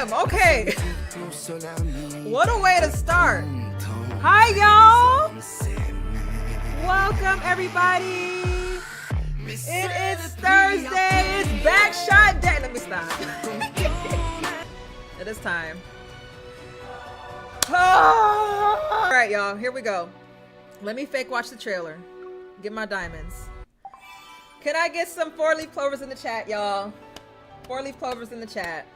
Damn, okay. What a way to start. Hi, y'all. Welcome, everybody. It is Thursday. It's Backshot Day. Let me stop. It is time. All right, y'all. Here we go. Let me fake watch the trailer. Get my diamonds. Can I get some 4-leaf clovers in the chat, y'all? 4-leaf clovers in the chat.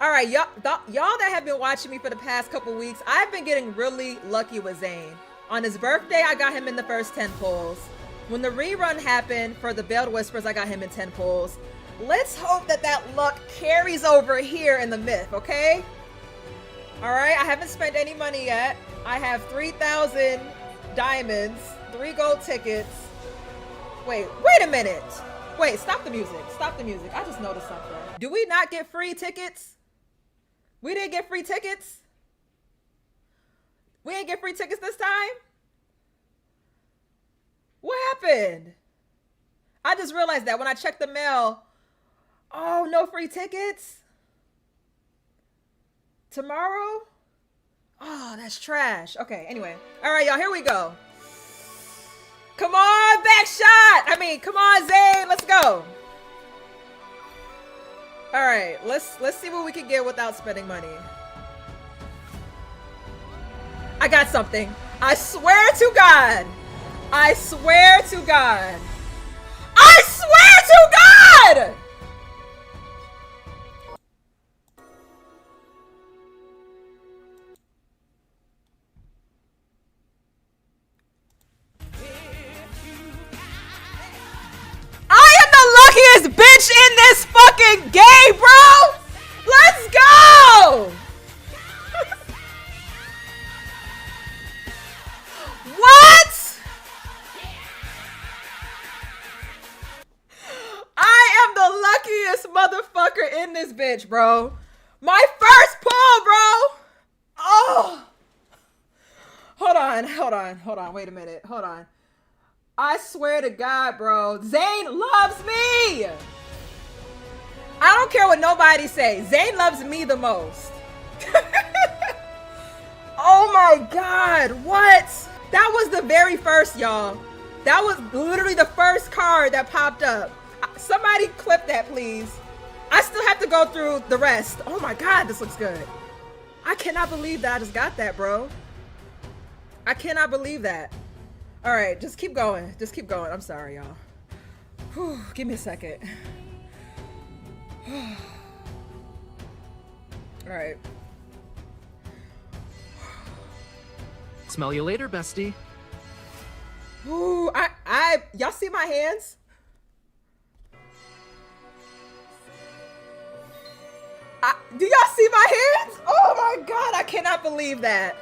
All right, y'all that have been watching me for the past couple weeks, I've been getting really lucky with Zayne. On his birthday, I got him in the first 10 pulls. When the rerun happened for the Veiled Whispers, I got him in 10 pulls. Let's hope that that luck carries over here in the myth, okay? All right, I haven't spent any money yet. I have 3,000 diamonds, 3 gold tickets. Wait a minute. Wait, stop the music. Stop the music. I just noticed something. Do we not get free tickets? We didn't get free tickets? We didn't get free tickets this time? What happened? I just realized that when I checked the mail. Oh, no free tickets? Tomorrow? Oh, that's trash. Okay, anyway. All right, y'all, here we go. Come on, Backshot! Come on, Zayne, let's go. All right, let's see what we can get without spending money. I got something. I swear to God. I swear to God. I swear to God! Luckiest bitch in this fucking game, bro. Let's go. What? I am the luckiest motherfucker in this bitch, bro. My first pull, bro. Oh. Hold on. Wait a minute. Hold on. I swear to God, bro. Zayne loves me. I don't care what nobody say. Zayne loves me the most. Oh my God. What? That was the very first, y'all. That was literally the first card that popped up. Somebody clip that, please. I still have to go through the rest. Oh my God, this looks good. I cannot believe that I just got that, bro. I cannot believe that. All right, just keep going. Just keep going. I'm sorry, y'all. Whew, give me a second. All right. Smell you later, bestie. Ooh, y'all see my hands? Do y'all see my hands? Oh my God, I cannot believe that.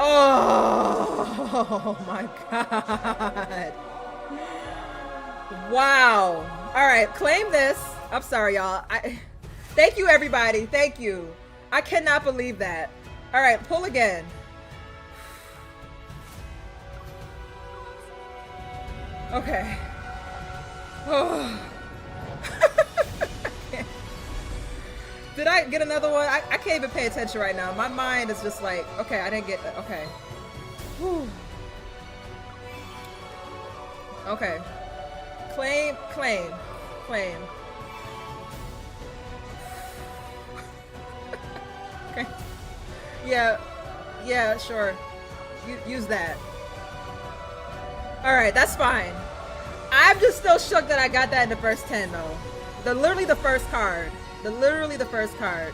Oh my God. Wow. All right, claim this. I'm sorry, y'all. Thank you, everybody. Thank you. I cannot believe that. All right, pull again. Okay. Oh. Did I get another one? I can't even pay attention right now. My mind is just like, okay, I didn't get that. Okay. Whew. Okay. Claim. Okay. Yeah, sure. Use that. All right, that's fine. I'm just still shook that I got that in the first 10 though. Literally the first card. Literally the first card.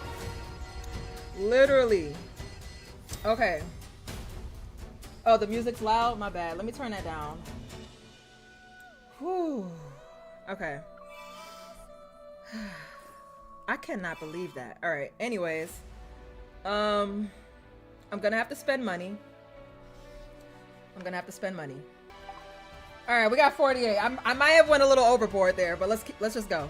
Literally. Okay. Oh, the music's loud? My bad. Let me turn that down. Whew. Okay. I cannot believe that. All right. Anyways. I'm gonna have to spend money. All right, we got 48. I might have went a little overboard there, but let's just go.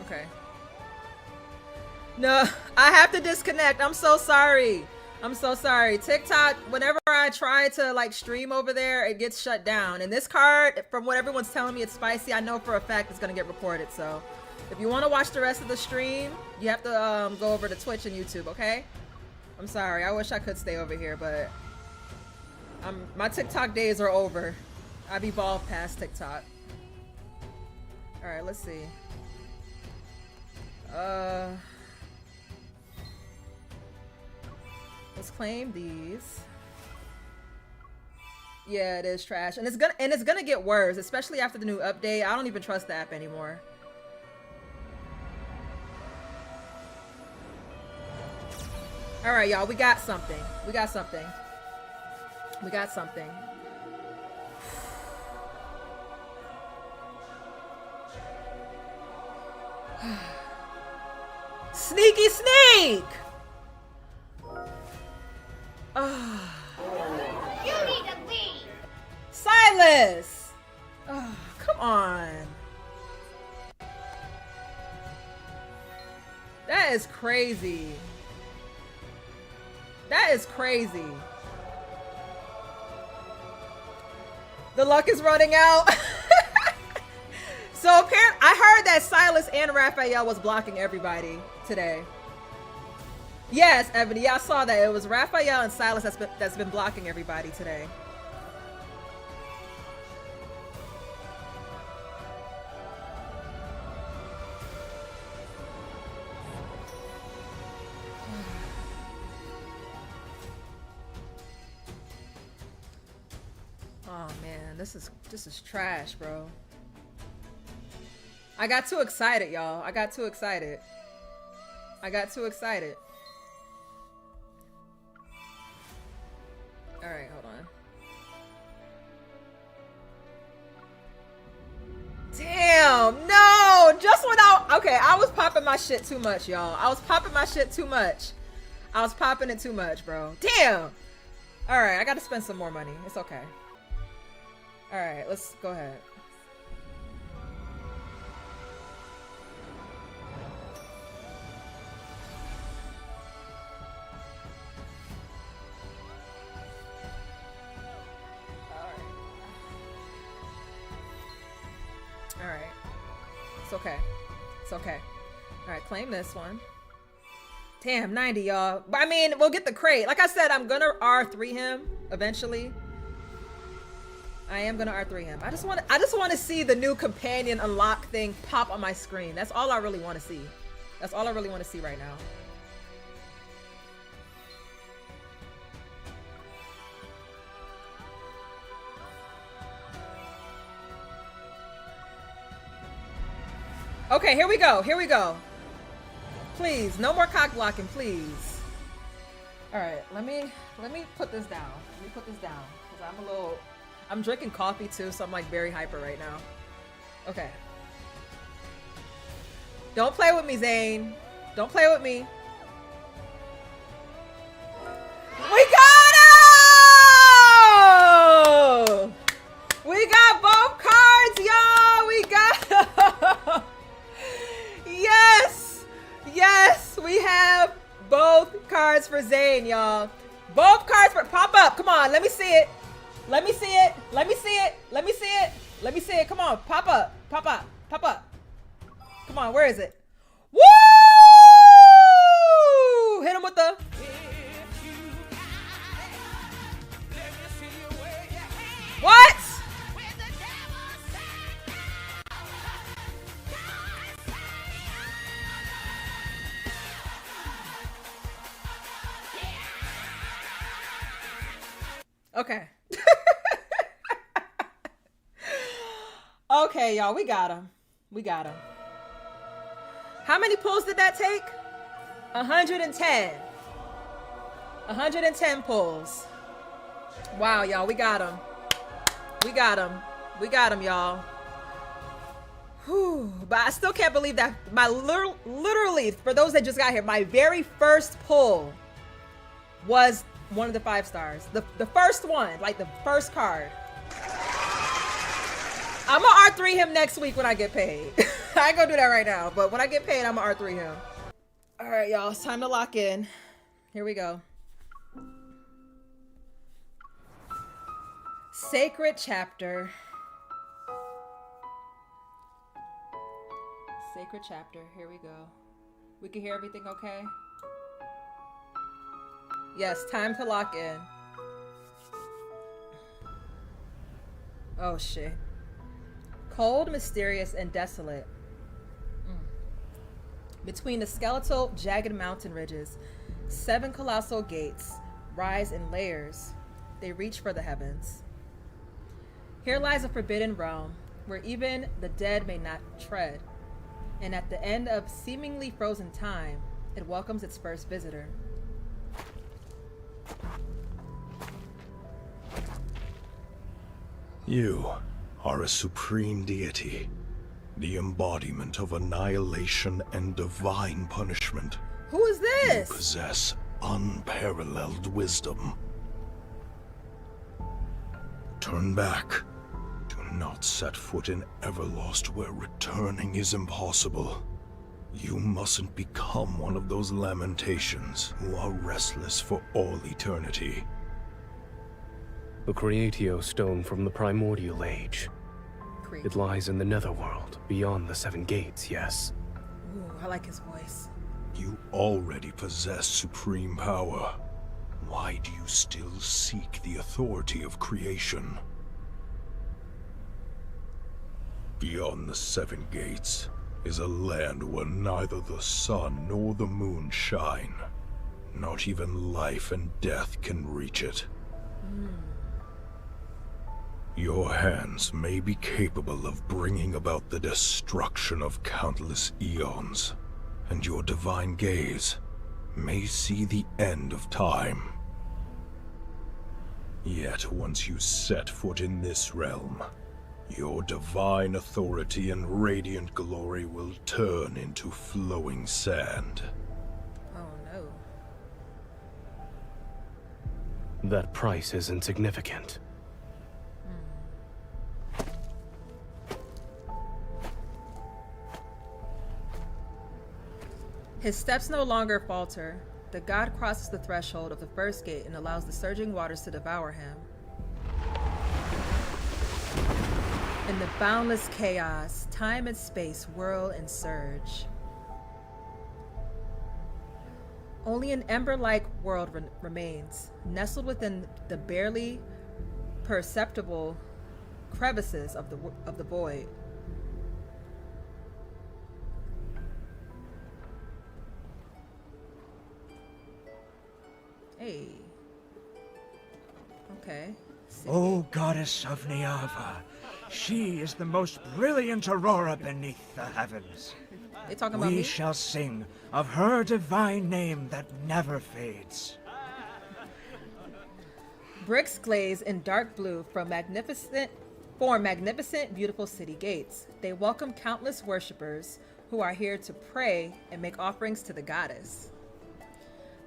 Okay. No, I have to disconnect. I'm so sorry. I'm so sorry. TikTok, whenever I try to like stream over there, it gets shut down. And this card, from what everyone's telling me, it's spicy. I know for a fact it's gonna get reported. So if you want to watch the rest of the stream, you have to go over to Twitch and YouTube, okay? I'm sorry. I wish I could stay over here, but my TikTok days are over. I've evolved past TikTok. All right, let's see. Let's claim these. Yeah, it is trash, and it's gonna get worse, especially after the new update. I don't even trust the app anymore. All right, y'all, we got something. We got something. We got something. Sneaky sneak! You need to leave. Sylus! Oh, come on. That is crazy. That is crazy. The luck is running out. So apparently, I heard that Sylus and Rafayel was blocking everybody today. Yes, Ebony. Yeah, I saw that. It was Rafayel and Sylus that's been blocking everybody today. Oh man, this is trash, bro. I got too excited, y'all. I got too excited. I got too excited. All right, hold on. Damn, no, just without, okay, I was popping my shit too much, y'all. I was popping my shit too much. I was popping it too much, bro. Damn. All right, I got to spend some more money. It's okay. All right, let's go ahead. All right. It's okay. It's okay. All right, claim this one. Damn, 90, y'all. But I mean, we'll get the crate. Like I said, I'm gonna R3 him eventually. I am gonna R3 him. I just want to see the new companion unlock thing pop on my screen. That's all I really want to see. That's all I really want to see right now. Okay, here we go. Here we go. Please, no more cock blocking, please. All right, let me put this down. Let me put this down because I'm drinking coffee too, so I'm like very hyper right now. Okay. Don't play with me, Zayne. Don't play with me. We got it! We got both cards, y'all. We got Yes! Yes! We have both cards for Zayne, y'all. Both cards for pop up. Come on, let me see it. Let me see it. Let me see it. Let me see it. Let me see it. Come on, pop up. Pop up. Pop up. Come on, where is it? Woo! Hit him with the what? Okay. Okay, y'all, we got him. We got him. How many pulls did that take? 110. 110 pulls. Wow, y'all, we got him. We got him. We got him, y'all. Whew. But I still can't believe that my literally, for those that just got here, my very first pull was one of the 5 stars. The first one, like the first card. I'm gonna R3 him next week when I get paid. I ain't gonna do that right now, but when I get paid, I'm gonna R3 him. All right, y'all. It's time to lock in. Here we go. Sacred chapter. Sacred chapter. Here we go. We can hear everything okay? Yes, time to lock in. Oh shit. Cold, mysterious, and desolate. Between the skeletal, jagged mountain ridges, 7 colossal gates rise in layers. They reach for the heavens. Here lies a forbidden realm where even the dead may not tread. And at the end of seemingly frozen time, it welcomes its first visitor. You are a supreme deity, the embodiment of annihilation and divine punishment. Who is You this? possess unparalleled wisdom. Turn back. Do not set foot in Everlost where returning is impossible. You mustn't become one of those lamentations who are restless for all eternity. The Creatio stone from the primordial age. Creep. It lies in the netherworld, beyond the 7 gates, yes. Ooh, I like his voice. You already possess supreme power. Why do you still seek the authority of creation? Beyond the 7 gates is a land where neither the sun nor the moon shine. Not even life and death can reach it. Your hands may be capable of bringing about the destruction of countless eons, and your divine gaze may see the end of time. Yet once you set foot in this realm, your divine authority and radiant glory will turn into flowing sand. Oh no. That price is insignificant. His steps no longer falter. The god crosses the threshold of the first gate and allows the surging waters to devour him. In the boundless chaos, time and space whirl and surge. Only an ember-like world remains, nestled within the barely perceptible crevices of the void. Hey. Okay. O goddess of Niava, she is the most brilliant aurora beneath the heavens. They talking about We me? shall sing of her divine name that never fades. Bricks glaze in dark blue form magnificent, beautiful city gates. They welcome countless worshippers who are here to pray and make offerings to the goddess.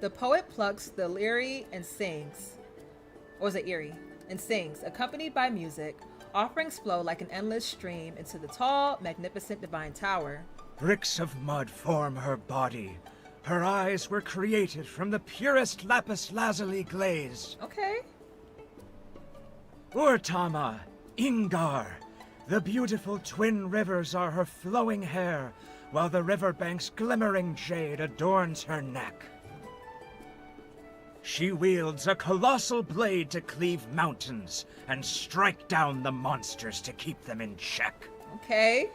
The poet plucks the lyre and sings, or is it eerie? And sings, accompanied by music. Offerings flow like an endless stream into the tall, magnificent divine tower. Bricks of mud form her body. Her eyes were created from the purest lapis lazuli glaze. Okay. Urtama, Ingar, the beautiful twin rivers are her flowing hair, while the riverbank's glimmering jade adorns her neck. She wields a colossal blade to cleave mountains and strike down the monsters to keep them in check. Okay.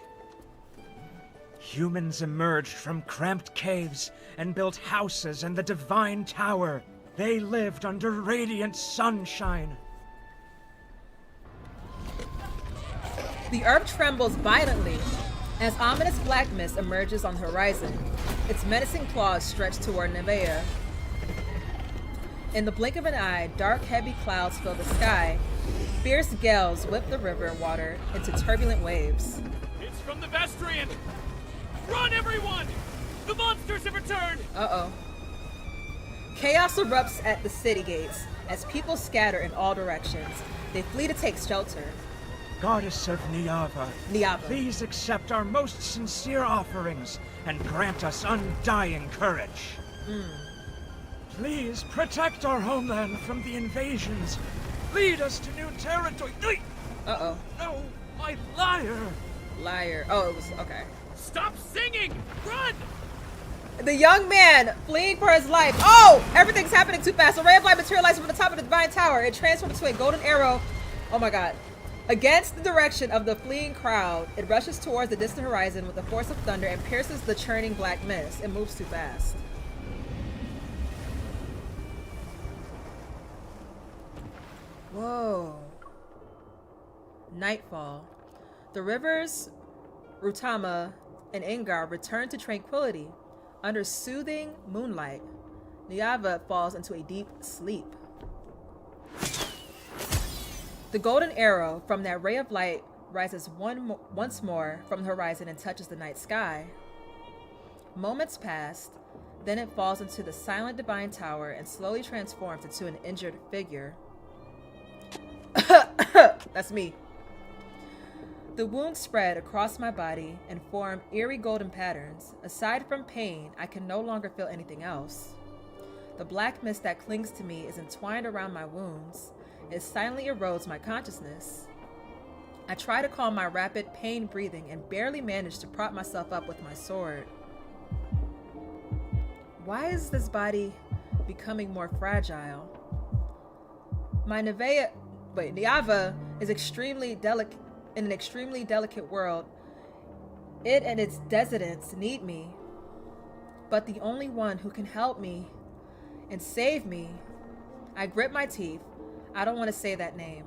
Humans emerged from cramped caves and built houses in the divine tower. They lived under radiant sunshine. The earth trembles violently as ominous black mist emerges on the horizon. Its menacing claws stretch toward Nevea. In the blink of an eye, dark, heavy clouds fill the sky. Fierce gales whip the river water into turbulent waves. It's from the Vestrian! Run, everyone! The monsters have returned! Uh-oh. Chaos erupts at the city gates as people scatter in all directions. They flee to take shelter. Goddess of Niava, Niava. please accept our most sincere offerings and grant us undying courage. Please protect our homeland from the invasions. Lead us to new territory. Uh-oh. No, my lyre. Liar. Oh, it was, okay. Stop singing! Run! The young man fleeing for his life. Oh, everything's happening too fast. A ray of light materializes from the top of the divine tower. It transforms into a golden arrow. Oh my god. Against the direction of the fleeing crowd, it rushes towards the distant horizon with the force of thunder and pierces the churning black mist. It moves too fast. Whoa. Nightfall. The rivers Rutama and Ingar return to tranquility. Under soothing moonlight, Niava falls into a deep sleep. The golden arrow from that ray of light rises once more from the horizon and touches the night sky. Moments pass, then it falls into the silent divine tower and slowly transforms into an injured figure. That's me. The wounds spread across my body and form eerie golden patterns. Aside from pain, I can no longer feel anything else. The black mist that clings to me is entwined around my wounds. It silently erodes my consciousness. I try to calm my rapid pain breathing and barely manage to prop myself up with my sword. Why is this body becoming more fragile? My Niava is extremely delicate. In an extremely delicate world, it and its descendants need me. But the only one who can help me and save me, I grip my teeth. I don't want to say that name.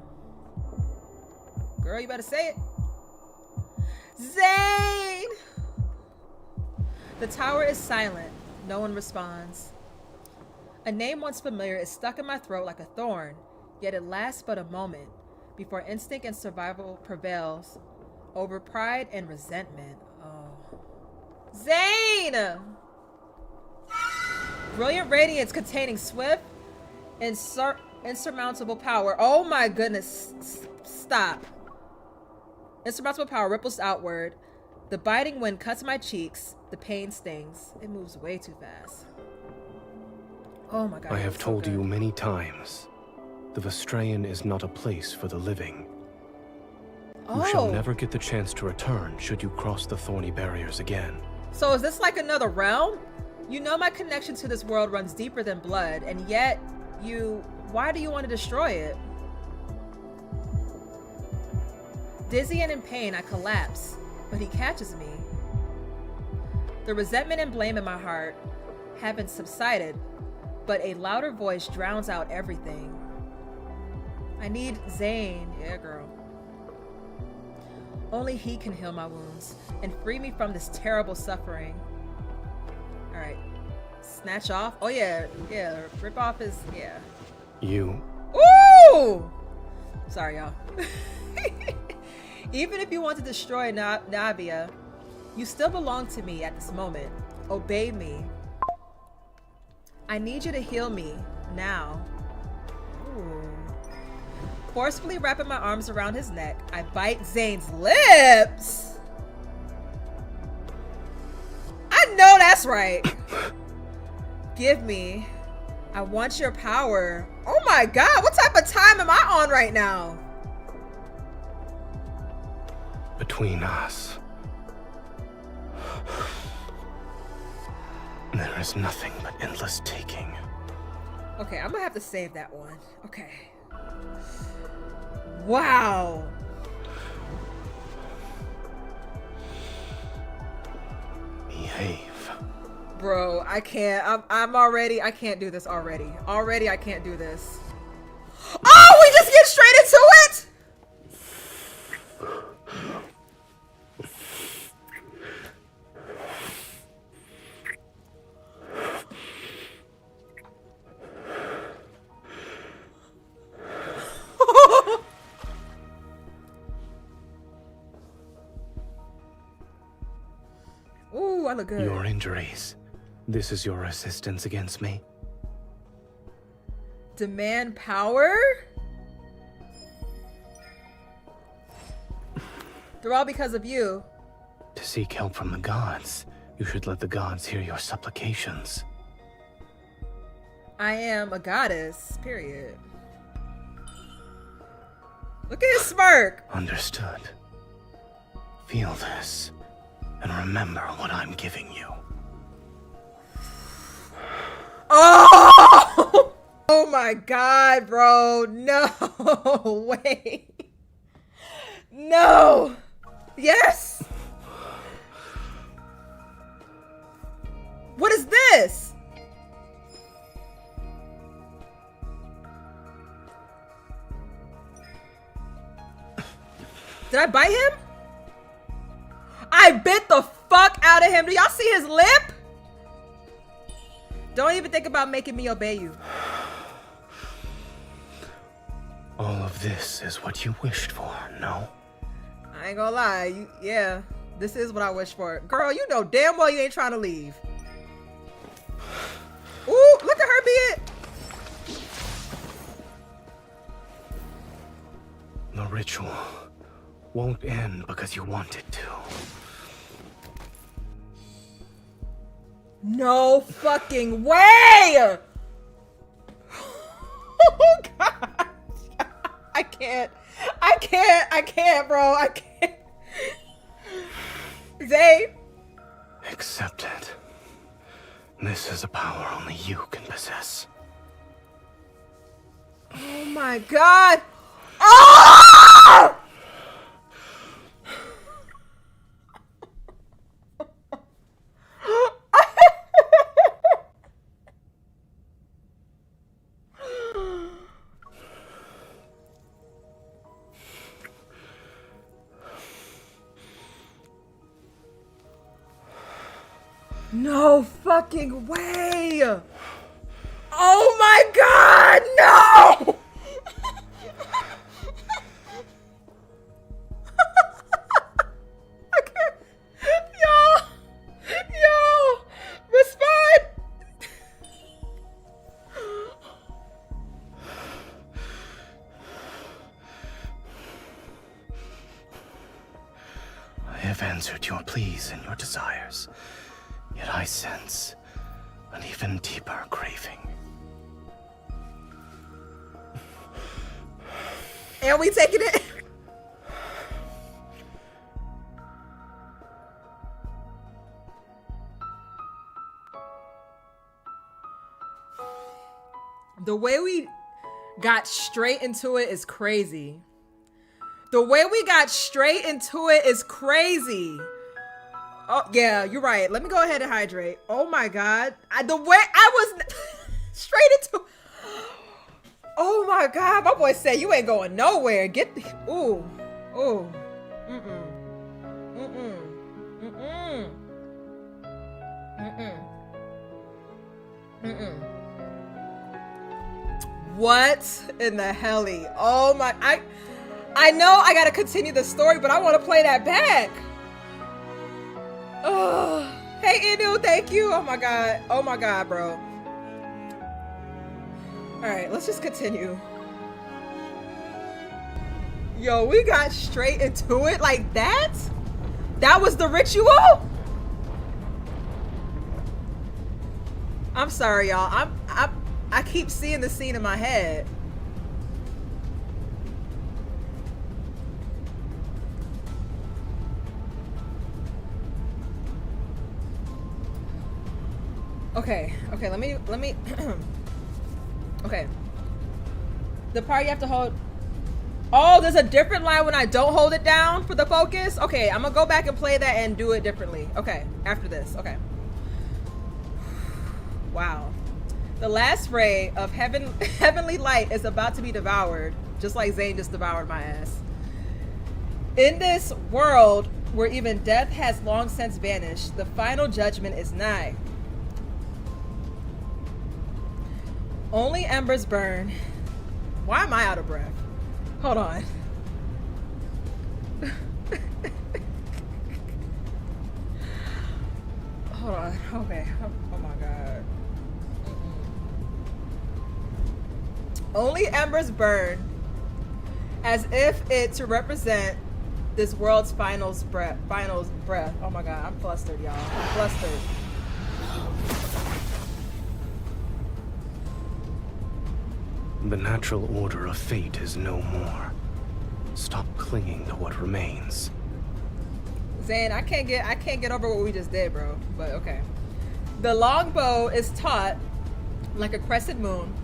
Girl, you better say it. Zayne! The tower is silent. No one responds. A name once familiar is stuck in my throat like a thorn, yet it lasts but a moment before instinct and survival prevails over pride and resentment. Oh. Zayne! Brilliant radiance containing swift, insurmountable power. Oh my goodness. Stop. Insurmountable power ripples outward. The biting wind cuts my cheeks. The pain stings. It moves way too fast. Oh my god. I have so told good. you many times. The Vestrayan is not a place for the living. You shall never get the chance to return should you cross the thorny barriers again. So is this like another realm? You know my connection to this world runs deeper than blood, and yet why do you want to destroy it? Dizzy and in pain, I collapse, but he catches me. The resentment and blame in my heart haven't subsided, but a louder voice drowns out everything. I need Zayne. Yeah, girl. Only he can heal my wounds and free me from this terrible suffering. Alright. Snatch off. Oh yeah. Yeah. Rip off his... Yeah. You... Ooh! Sorry, y'all. Even if you want to destroy Navia, you still belong to me at this moment. Obey me. I need you to heal me. Now. Ooh. Forcefully wrapping my arms around his neck, I bite Zayne's lips. I know that's right. Give me. I want your power. Oh my god, what type of time am I on right now? Between us, there is nothing but endless taking. Okay, I'm gonna have to save that one. Okay. Wow. Behave. Bro, I can't. I can't do this already. Already, I can't do this. Oh, we just get straight into it? Ooh, I look good. Your injuries. This is your resistance against me? Demand power? They're all because of you. To seek help from the gods, you should let the gods hear your supplications. I am a goddess, period. Look at his smirk. Understood. Feel this, and remember what I'm giving you. Oh! Oh my god, bro. No way. No. Yes. What is this? Did I bite him? I bit the fuck out of him. Do y'all see his lip? Don't even think about making me obey you. All of this is what you wished for, no? I ain't gonna lie. Yeah, this is what I wish for. Girl, you know damn well you ain't trying to leave. Ooh, look at her be it. The ritual won't end because you want it to. No fucking way! Oh god. I can't, bro. I can't. Zayne. Accept it. This is a power only you can possess. Oh my god. Oh! No fucking way! Oh my god, no! I can't. Yo, respond! I have answered your pleas and your desires. Yet I sense an even deeper craving. And we taking it? The way we got straight into it is crazy. The way we got straight into it is crazy. Oh, yeah, you're right. Let me go ahead and hydrate. Oh my God. The way I was straight into... Oh my God. My boy said you ain't going nowhere. Get the... Ooh. Ooh. Mm-mm. Mm-mm. Mm-mm. Mm-mm. Mm-mm. What in the helly? Oh my... I know I gotta continue the story, but I want to play that back. Oh, hey Inu, thank you. Oh my god, bro. All right, let's just continue. Yo, we got straight into it like that. That was the ritual. I'm sorry, y'all. I keep seeing the scene in my head. Okay, let me okay. The part you have to hold. Oh, there's a different line when I don't hold it down for the focus. Okay, I'm gonna go back and play that and do it differently. Okay, after this. Okay. Wow. The last ray of heavenly light is about to be devoured, just like Zayne just devoured my ass. In this world where even death has long since vanished, the final judgment is nigh. Only embers burn. Why am I out of breath? Hold on. Hold on. Okay. Oh my God. Only embers burn, as if it to represent this world's finals breath. Oh my god, I'm flustered, y'all. I'm flustered. The natural order of fate is no more. Stop clinging to what remains. Zayne, I can't get over what we just did, bro. But okay. The longbow is taut like a crescent moon.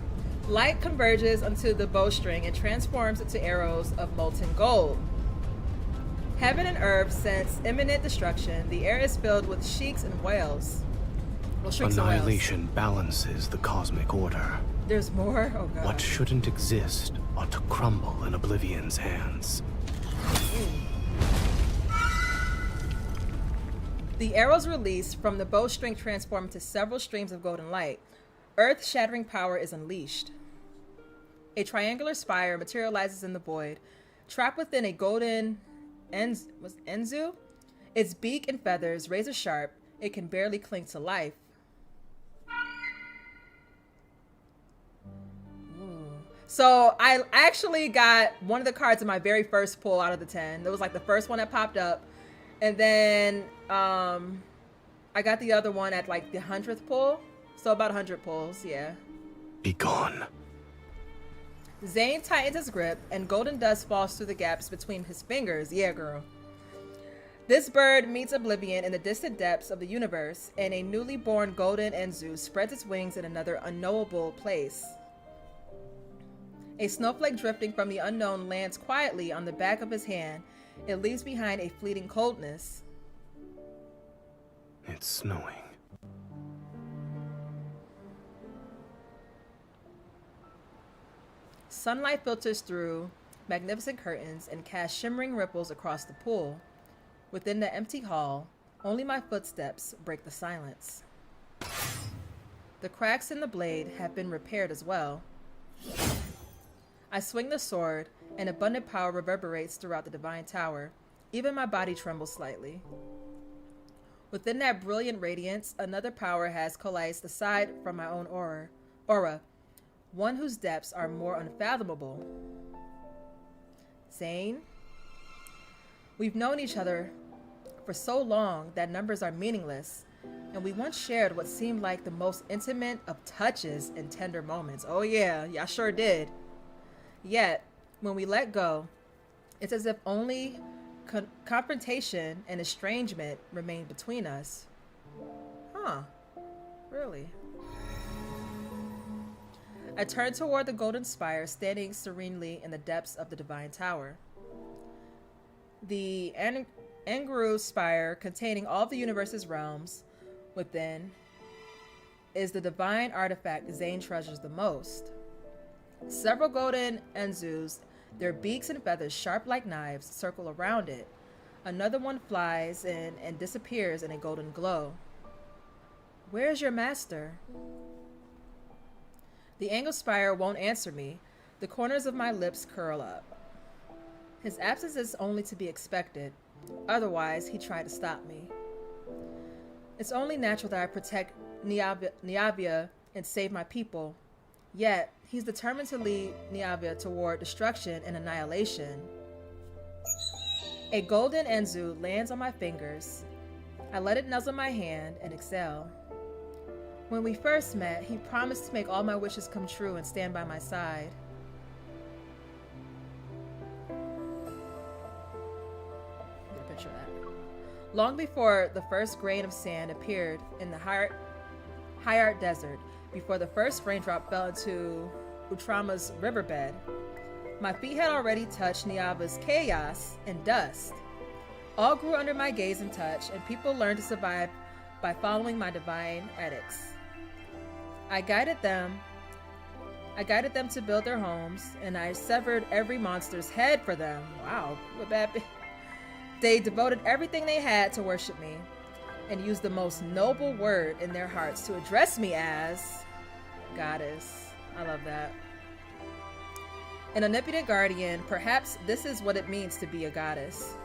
Light converges onto the bowstring and transforms into arrows of molten gold. Heaven and earth sense imminent destruction. The air is filled with shrieks and wails. Well, shrieks and wails. Annihilation balances the cosmic order. There's more? Oh god. What shouldn't exist ought to crumble in Oblivion's hands. The arrows released from the bowstring transform into several streams of golden light. Earth-shattering power is unleashed. A triangular spire materializes in the void, trapped within a golden Enzu. Its beak and feathers razor sharp. It can barely cling to life. Ooh. So I actually got one of the cards in my very first pull out of the 10. It was like the first one that popped up. And then I got the other one at like the 100th pull. So about 100 pulls, yeah. Be gone. Zayne tightens his grip and golden dust falls through the gaps between his fingers. Yeah, girl. This bird meets oblivion in the distant depths of the universe, and a newly born golden Enzu spreads its wings in another unknowable place. A snowflake drifting from the unknown lands quietly on the back of his hand. It leaves behind a fleeting coldness. It's snowing. Sunlight filters through magnificent curtains and casts shimmering ripples across the pool. Within the empty hall, only my footsteps break the silence. The cracks in the blade have been repaired as well. I swing the sword, and abundant power reverberates throughout the divine tower. Even my body trembles slightly. Within that brilliant radiance, another power has coalesced aside from my own aura, one whose depths are more unfathomable. Zayne, we've known each other for so long that numbers are meaningless, and we once shared what seemed like the most intimate of touches and tender moments. Oh yeah, I sure did. Yet, when we let go, it's as if only confrontation and estrangement remain between us. Huh, really? I turn toward the golden spire standing serenely in the depths of the divine tower. The Anguru spire, containing all of the universe's realms within, is the divine artifact Zayne treasures the most. Several golden Enzus, their beaks and feathers sharp like knives, circle around it. Another one flies in and disappears in a golden glow. Where is your master? The angled spire won't answer me. The corners of my lips curl up. His absence is only to be expected. Otherwise, he tried to stop me. It's only natural that I protect Niavia and save my people. Yet, he's determined to lead Niavia toward destruction and annihilation. A golden Enzu lands on my fingers. I let it nuzzle my hand and exhale. When we first met, he promised to make all my wishes come true and stand by my side. Get a picture of that. Long before the first grain of sand appeared in the Hyart Desert, before the first raindrop fell into Utrama's riverbed, my feet had already touched Niava's chaos and dust. All grew under my gaze and touch, and people learned to survive by following my divine edicts. I guided them to build their homes, and I severed every monster's head for them. Wow, what bad. They devoted everything they had to worship me, and used the most noble word in their hearts to address me as goddess. I love that. An omnipotent guardian, perhaps this is what it means to be a goddess.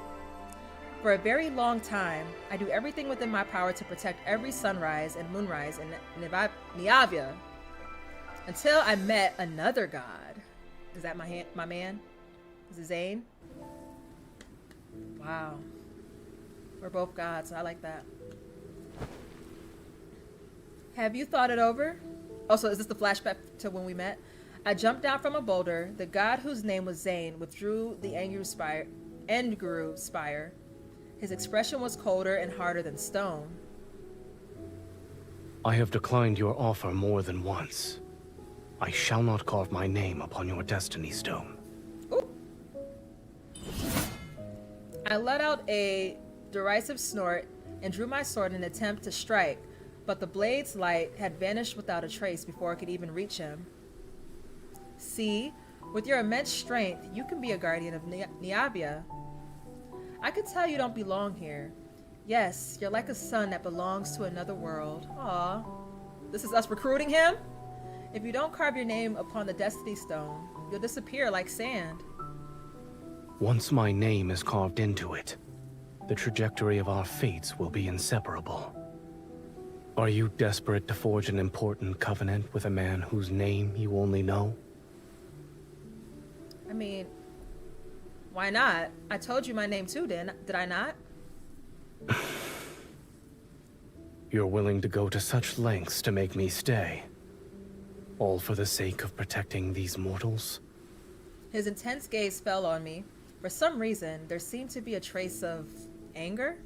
For a very long time, I do everything within my power to protect every sunrise and moonrise in Niavia, until I met another god. Is that my man? Is it Zayne? Wow. We're both gods. I like that. Have you thought it over? Also, is this the flashback to when we met? I jumped down from a boulder. The god whose name was Zayne withdrew the Engru spire. His expression was colder and harder than stone. I have declined your offer more than once. I shall not carve my name upon your destiny stone. Ooh. I let out a derisive snort and drew my sword in an attempt to strike, but the blade's light had vanished without a trace before I could even reach him. See, with your immense strength, you can be a guardian of Niavia. I could tell you don't belong here. Yes, you're like a son that belongs to another world. Aw. This is us recruiting him? If you don't carve your name upon the Destiny Stone, you'll disappear like sand. Once my name is carved into it, the trajectory of our fates will be inseparable. Are you desperate to forge an important covenant with a man whose name you only know? I mean, why not? I told you my name too, did I not? You're willing to go to such lengths to make me stay. All for the sake of protecting these mortals? His intense gaze fell on me. For some reason, there seemed to be a trace of anger.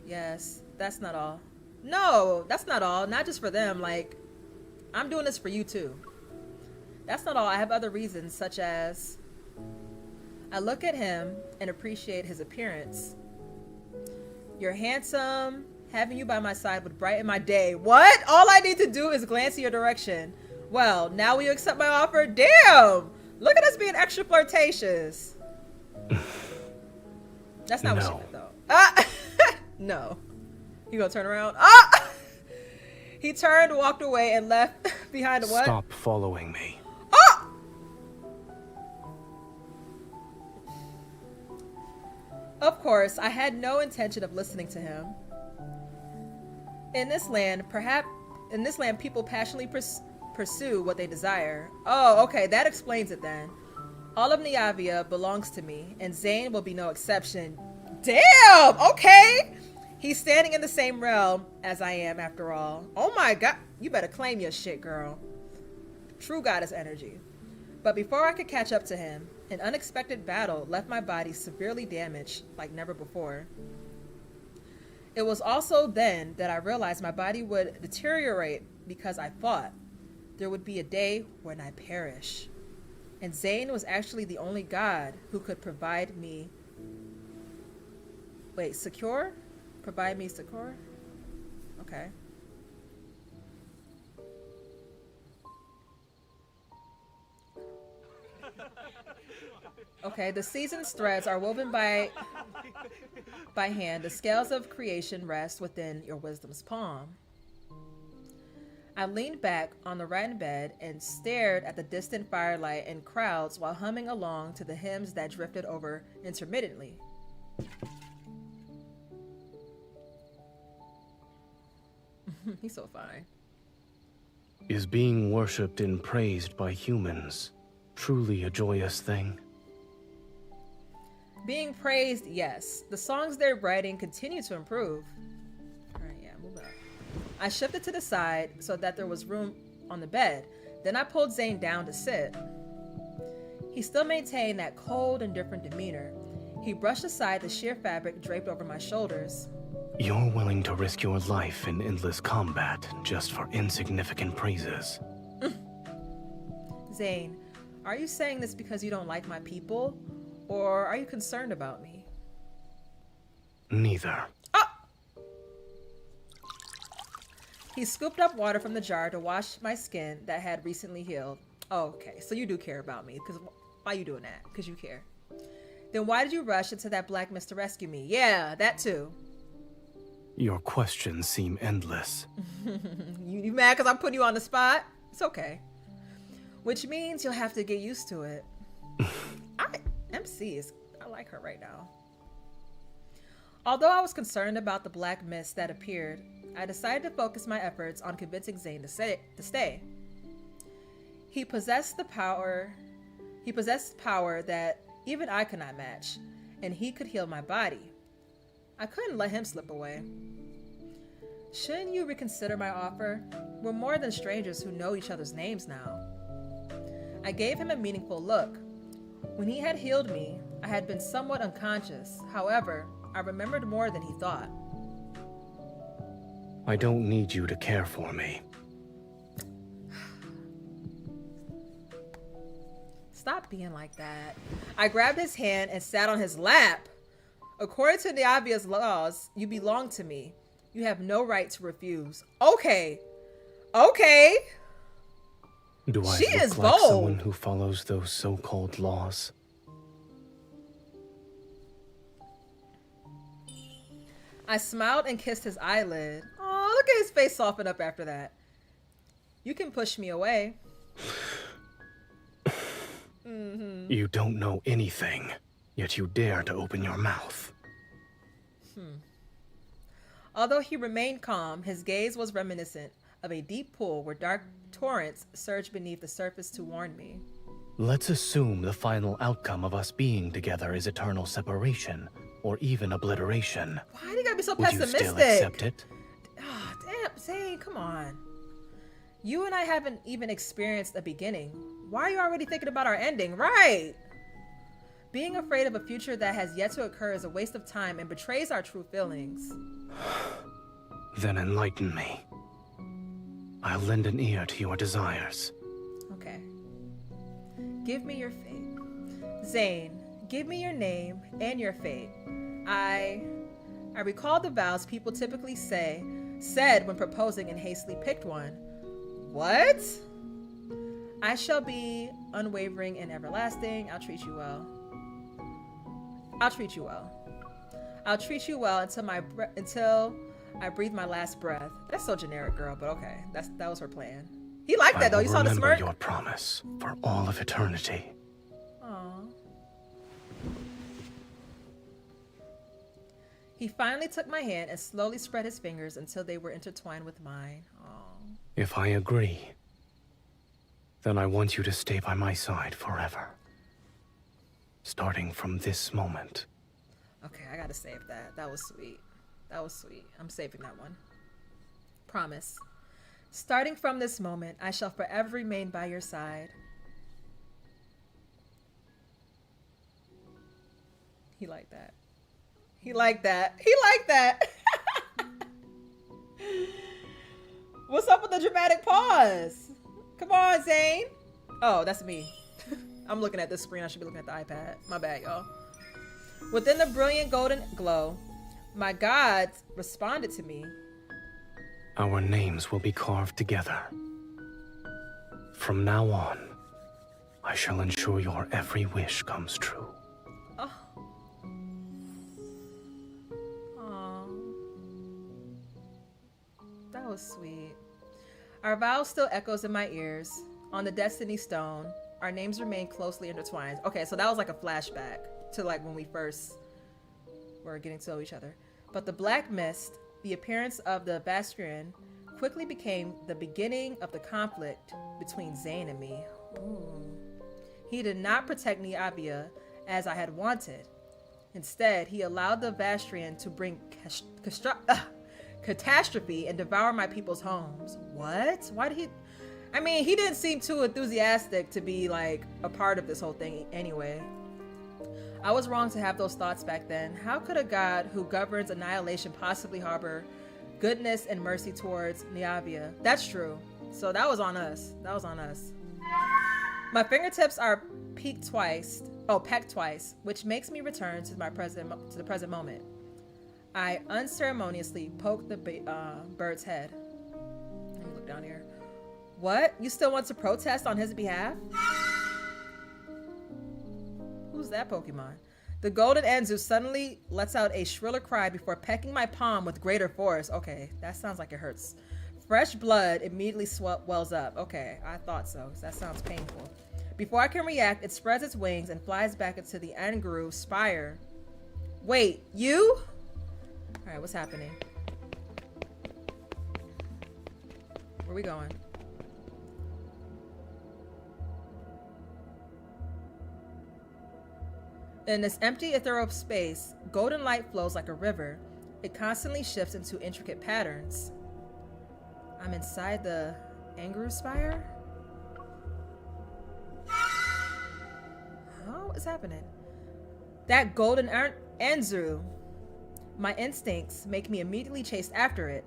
Yes, that's not all. No, that's not all. Not just for them. Like, I'm doing this for you too. That's not all. I have other reasons, such as I look at him and appreciate his appearance. You're handsome. Having you by my side would brighten my day. What? All I need to do is glance in your direction. Well, now will you accept my offer? Damn! Look at us being extra flirtatious. That's not what she meant, though. No. You gonna turn around? He turned, walked away, and left behind a what? Stop following me. Of course, I had no intention of listening to him. In this land, people passionately pursue what they desire. Oh, okay, that explains it then. All of Niavia belongs to me, and Zayne will be no exception. Damn! Okay! He's standing in the same realm as I am, after all. Oh my god, you better claim your shit, girl. True goddess energy. But before I could catch up to him, an unexpected battle left my body severely damaged like never before. It was also then that I realized my body would deteriorate because I fought. There would be a day when I perish. And Zayne was actually the only god who could provide me... Wait, secure? Provide me secure? Okay. Okay, the season's threads are woven by hand. The scales of creation rest within your wisdom's palm. I leaned back on the rattan bed and stared at the distant firelight and crowds while humming along to the hymns that drifted over intermittently. He's so fine. Is being worshipped and praised by humans truly a joyous thing? Being praised, yes. The songs they're writing continue to improve. Alright, yeah, move up. I shifted to the side so that there was room on the bed. Then I pulled Zayne down to sit. He still maintained that cold, indifferent demeanor. He brushed aside the sheer fabric draped over my shoulders. You're willing to risk your life in endless combat just for insignificant praises. Zayne, are you saying this because you don't like my people? Or are you concerned about me? Neither. He scooped up water from the jar to wash my skin that had recently healed. Oh, okay, so you do care about me. Because why are you doing that? Because you care. Then why did you rush into that black mist to rescue me? Yeah, that too. Your questions seem endless. You mad because I'm putting you on the spot? It's okay. Which means you'll have to get used to it. I like her right now. Although I was concerned about the black mist that appeared, I decided to focus my efforts on convincing Zayne to stay. He possessed power that even I could not match. and he could heal my body. I couldn't let him slip away. Shouldn't you reconsider my offer? We're more than strangers who know each other's names now. I gave him a meaningful look. When he had healed me, I had been somewhat unconscious. However, I remembered more than he thought. I don't need you to care for me. Stop being like that. I grabbed his hand and sat on his lap. According to Niavia's laws, you belong to me. You have no right to refuse. Okay. Okay. Do I She look is like bold. someone who follows those so-called laws? I smiled and kissed his eyelid. Oh, look at his face soften up after that. You can push me away. You don't know anything, yet you dare to open your mouth. Although he remained calm, his gaze was reminiscent of a deep pool where dark torrents surged beneath the surface to warn me. Let's assume the final outcome of us being together is eternal separation, or even obliteration. Why do you gotta be so Would you pessimistic? still accept it? Ah, damn, Zayne, come on. You and I haven't even experienced a beginning. Why are you already thinking about our ending? Right. Being afraid of a future that has yet to occur is a waste of time and betrays our true feelings. Then enlighten me. I'll lend an ear to your desires. Okay. Give me your fate. Zayne, give me your name and your fate. I recall the vows people typically said when proposing and hastily picked one. What? I shall be unwavering and everlasting. I'll treat you well. I'll treat you well. I'll treat you well until I breathe my last breath. That's so generic, girl, but okay. That was her plan. He liked that though. You saw the I will smirk? remember your promise for all of eternity. Aww. He finally took my hand and slowly spread his fingers until they were intertwined with mine. Aww. If I agree, then I want you to stay by my side forever. Starting from this moment. Okay, I gotta save that. That was sweet. That was sweet. I'm saving that one. Promise. Starting from this moment, I shall forever remain by your side. He liked that. He liked that. He liked that. What's up with the dramatic pause? Come on, Zayne. Oh, that's me. I'm looking at this screen. I should be looking at the iPad. My bad, y'all. Within the brilliant golden glow, my gods responded to me. Our names will be carved together. From now on, I shall ensure your every wish comes true. Oh. Aw. That was sweet. Our vow still echoes in my ears. On the Destiny Stone, our names remain closely intertwined. Okay, so that was like a flashback to like when we first were getting to know each other. But the black mist, the appearance of the Vastrian, quickly became the beginning of the conflict between Zayne and me. Ooh. He did not protect Niavia as I had wanted. Instead, he allowed the Vastrian to bring catastrophe and devour my people's homes. What? Why did he... I mean, he didn't seem too enthusiastic to be like a part of this whole thing anyway. I was wrong to have those thoughts back then. How could a god who governs annihilation possibly harbor goodness and mercy towards Niavia? That's true. So that was on us. That was on us. My fingertips are pecked twice, which makes me return to the present moment. I unceremoniously poked the bird's head. Let me look down here. What? You still want to protest on his behalf? Who's that Pokemon? The golden Anzu suddenly lets out a shriller cry before pecking my palm with greater force. Okay, that sounds like it hurts. Fresh blood immediately wells up. Okay, I thought so. That sounds painful. Before I can react, it spreads its wings and flies back into the Anguru spire. Wait, you? All right, what's happening? Where are we going? In this empty ethereal space, golden light flows like a river. It constantly shifts into intricate patterns. I'm inside the Angru Spire? What is happening? That golden Anzu. My instincts make me immediately chase after it.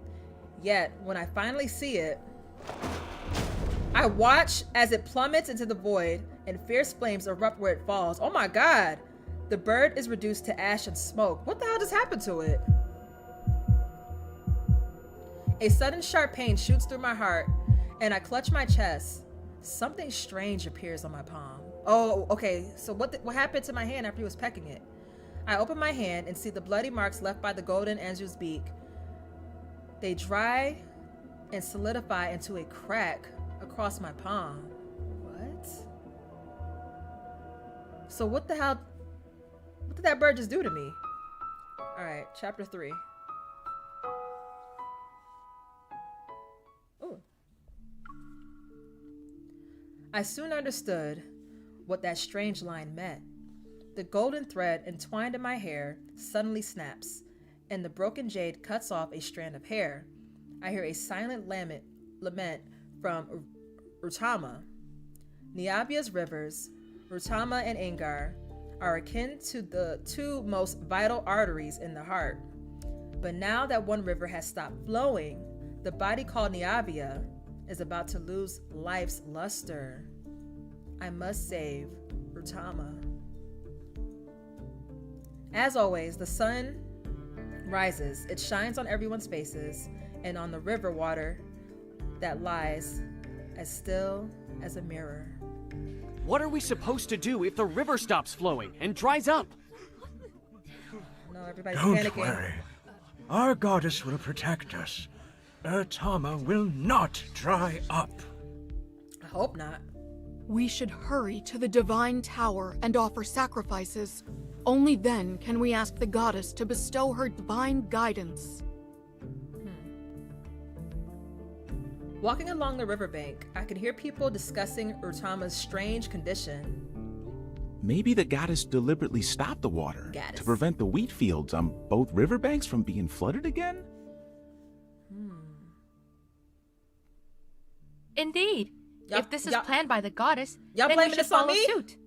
Yet, when I finally see it, I watch as it plummets into the void and fierce flames erupt where it falls. Oh my god! The bird is reduced to ash and smoke. What the hell just happened to it? A sudden sharp pain shoots through my heart, and I clutch my chest. Something strange appears on my palm. Oh, okay. So what happened to my hand after he was pecking it? I open my hand and see the bloody marks left by the golden Anzu's beak. They dry and solidify into a crack across my palm. What? So what the hell? What did that bird just do to me? All right, chapter 3. Ooh. I soon understood what that strange line meant. The golden thread entwined in my hair suddenly snaps, and the broken jade cuts off a strand of hair. I hear a silent lament from Urtama. Niavia's rivers, Urtama and Angar, are akin to the two most vital arteries in the heart. But now that one river has stopped flowing, the body called Niavia is about to lose life's luster. I must save Urtama. As always, the sun rises. It shines on everyone's faces and on the river water that lies as still as a mirror. What are we supposed to do if the river stops flowing and dries up? No, everybody's Don't panicking. worry. Our goddess will protect us. Urtama will not dry up. I hope not. We should hurry to the divine tower and offer sacrifices. Only then can we ask the goddess to bestow her divine guidance. Walking along the riverbank, I could hear people discussing Urtama's strange condition. Maybe the goddess deliberately stopped the water to prevent the wheat fields on both riverbanks from being flooded again? Indeed. If this is planned by the goddess, y'all then we blaming should this on follow me? suit.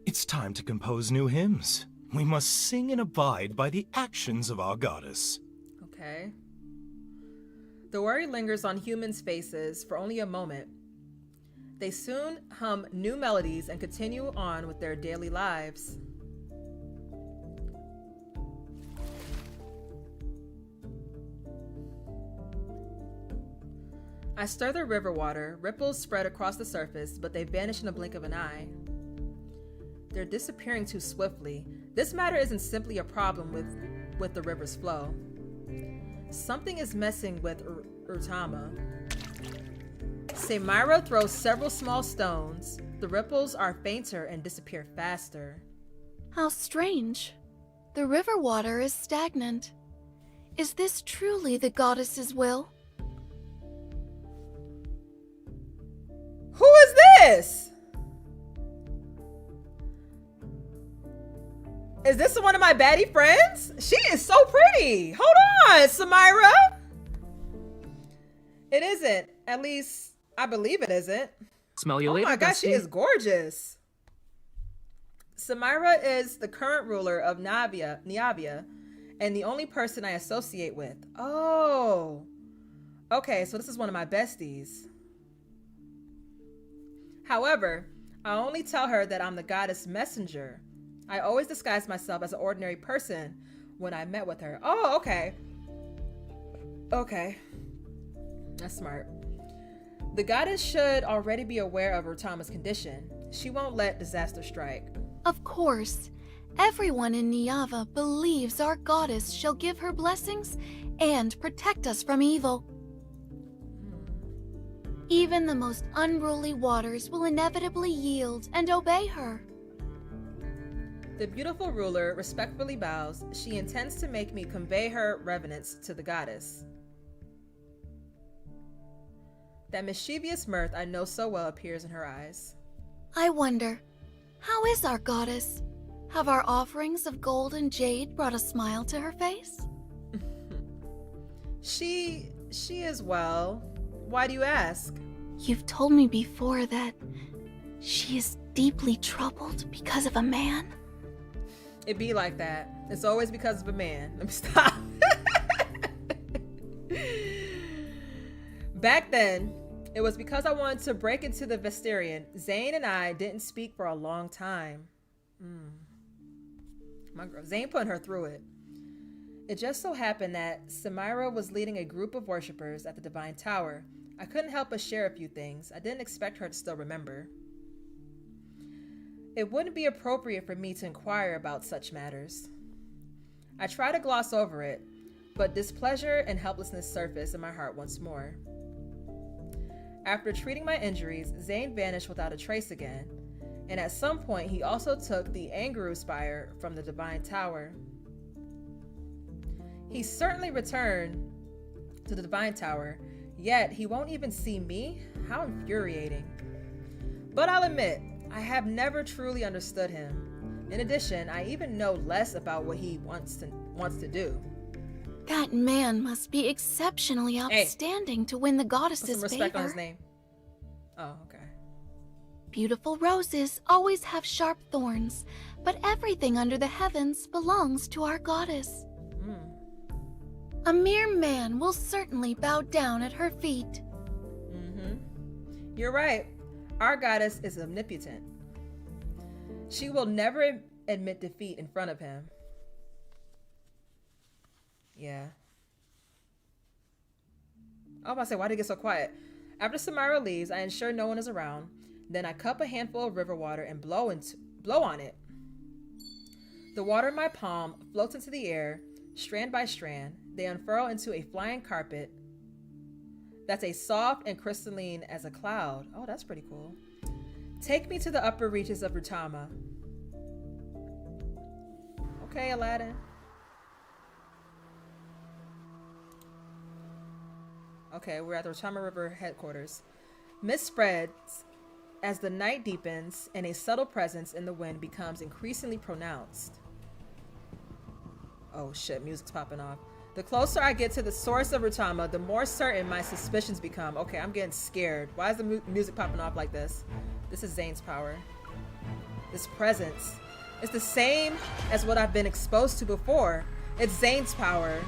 It's time to compose new hymns. We must sing and abide by the actions of our goddess. Okay. The worry lingers on humans' faces for only a moment. They soon hum new melodies and continue on with their daily lives. I stir the river water. Ripples spread across the surface, but they vanish in a blink of an eye. They're disappearing too swiftly. This matter isn't simply a problem with the river's flow. Something is messing with Urtama. Samira throws several small stones. The ripples are fainter and disappear faster. How strange. The river water is stagnant. Is this truly the goddess's will? Who is this? Is this one of my baddie friends? She is so pretty. Hold on, Samira. It isn't. At least, I believe it isn't. Smell you Oh later, my gosh, she bestie. is gorgeous. Samira is the current ruler of Niavia, and the only person I associate with. Oh. Okay, so this is one of my besties. However, I only tell her that I'm the goddess messenger. I always disguise myself as an ordinary person when I met with her. Oh, okay. Okay. That's smart. The goddess should already be aware of Urtama's condition. She won't let disaster strike. Of course. Everyone in Niava believes our goddess shall give her blessings and protect us from evil. Even the most unruly waters will inevitably yield and obey her. The beautiful ruler respectfully bows. She intends to make me convey her reverence to the goddess. That mischievous mirth I know so well appears in her eyes. I wonder, How is our goddess? Have our offerings of gold and jade brought a smile to her face? She is well. Why do you ask? You've told me before that she is deeply troubled because of a man. It be like that. It's always because of a man. Let me stop. Back then, it was because I wanted to break into the Vestirian. Zayne and I didn't speak for a long time. My girl, Zayne putting her through it. It just so happened that Samira was leading a group of worshippers at the Divine Tower. I couldn't help but share a few things. I didn't expect her to still remember. It wouldn't be appropriate for me to inquire about such matters. I try to gloss over it, but displeasure and helplessness surface in my heart once more. After treating my injuries, Zayne vanished without a trace again, and at some point he also took the Anguru Spire from the Divine Tower. He certainly returned to the Divine Tower, yet he won't even see me? How infuriating. But I'll admit, I have never truly understood him. In addition, I even know less about what he wants to do. That man must be exceptionally outstanding to win the goddess's Put some respect favor. on his name. Oh, okay. Beautiful roses always have sharp thorns, but everything under the heavens belongs to our goddess. A mere man will certainly bow down at her feet. You're right. Our goddess is omnipotent. She will never admit defeat in front of him. Yeah. I was about to say, why did it get so quiet? After Samira leaves, I ensure no one is around. Then I cup a handful of river water and blow on it. The water in my palm floats into the air, strand by strand. They unfurl into a flying carpet that's as soft and crystalline as a cloud. Oh, that's pretty cool. Take me to the upper reaches of Rutama. Okay, Aladdin. Okay, we're at the Rutama River headquarters. Mist spreads as the night deepens and a subtle presence in the wind becomes increasingly pronounced. Oh shit, music's popping off. The closer I get to the source of Rutama, the more certain my suspicions become. Okay, I'm getting scared. Why is the music popping off like this? This is Zayne's power. This presence. It's the same as what I've been exposed to before. It's Zayne's power.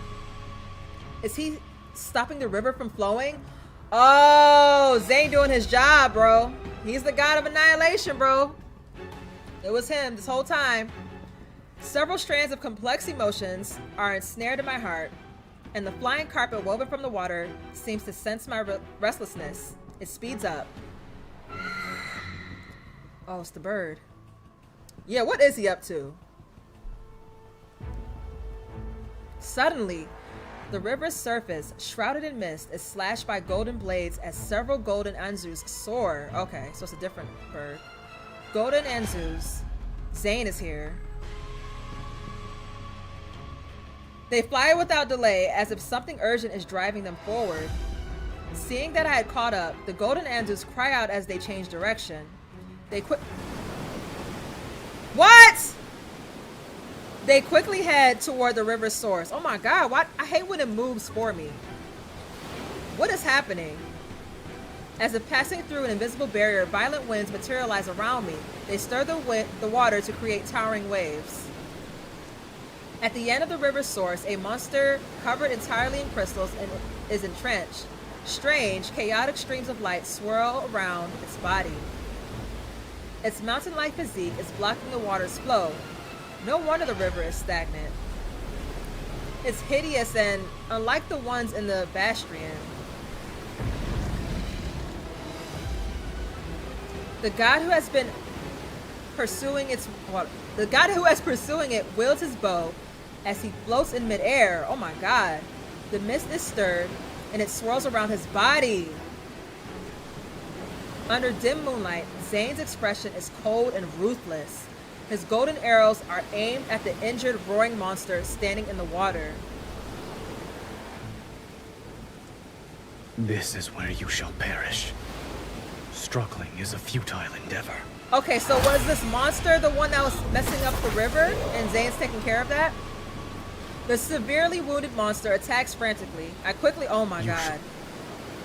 Is he stopping the river from flowing? Oh, Zayne doing his job, bro. He's the god of annihilation, bro. It was him this whole time. Several strands of complex emotions are ensnared in my heart, and the flying carpet woven from the water seems to sense my restlessness. It speeds up. Oh, it's the bird. Yeah, what is he up to? Suddenly, the river's surface, shrouded in mist, is slashed by golden blades as several golden Anzus soar. Okay, so it's a different bird. Golden Anzus. Zayne is here. They fly without delay, as if something urgent is driving them forward. Seeing that I had caught up, the golden Anzus cry out as they change direction. What? They quickly head toward the river's source. Oh my god, what? I hate when it moves for me. What is happening? As if passing through an invisible barrier, violent winds materialize around me. They stir the water to create towering waves. At the end of the river's source, a monster covered entirely in crystals is entrenched. Strange, chaotic streams of light swirl around its body. Its mountain-like physique is blocking the water's flow. No wonder the river is stagnant. It's hideous and unlike the ones in the Vastrian. The god who has pursuing it wields his bow as he floats in midair. Oh my god. The mist is stirred and it swirls around his body. Under dim moonlight, Zayne's expression is cold and ruthless. His golden arrows are aimed at the injured, roaring monster standing in the water. This is where you shall perish. Struggling is a futile endeavor. Okay, so was this monster the one that was messing up the river and Zayne's taking care of that? The severely wounded monster attacks frantically. Oh my god.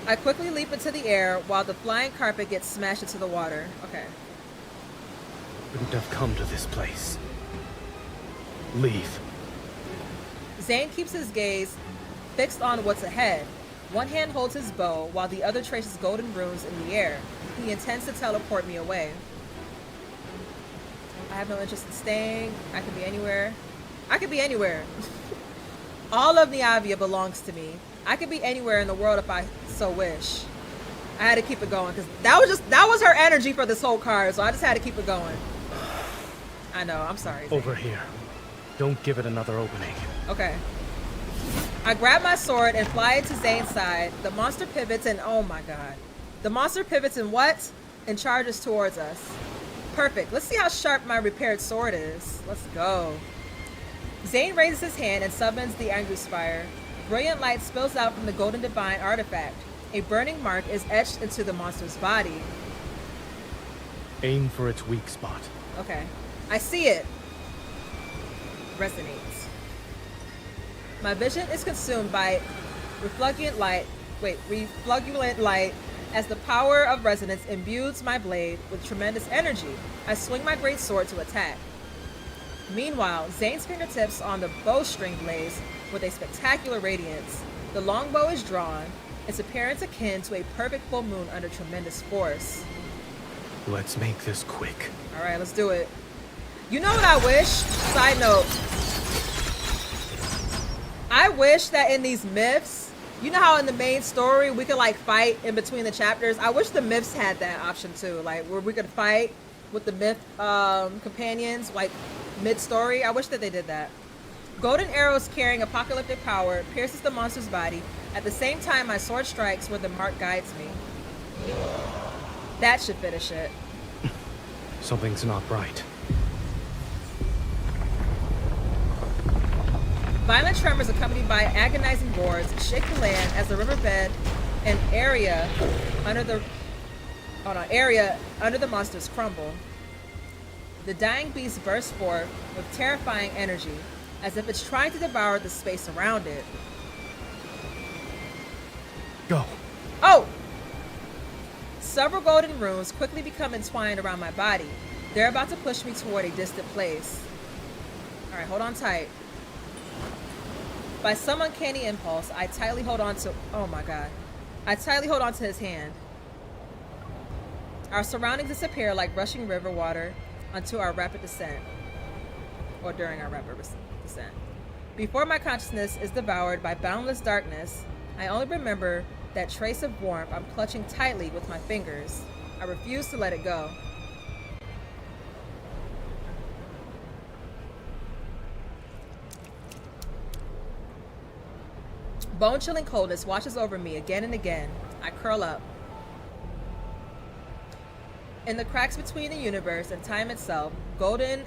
I quickly leap into the air while the flying carpet gets smashed into the water. Okay. Wouldn't have come to this place. Leave. Zayne keeps his gaze fixed on what's ahead. One hand holds his bow while the other traces golden runes in the air. He intends to teleport me away. I have no interest in staying. I can be anywhere. I could be anywhere. All of Niavia belongs to me. I could be anywhere in the world if I so wish. I had to keep it going because that was her energy for this whole card, so I just had to keep it going. I know, I'm sorry. Zayne. Over here. Don't give it another opening. Okay. I grab my sword and fly it to Zayne's side. The monster pivots and oh my god. The monster pivots and what? And charges towards us. Perfect. Let's see how sharp my repaired sword is. Let's go. Zayne raises his hand and summons the Angry Spire. Brilliant light spills out from the Golden Divine artifact. A burning mark is etched into the monster's body. Aim for its weak spot. Okay. I see it. Resonates. My vision is consumed by refulgent light as the power of resonance imbues my blade with tremendous energy. I swing my great sword to attack. Meanwhile, Zayne's fingertips on the bowstring blaze with a spectacular radiance. The longbow is drawn, its appearance akin to a perfect full moon under tremendous force. Let's make this quick. All right, let's do it. You know what I wish? Side note. I wish that in these myths, you know how in the main story we could like fight in between the chapters? I wish the myths had that option too, like where we could fight with the myth companions like mid-story. I wish that they did that. Golden arrows carrying apocalyptic power pierces the monster's body. At the same time, my sword strikes where the mark guides me. That should finish it. Something's not right. Violent tremors accompanied by agonizing roars shake the land as the riverbed and area under the monsters crumble. The dying beast bursts forth with terrifying energy, as if it's trying to devour the space around it. Go. Oh! Several golden runes quickly become entwined around my body. They're about to push me toward a distant place. Alright, hold on tight. By some uncanny impulse, I tightly hold on to... Oh my god. I tightly hold on to his hand. Our surroundings disappear like rushing river water until our rapid descent. Or during our rapid descent. Before my consciousness is devoured by boundless darkness, I only remember that trace of warmth I'm clutching tightly with my fingers. I refuse to let it go. Bone-chilling coldness washes over me again and again. I curl up. In the cracks between the universe and time itself, golden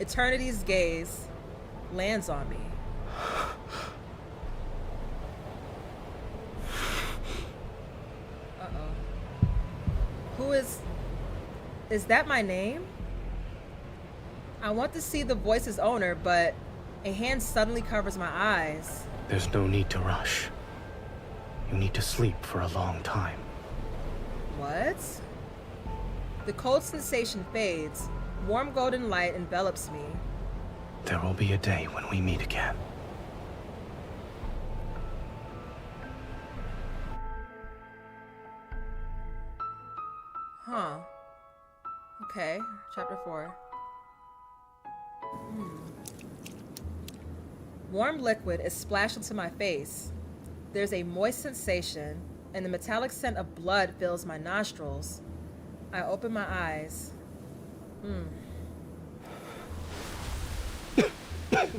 eternity's gaze lands on me. Uh-oh. Who is that my name? I want to see the voice's owner, but a hand suddenly covers my eyes. There's no need to rush. You need to sleep for a long time. What? The cold sensation fades. Warm golden light envelops me. There will be a day when we meet again. Huh. Okay. Chapter 4. Warm liquid is splashed into my face. There's a moist sensation, and the metallic scent of blood fills my nostrils. I open my eyes.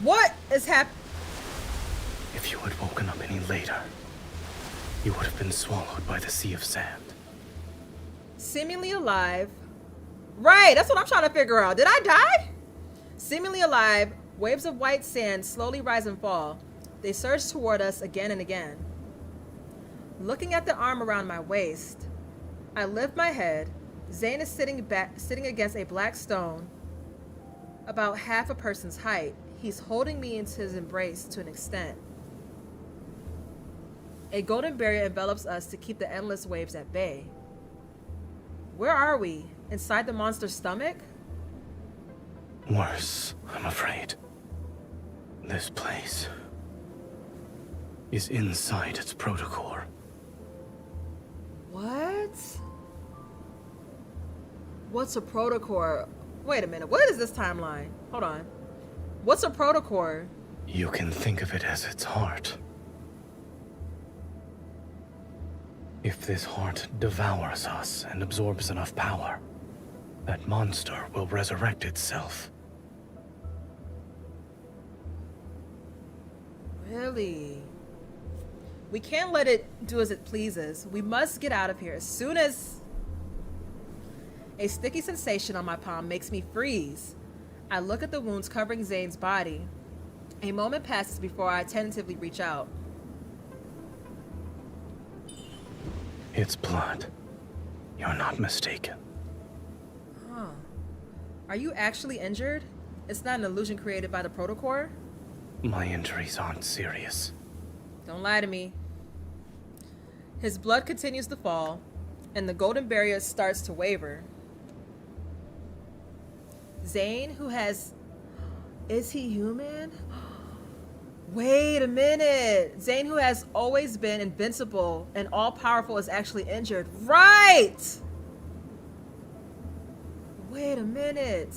What is happening? If you had woken up any later, you would have been swallowed by the sea of sand. Seemingly alive. Right, that's what I'm trying to figure out. Did I die? Seemingly alive, waves of white sand slowly rise and fall. They surge toward us again and again. Looking at the arm around my waist, I lift my head. Zayne is sitting against a black stone, about half a person's height. He's holding me into his embrace to an extent. A golden barrier envelops us to keep the endless waves at bay. Where are we? Inside the monster's stomach? Worse, I'm afraid. This place is inside its protocore. What? What's a protocore? Wait a minute, what is this timeline? Hold on. What's a protocore? You can think of it as its heart. If this heart devours us and absorbs enough power, that monster will resurrect itself. Really? We can't let it do as it pleases. We must get out of here as soon as... A sticky sensation on my palm makes me freeze. I look at the wounds covering Zayne's body. A moment passes before I tentatively reach out. It's blood. You're not mistaken. Huh. Are you actually injured? It's not an illusion created by the protocore? My injuries aren't serious. Don't lie to me. His blood continues to fall, and the golden barrier starts to waver. Zayne, who has... Is he human? Wait a minute. Zayne, who has always been invincible and all-powerful, is actually injured. Right! Wait a minute.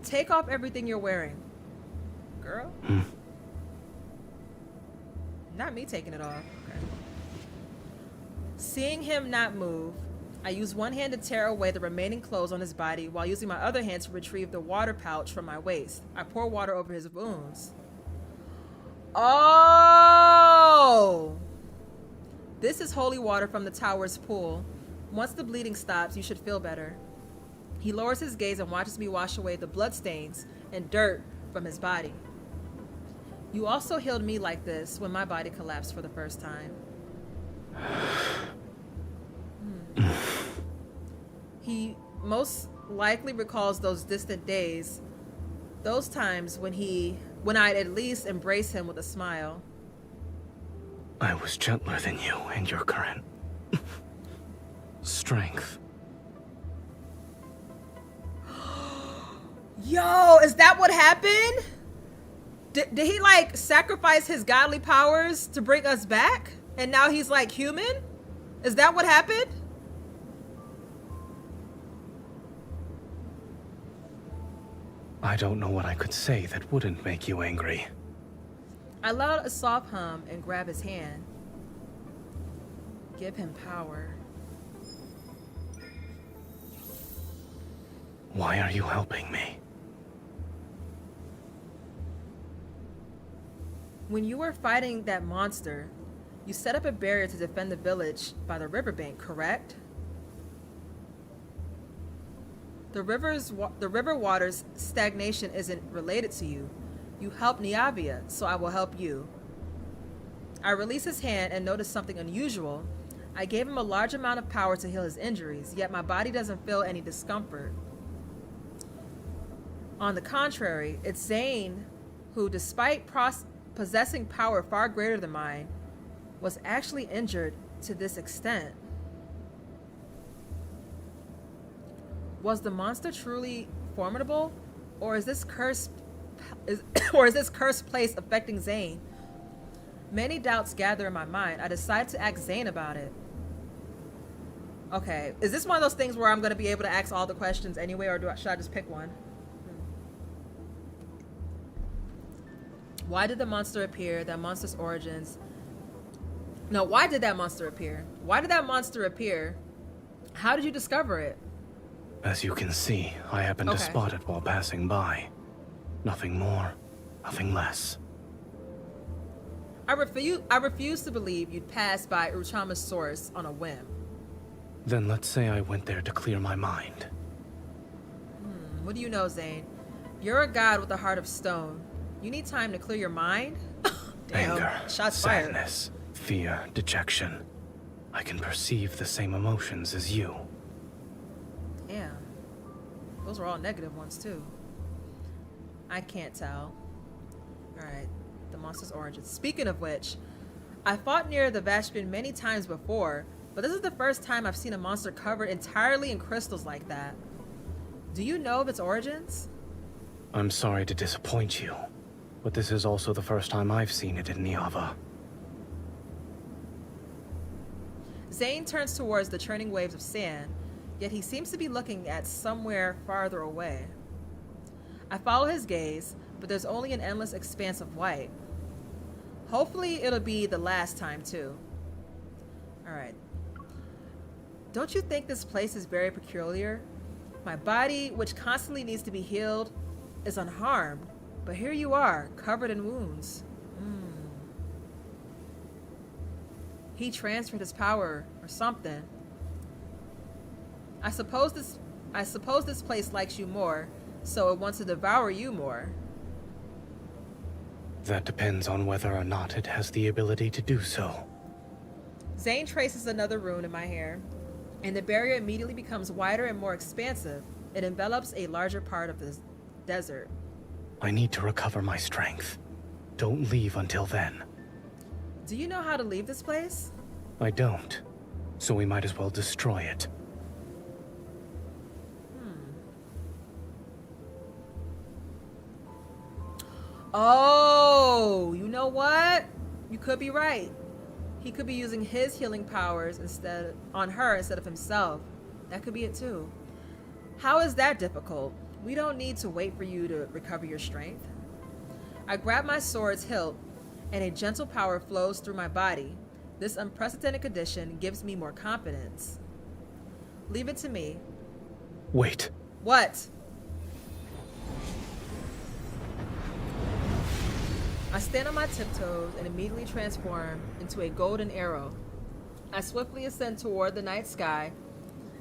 Take off everything you're wearing. Girl? Not me taking it off. Okay. Seeing him not move, I use one hand to tear away the remaining clothes on his body while using my other hand to retrieve the water pouch from my waist. I pour water over his wounds. Oh! This is holy water from the tower's pool. Once the bleeding stops, you should feel better. He lowers his gaze and watches me wash away the bloodstains and dirt from his body. You also healed me like this when my body collapsed for the first time. He most likely recalls those distant days, those times when I'd at least embrace him with a smile. I was gentler than you and your current strength. Yo, is that what happened? Did he like sacrifice his godly powers to bring us back? And now he's like human? Is that what happened? I don't know what I could say that wouldn't make you angry. I let out a soft hum and grab his hand. Give him power. Why are you helping me? When you were fighting that monster, you set up a barrier to defend the village by the riverbank, correct? The river water's stagnation isn't related to you. You helped Niavia, so I will help you. I release his hand and notice something unusual. I gave him a large amount of power to heal his injuries, yet my body doesn't feel any discomfort. On the contrary, it's Zayne who, despite possessing power far greater than mine, was actually injured to this extent. Was the monster truly formidable, or is this cursed place affecting Zayne? Many doubts gather in my mind. I decide to ask Zayne about it. Okay, is this one of those things where I'm going to be able to ask all the questions anyway, or should I just pick one? Why did the monster appear? That monster's origins. No, why did that monster appear? Why did that monster appear? How did you discover it? As you can see, I happened to spot it while passing by. Nothing more, nothing less. I refuse to believe you'd pass by Uchama's source on a whim. Then let's say I went there to clear my mind. What do you know, Zayne? You're a god with a heart of stone. You need time to clear your mind? Damn. Anger, Shots fired. sadness, fear, dejection. I can perceive the same emotions as you. Damn. Those were all negative ones, too. I can't tell. Alright. The monster's origins. Speaking of which, I fought near the Vashpian many times before, but this is the first time I've seen a monster covered entirely in crystals like that. Do you know of its origins? I'm sorry to disappoint you, but this is also the first time I've seen it in Niava. Zayne turns towards the churning waves of sand, yet he seems to be looking at somewhere farther away. I follow his gaze, but there's only an endless expanse of white. Hopefully it'll be the last time too. Alright. Don't you think this place is very peculiar? My body, which constantly needs to be healed, is unharmed, but here you are, covered in wounds. He transferred his power or something. I suppose this place likes you more, so it wants to devour you more. That depends on whether or not it has the ability to do so. Zayne traces another rune in my hair, and the barrier immediately becomes wider and more expansive. It envelops a larger part of the desert. I need to recover my strength. Don't leave until then. Do you know how to leave this place? I don't, so we might as well destroy it. Oh, you know what? You could be right. He could be using his healing powers on her instead of himself. That could be it too. How is that difficult? We don't need to wait for you to recover your strength. I grab my sword's hilt, and a gentle power flows through my body. This unprecedented condition gives me more confidence. Leave it to me. Wait. What? I stand on my tiptoes and immediately transform into a golden arrow. I swiftly ascend toward the night sky,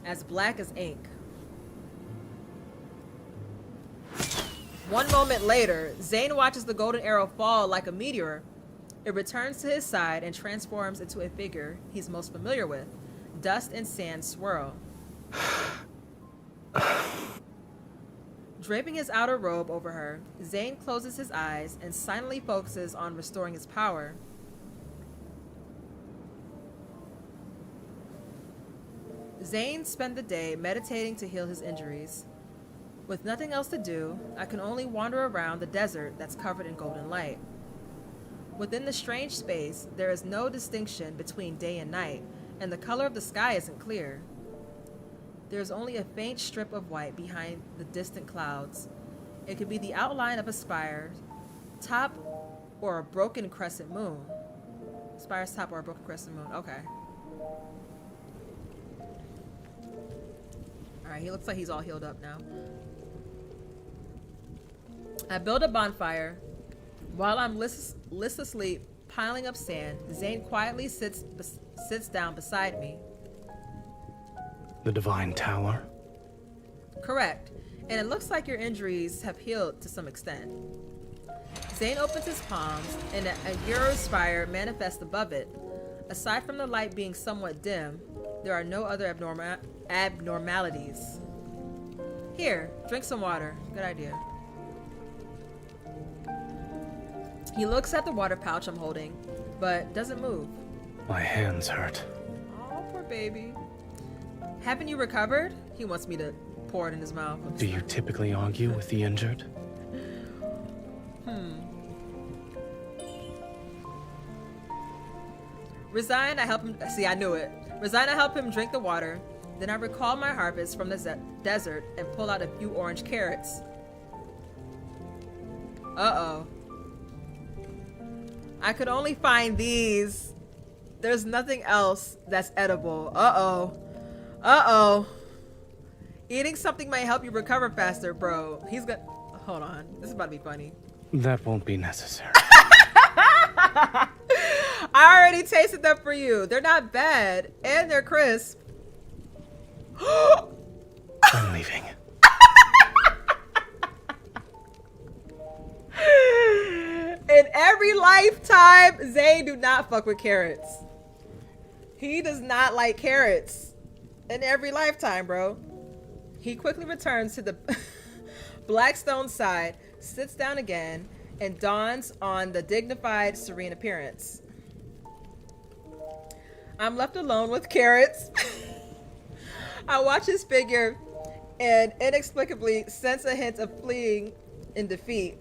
as black as ink. One moment later, Zayne watches the golden arrow fall like a meteor. It returns to his side and transforms into a figure he's most familiar with. Dust and sand swirl. Draping his outer robe over her, Zayne closes his eyes and silently focuses on restoring his power. Zayne spent the day meditating to heal his injuries. With nothing else to do, I can only wander around the desert that's covered in golden light. Within the strange space, there is no distinction between day and night, and the color of the sky isn't clear. There is only a faint strip of white behind the distant clouds. It could be the outline of a spire top or a broken crescent moon. Spire's top or a broken crescent moon. Okay. Alright, he looks like he's all healed up now. I build a bonfire. While I'm listlessly piling up sand, Zayne quietly sits down beside me. The Divine Tower? Correct. And it looks like your injuries have healed to some extent. Zayne opens his palms, and a Euro's spire manifests above it. Aside from the light being somewhat dim, there are no other abnormalities. Here, drink some water. Good idea. He looks at the water pouch I'm holding, but doesn't move. My hands hurt. Oh, poor baby. Haven't you recovered? He wants me to pour it in his mouth. Do you typically argue with the injured? Resign, I help him. See, I knew it. Resign, I help him drink the water. Then I recall my harvest from the desert and pull out a few orange carrots. Uh-oh. I could only find these. There's nothing else that's edible. Uh-oh. Uh-oh. Eating something might help you recover faster, bro. He's got... Hold on. This is about to be funny. That won't be necessary. I already tasted them for you. They're not bad. And they're crisp. I'm leaving. In every lifetime, Zayne do not fuck with carrots. He does not like carrots. In every lifetime, bro. He quickly returns to the black stone side, sits down again, and dawns on the dignified, serene appearance. I'm left alone with Carrots. I watch his figure and inexplicably sense a hint of fleeing in defeat.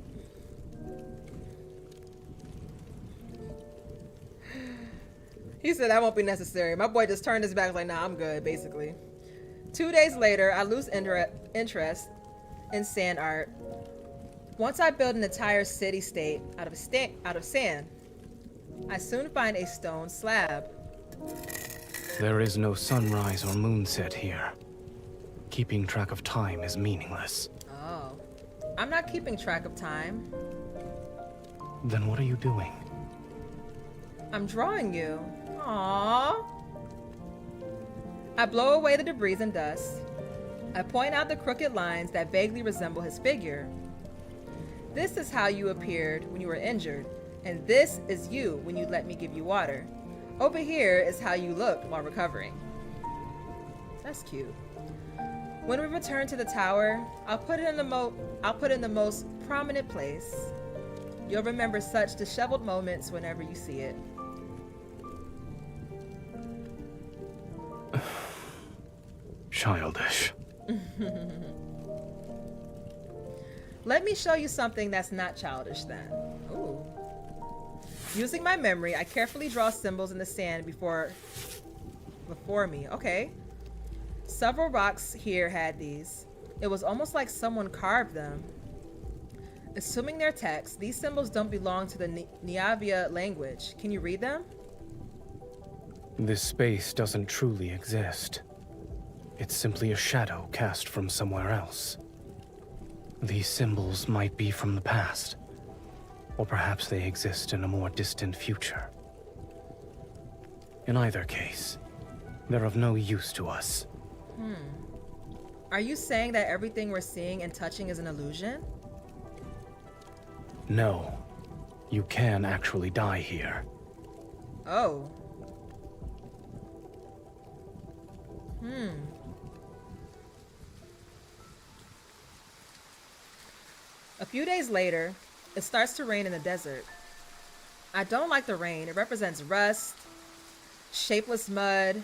He said that won't be necessary. My boy just turned his back like, nah, I'm good, basically. 2 days later, I lose interest in sand art. Once I build an entire city-state out of sand, I soon find a stone slab. There is no sunrise or moonset here. Keeping track of time is meaningless. Oh. I'm not keeping track of time. Then what are you doing? I'm drawing you. Aww. I blow away the debris and dust. I point out the crooked lines that vaguely resemble his figure. This is how you appeared when you were injured, and this is you when you let me give you water. Over here is how you looked while recovering. That's cute. When we return to the tower, I'll put it in the most prominent place. You'll remember such disheveled moments whenever you see it. Childish. Let me show you something that's not childish then. Ooh. Using my memory, I carefully draw symbols in the sand before me. Okay. Several rocks here had these. It was almost like someone carved them. Assuming they're text, these symbols don't belong to the Nyavia language. Can you read them? This space doesn't truly exist. It's simply a shadow cast from somewhere else. These symbols might be from the past, or perhaps they exist in a more distant future. In either case, they're of no use to us. Are you saying that everything we're seeing and touching is an illusion? No. You can actually die here. Oh. A few days later, it starts to rain in the desert. I don't like the rain. It represents rust, shapeless mud,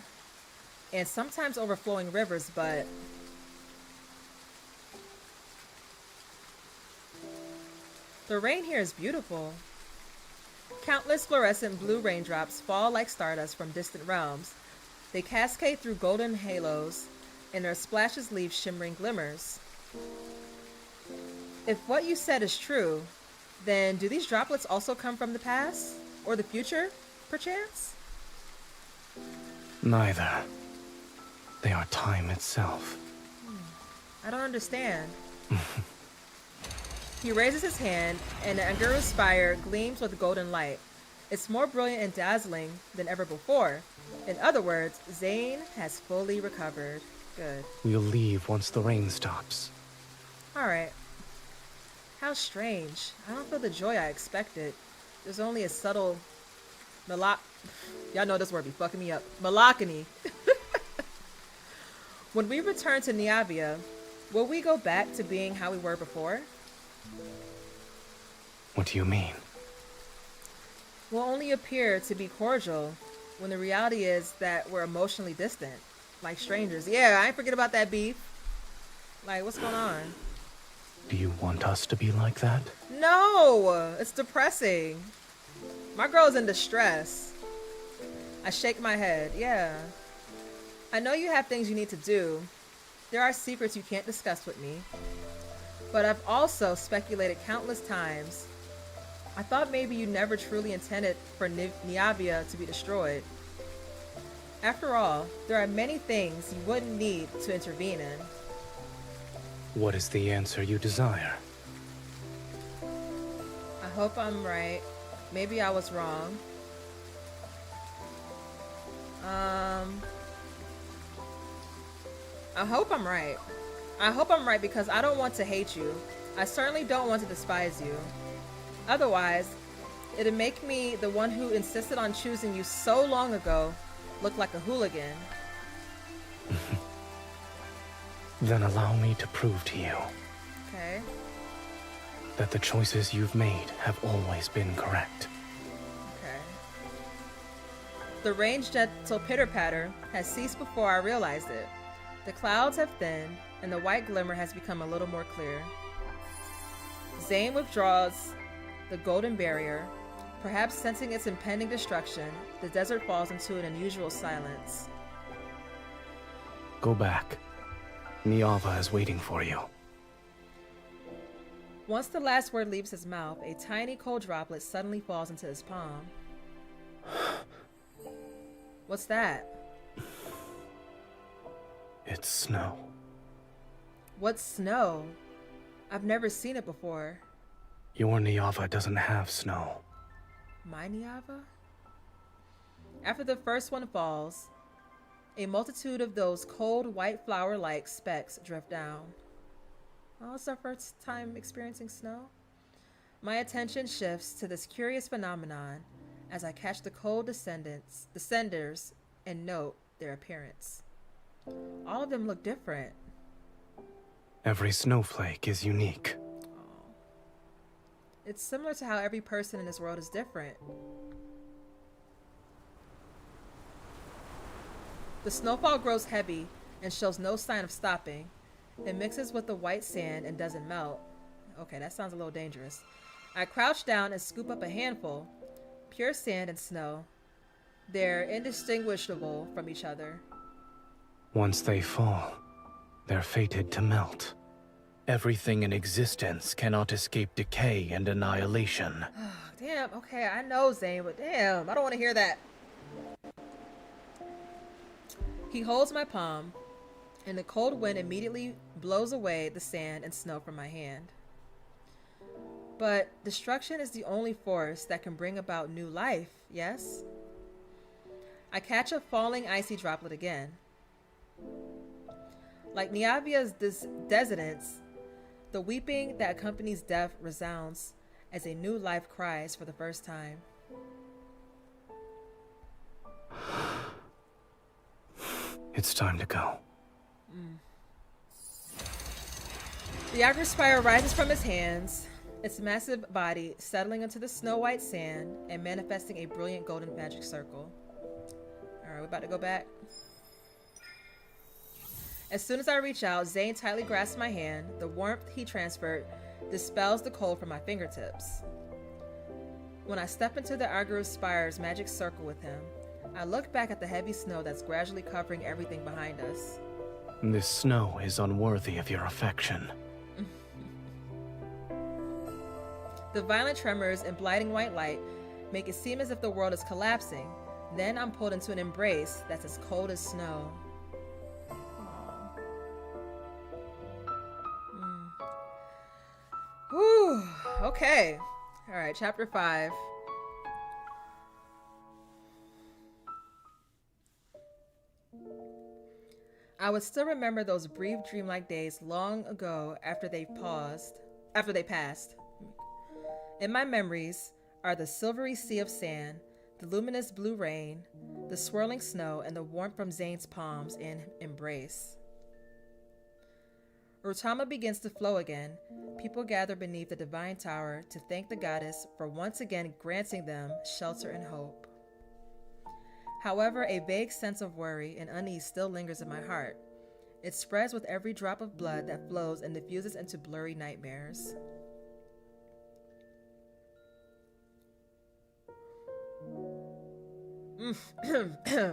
and sometimes overflowing rivers, but the rain here is beautiful. Countless fluorescent blue raindrops fall like stardust from distant realms. They cascade through golden halos, and their splashes leave shimmering glimmers. If what you said is true, then do these droplets also come from the past? Or the future, perchance? Neither. They are time itself. I don't understand. He raises his hand, and the Anguru's spire gleams with golden light. It's more brilliant and dazzling than ever before. In other words, Zayne has fully recovered. Good. We'll leave once the rain stops. Alright. How strange. I don't feel the joy I expected. There's only a subtle y'all know this word be fucking me up. Melancholy. When we return to Nyavia, will we go back to being how we were before? What do you mean? We'll only appear to be cordial when the reality is that we're emotionally distant, like strangers. Yeah, I ain't forget about that beef. Like, what's going on? Do you want us to be like that? No, it's depressing. My girl's in distress. I shake my head. Yeah. I know you have things you need to do. There are secrets you can't discuss with me. But I've also speculated countless times. I thought maybe you never truly intended for Nyavia to be destroyed. After all, there are many things you wouldn't need to intervene in. What is the answer you desire? I hope I'm right. Maybe I was wrong. I hope I'm right. I hope I'm right because I don't want to hate you. I certainly don't want to despise you. Otherwise, it'd make me, the one who insisted on choosing you so long ago, look like a hooligan. Then allow me to prove to you Okay. that the choices you've made have always been correct. Okay. The rain's gentle pitter-patter has ceased before I realized it. The clouds have thinned, and the white glimmer has become a little more clear. Zayne withdraws the golden barrier. Perhaps sensing its impending destruction, the desert falls into an unusual silence. Go back. Niava is waiting for you. Once the last word leaves his mouth, a tiny cold droplet suddenly falls into his palm. What's that? It's snow. What's snow? I've never seen it before. Your Niava doesn't have snow. My Niava? After the first one falls, a multitude of those cold white flower-like specks drift down. Oh, it's our first time experiencing snow? My attention shifts to this curious phenomenon as I catch the cold descenders and note their appearance. All of them look different. Every snowflake is unique. It's similar to how every person in this world is different. The snowfall grows heavy and shows no sign of stopping. It mixes with the white sand and doesn't melt. Okay, that sounds a little dangerous. I crouch down and scoop up a handful. Pure sand and snow. They're indistinguishable from each other. Once they fall, they're fated to melt. Everything in existence cannot escape decay and annihilation. Damn, okay, I know, Zayne, but damn, I don't want to hear that. He holds my palm, and the cold wind immediately blows away the sand and snow from my hand. But destruction is the only force that can bring about new life, yes? I catch a falling icy droplet again. Like Niavia's dissonance, the weeping that accompanies death resounds as a new life cries for the first time. It's time to go. The Ivory Spire rises from his hands, its massive body settling into the snow-white sand and manifesting a brilliant golden magic circle. Alright, we're about to go back. As soon as I reach out, Zayne tightly grasps my hand. The warmth he transferred dispels the cold from my fingertips. When I step into the Ivory Spire's magic circle with him, I look back at the heavy snow that's gradually covering everything behind us. This snow is unworthy of your affection. The violent tremors and blinding white light make it seem as if the world is collapsing. Then I'm pulled into an embrace that's as cold as snow. Whew. Okay. All right, chapter 5. I would still remember those brief dreamlike days long ago after they passed. In my memories are the silvery sea of sand, the luminous blue rain, the swirling snow, and the warmth from Zayne's palms in embrace. Rotama begins to flow again. People gather beneath the divine tower to thank the goddess for once again granting them shelter and hope. However, a vague sense of worry and unease still lingers in my heart. It spreads with every drop of blood that flows and diffuses into blurry nightmares.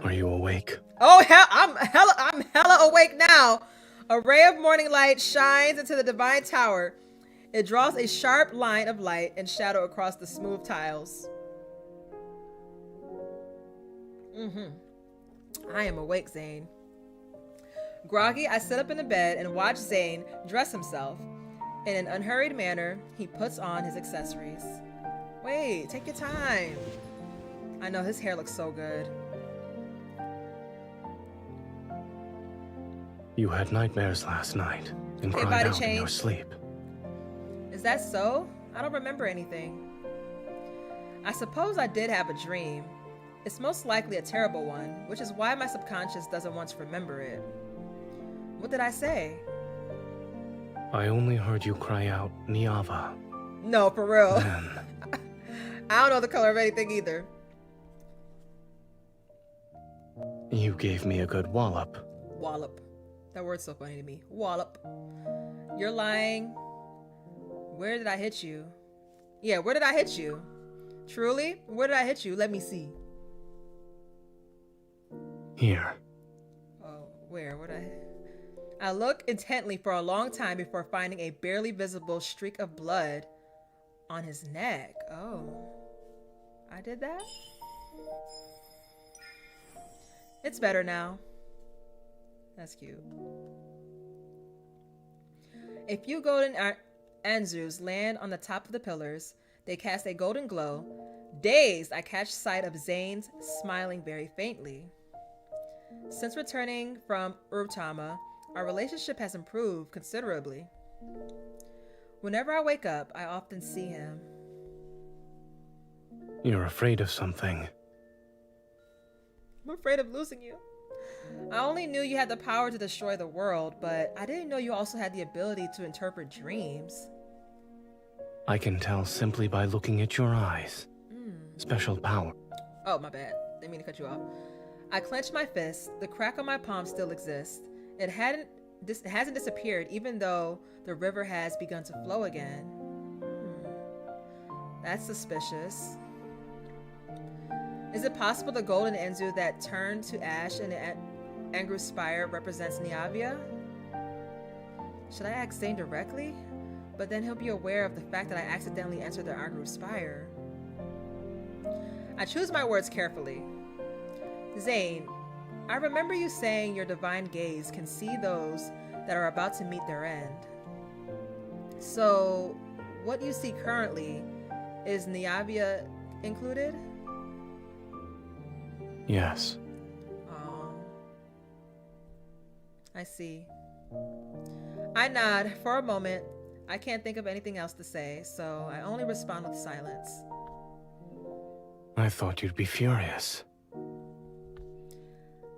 Are you awake? Oh, I'm hella awake now. A ray of morning light shines into the divine tower. It draws a sharp line of light and shadow across the smooth tiles. I am awake, Zayne. Groggy, I sit up in the bed and watch Zayne dress himself. In an unhurried manner, he puts on his accessories. Wait, take your time. I know his hair looks so good. You had nightmares last night and Okay, cried body out in your change. sleep. Is that so? I don't remember anything. I suppose I did have a dream. It's most likely a terrible one, which is why my subconscious doesn't want to remember it. What did I say? I only heard you cry out, Niava. No, for real. Then... I don't know the color of anything either. You gave me a good wallop. Wallop. That word's so funny to me. Wallop. You're lying. Where did I hit you? Yeah, where did I hit you? Truly? Where did I hit you? Let me see. Here. Oh, where? What I look intently for a long time before finding a barely visible streak of blood on his neck. Oh. I did that? It's better now. That's cute. A few golden anzus land on the top of the pillars. They cast a golden glow. Dazed, I catch sight of Zayne's smiling very faintly. Since returning from Urtama, our relationship has improved considerably. Whenever I wake up, I often see him. You're afraid of something. I'm afraid of losing you. I only knew you had the power to destroy the world, but I didn't know you also had the ability to interpret dreams. I can tell simply by looking at your eyes. Special power. Oh, my bad. Didn't mean to cut you off. I clench my fist. The crack on my palm still exists. It hasn't disappeared, even though the river has begun to flow again. That's suspicious. Is it possible the golden Enzu that turned to ash in the Angru Spire represents Niavia? Should I ask Zayne directly? But then he'll be aware of the fact that I accidentally entered the Angru Spire. I choose my words carefully. Zayne, I remember you saying your divine gaze can see those that are about to meet their end. So, what you see currently, is Niavia included? Yes. Oh. I see. I nod for a moment. I can't think of anything else to say, so I only respond with silence. I thought you'd be furious.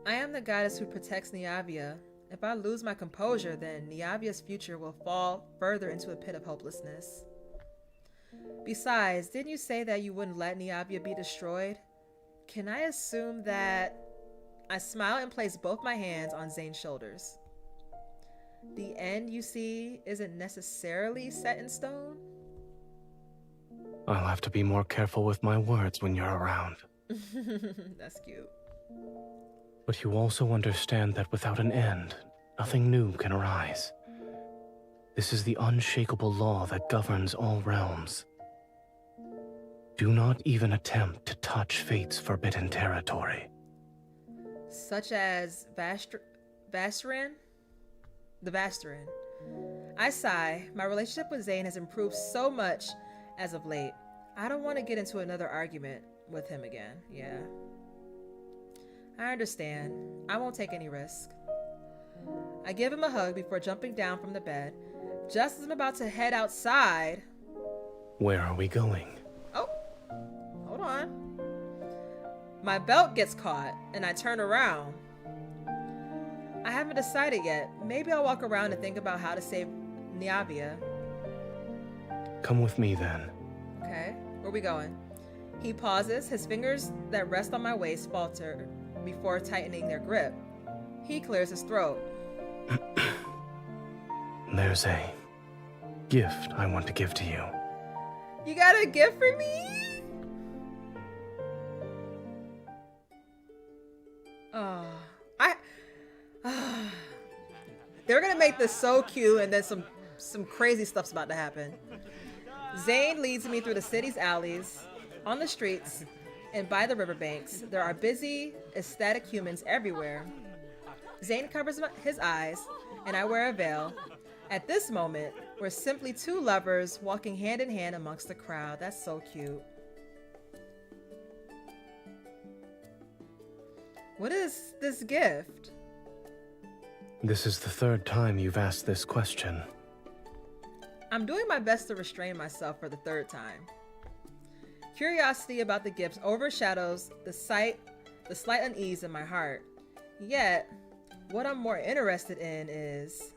I am the goddess who protects Niavia. If I lose my composure, then Niavia's future will fall further into a pit of hopelessness. Besides, didn't you say that you wouldn't let Niavia be destroyed? Can I assume that... I smile and place both my hands on Zayne's shoulders. The end you see isn't necessarily set in stone? I'll have to be more careful with my words when you're around. That's cute. But you also understand that without an end, nothing new can arise. This is the unshakable law that governs all realms. Do not even attempt to touch fate's forbidden territory. Such as Vastaran? The Vastaran. I sigh. My relationship with Zayne has improved so much as of late. I don't want to get into another argument with him again. Yeah. I understand. I won't take any risk. I give him a hug before jumping down from the bed. Just as I'm about to head outside... Where are we going? Oh, hold on. My belt gets caught, and I turn around. I haven't decided yet. Maybe I'll walk around and think about how to save Niavia. Come with me, then. Okay, where are we going? He pauses. His fingers that rest on my waist falter before tightening their grip. He clears his throat. There's a gift I want to give to you. You got a gift for me? They're gonna make this so cute, and then some crazy stuff's about to happen. Zayne leads me through the city's alleys, on the streets, and by the riverbanks. There are busy, ecstatic humans everywhere. Zayne covers his eyes, and I wear a veil. At this moment, we're simply two lovers walking hand in hand amongst the crowd. That's so cute. What is this gift? This is the third time you've asked this question. I'm doing my best to restrain myself for the third time. Curiosity about the gifts overshadows the slight unease in my heart. Yet, what I'm more interested in is...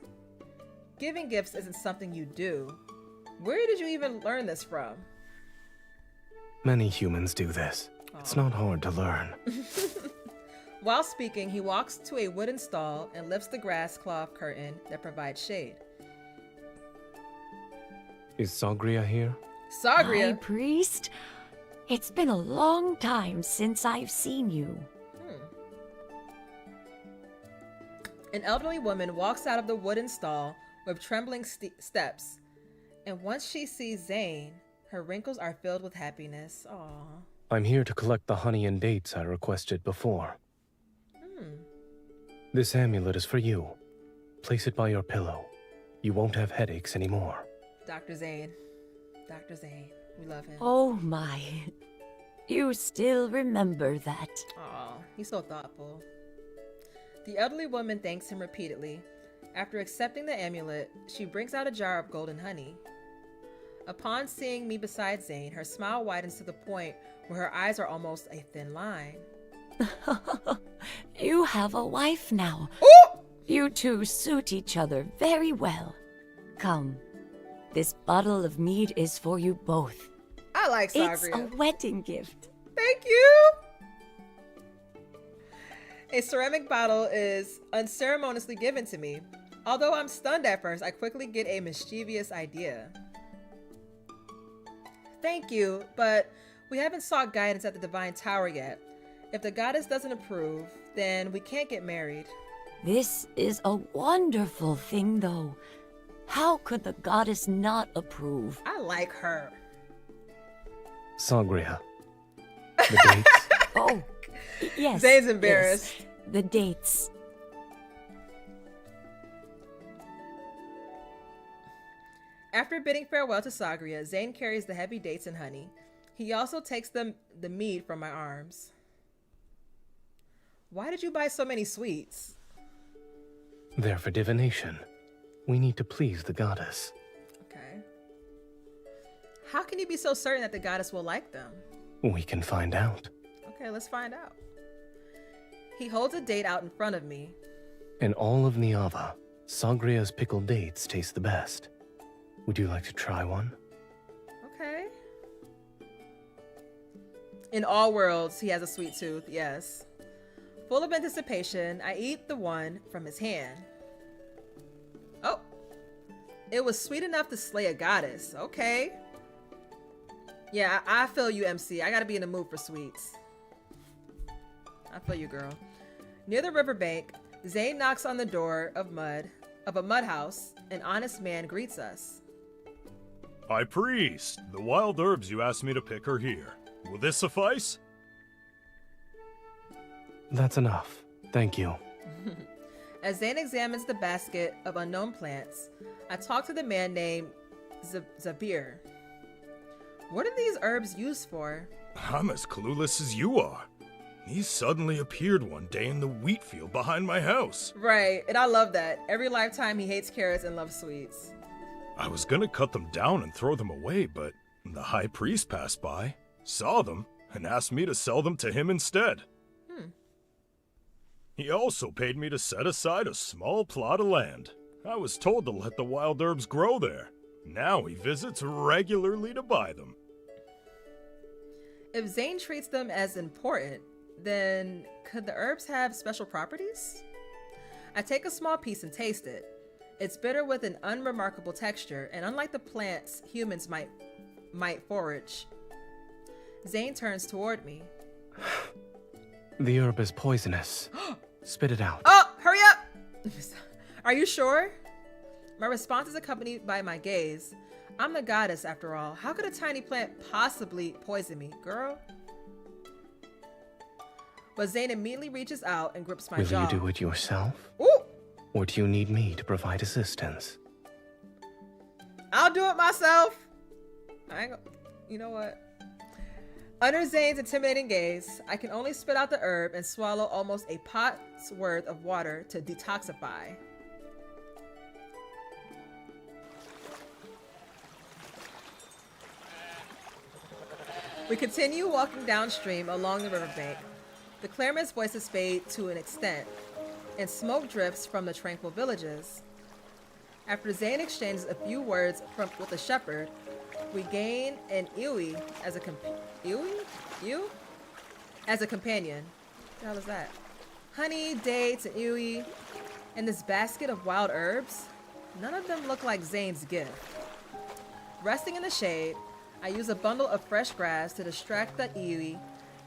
Giving gifts isn't something you do. Where did you even learn this from? Many humans do this. It's not hard to learn. While speaking, he walks to a wooden stall and lifts the grass cloth curtain that provides shade. Is Sagria here? Sagria? High Priest? It's been a long time since I've seen you. An elderly woman walks out of the wooden stall with trembling steps, and once she sees Zayne, her wrinkles are filled with happiness. Aww. I'm here to collect the honey and dates I requested before. This amulet is for you. Place it by your pillow. You won't have headaches anymore. Dr. Zayne. Dr. Zayne. We love him. Oh my. You still remember that. Aw, he's so thoughtful. The elderly woman thanks him repeatedly. After accepting the amulet, she brings out a jar of golden honey. Upon seeing me beside Zayne, her smile widens to the point where her eyes are almost a thin line. You have a wife now. Ooh! You two suit each other very well. Come, this bottle of mead is for you both. I like Sagria. It's a wedding gift. Thank you! A ceramic bottle is unceremoniously given to me. Although I'm stunned at first, I quickly get a mischievous idea. Thank you, but we haven't sought guidance at the Divine Tower yet. If the goddess doesn't approve, then we can't get married. This is a wonderful thing, though. How could the goddess not approve? I like her. Sagria. The dates? Oh, yes. Zayne's embarrassed. Yes, the dates. After bidding farewell to Sagria, Zayne carries the heavy dates and honey. He also takes the mead from my arms. Why did you buy so many sweets? They're for divination. We need to please the goddess. Okay. How can you be so certain that the goddess will like them? We can find out. Okay, let's find out. He holds a date out in front of me. In all of Niava, Sagria's pickled dates taste the best. Would you like to try one? Okay. In all worlds, he has a sweet tooth, yes. Full of anticipation, I eat the one from his hand. Oh, it was sweet enough to slay a goddess. Okay. Yeah, I feel you, MC. I gotta be in the mood for sweets. I feel you, girl. Near the riverbank, Zayne knocks on the door of a mud house. An honest man greets us. High Priest, the wild herbs you asked me to pick are here. Will this suffice? That's enough. Thank you. As Zayne examines the basket of unknown plants, I talk to the man named Xavier. What are these herbs used for? I'm as clueless as you are. He suddenly appeared one day in the wheat field behind my house. Right, and I love that. Every lifetime he hates carrots and loves sweets. I was gonna cut them down and throw them away, but the High Priest passed by, saw them, and asked me to sell them to him instead. He also paid me to set aside a small plot of land. I was told to let the wild herbs grow there. Now he visits regularly to buy them. If Zayne treats them as important, then could the herbs have special properties? I take a small piece and taste it. It's bitter with an unremarkable texture, and unlike the plants humans might forage. Zayne turns toward me. The herb is poisonous. Spit it out. Oh, hurry up! Are you sure? My response is accompanied by my gaze. I'm the goddess, after all. How could a tiny plant possibly poison me, girl? But Zayne immediately reaches out and grips my jaw. Will you do it yourself? Ooh! Or do you need me to provide assistance? I'll do it myself. You know what? Under Zayne's intimidating gaze, I can only spit out the herb and swallow almost a pot's worth of water to detoxify. We continue walking downstream along the riverbank. The clarimon's voices fade to an extent, and smoke drifts from the tranquil villages. After Zayne exchanges a few words with the shepherd, we gain an Iwi as a as a companion. What the hell is that? Honey, dates, and Iwi, and this basket of wild herbs. None of them look like Zayne's gift. Resting in the shade, I use a bundle of fresh grass to distract the Iwi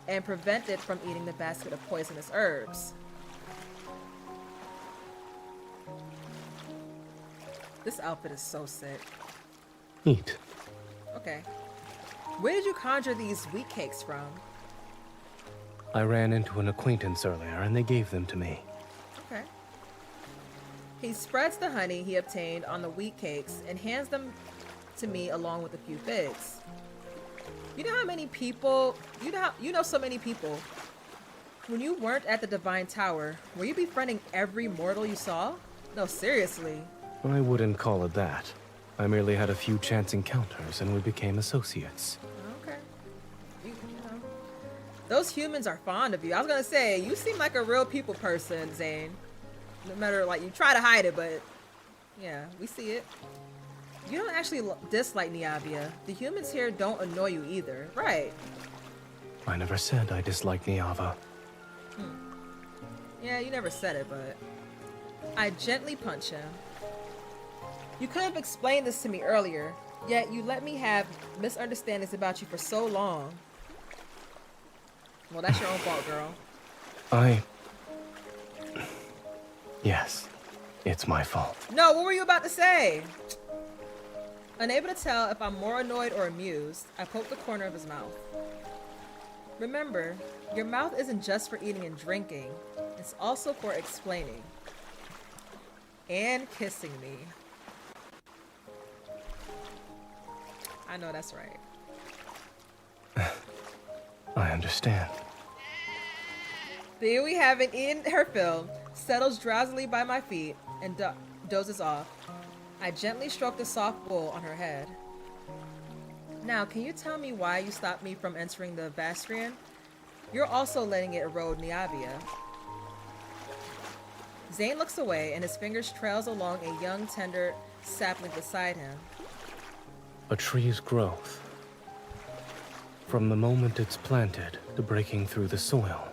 and prevent it from eating the basket of poisonous herbs. This outfit is so sick. Eat. Okay. Where did you conjure these wheat cakes from? I ran into an acquaintance earlier and they gave them to me. Okay. He spreads the honey he obtained on the wheat cakes and hands them to me along with a few figs. You know how many people, you know so many people. When you weren't at the Divine Tower, were you befriending every mortal you saw? No, seriously. I wouldn't call it that. I merely had a few chance encounters and we became associates. Okay. You know. Those humans are fond of you. I was gonna say, you seem like a real people person, Zayne. No matter, like, you try to hide it, but yeah, we see it. You don't actually dislike Niavia. The humans here don't annoy you either, right? I never said I disliked Niava. Yeah, you never said it, but I gently punch him. You could have explained this to me earlier, yet you let me have misunderstandings about you for so long. Well, that's your own fault, girl. Yes, it's my fault. No, what were you about to say? Unable to tell if I'm more annoyed or amused, I poke the corner of his mouth. Remember, your mouth isn't just for eating and drinking, it's also for explaining. And kissing me. I know that's right. I understand. The Iwi, having eaten her fill, settles drowsily by my feet and dozes off. I gently stroke the soft wool on her head. Now, can you tell me why you stopped me from entering the Vastrian? You're also letting it erode Niavia. Zayne looks away and his fingers trails along a young, tender sapling beside him. A tree's growth. From the moment it's planted to breaking through the soil,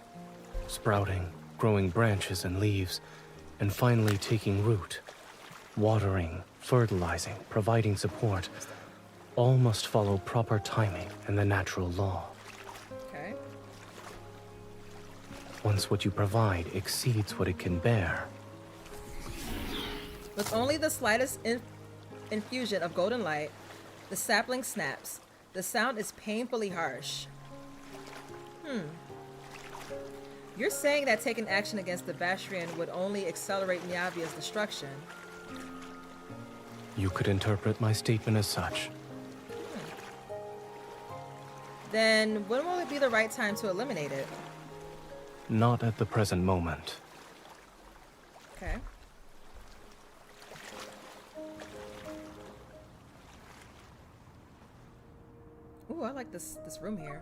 sprouting, growing branches and leaves, and finally taking root, watering, fertilizing, providing support, all must follow proper timing and the natural law. Okay. Once what you provide exceeds what it can bear. With only the slightest infusion of golden light, the sapling snaps. The sound is painfully harsh. You're saying that taking action against the Vastrian would only accelerate Niavia's destruction. You could interpret my statement as such. Then when will it be the right time to eliminate it? Not at the present moment. Okay. Ooh, I like this room here.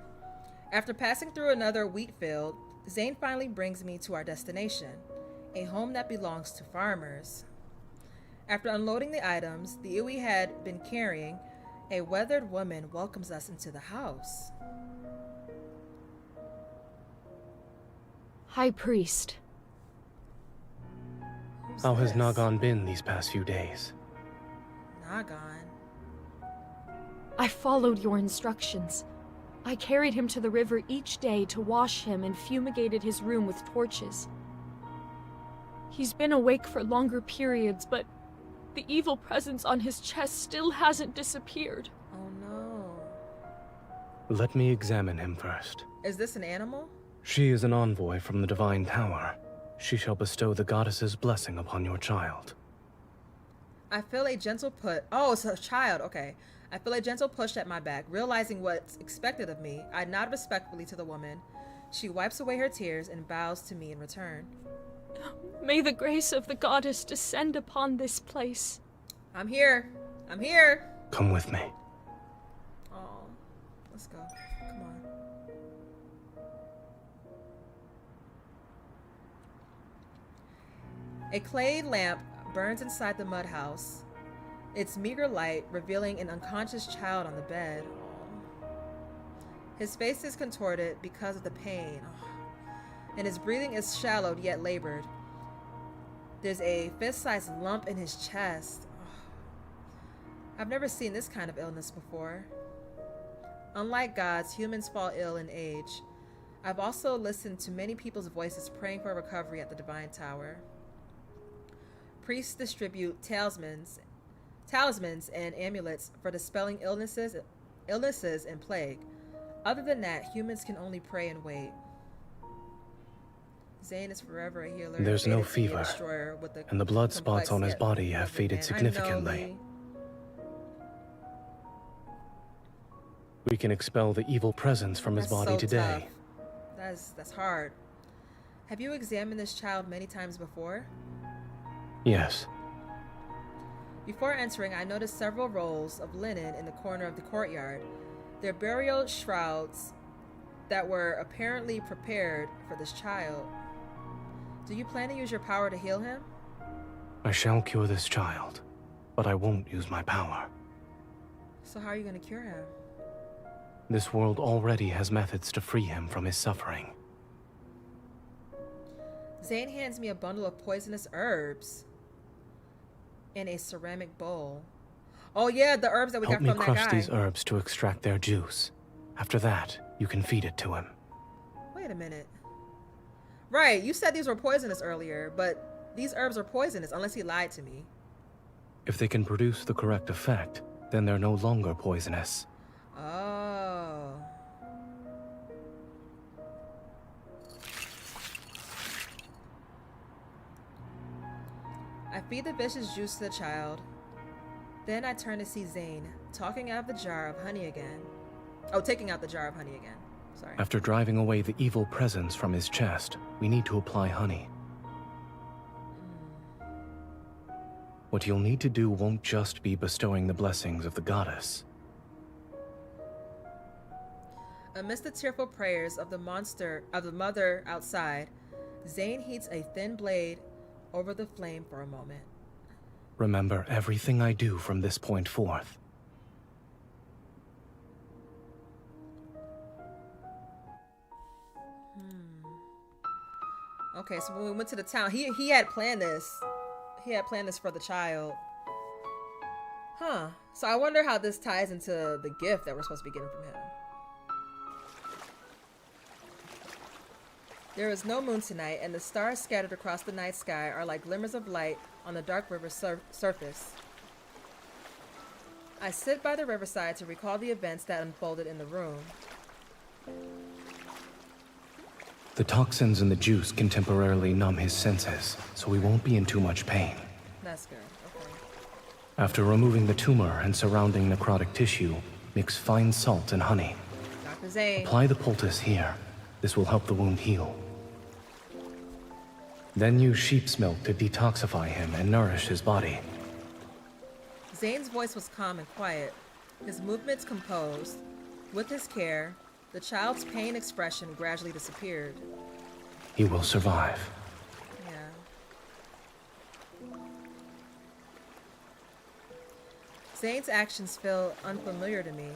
After passing through another wheat field, Zayne finally brings me to our destination, a home that belongs to farmers. After unloading the items the Iwi had been carrying, a weathered woman welcomes us into the house. High Priest. How has Nagan been these past few days? Nagan? I followed your instructions. I carried him to the river each day to wash him and fumigated his room with torches. He's been awake for longer periods, but the evil presence on his chest still hasn't disappeared. Oh no. Let me examine him first. Is this an animal? She is an envoy from the Divine Tower. She shall bestow the goddess's blessing upon your child. I feel a gentle Oh, it's a child. Okay. I feel a gentle push at my back. Realizing what's expected of me, I nod respectfully to the woman. She wipes away her tears and bows to me in return. May the grace of the goddess descend upon this place. I'm here. I'm here. Come with me. Oh, let's go. Come on. A clay lamp burns inside the mud house. its meager light revealing an unconscious child on the bed. His face is contorted because of the pain, and his breathing is shallowed yet labored. There's a fist-sized lump in his chest. I've never seen this kind of illness before. Unlike gods, humans fall ill in age. I've also listened to many people's voices praying for recovery at the Divine Tower. Priests distribute talismans and amulets for dispelling illnesses and plague. Other than that, humans can only pray and wait. Zayne is forever a healer. There's no fever, and the blood spots on his body have faded significantly. We can expel the evil presence from his body today. That's hard. Have you examined this child many times before? Yes. Before entering, I noticed several rolls of linen in the corner of the courtyard. They're burial shrouds that were apparently prepared for this child. Do you plan to use your power to heal him? I shall cure this child, but I won't use my power. So how are you going to cure him? This world already has methods to free him from his suffering. Zayne hands me a bundle of poisonous herbs in a ceramic bowl. Oh yeah, the herbs that we got from that guy. Help me crush these herbs to extract their juice. After that, you can feed it to him. Wait a minute. Right, you said these were poisonous earlier, but these herbs are poisonous unless he lied to me. If they can produce the correct effect, then they're no longer poisonous. Oh. I feed the vicious juice to the child. Then I turn to see Zayne, taking out the jar of honey again. Oh, taking out the jar of honey again. Sorry. After driving away the evil presence from his chest, we need to apply honey. What you'll need to do won't just be bestowing the blessings of the goddess. Amidst the tearful prayers of the mother outside, Zayne heats a thin blade over the flame for a moment. Remember everything I do from this point forth. Okay, so when we went to the town, he had planned this. He had planned this for the child. Huh. So I wonder how this ties into the gift that we're supposed to be getting from him. There is no moon tonight, and the stars scattered across the night sky are like glimmers of light on the dark river surface. I sit by the riverside to recall the events that unfolded in the room. The toxins in the juice can temporarily numb his senses, so he won't be in too much pain. That's good. Okay. After removing the tumor and surrounding necrotic tissue, mix fine salt and honey. Dr. Zayne. Apply the poultice here. This will help the wound heal. Then use sheep's milk to detoxify him and nourish his body. Zayne's voice was calm and quiet, his movements composed. With his care, the child's pain expression gradually disappeared. He will survive. Yeah. Zayne's actions feel unfamiliar to me.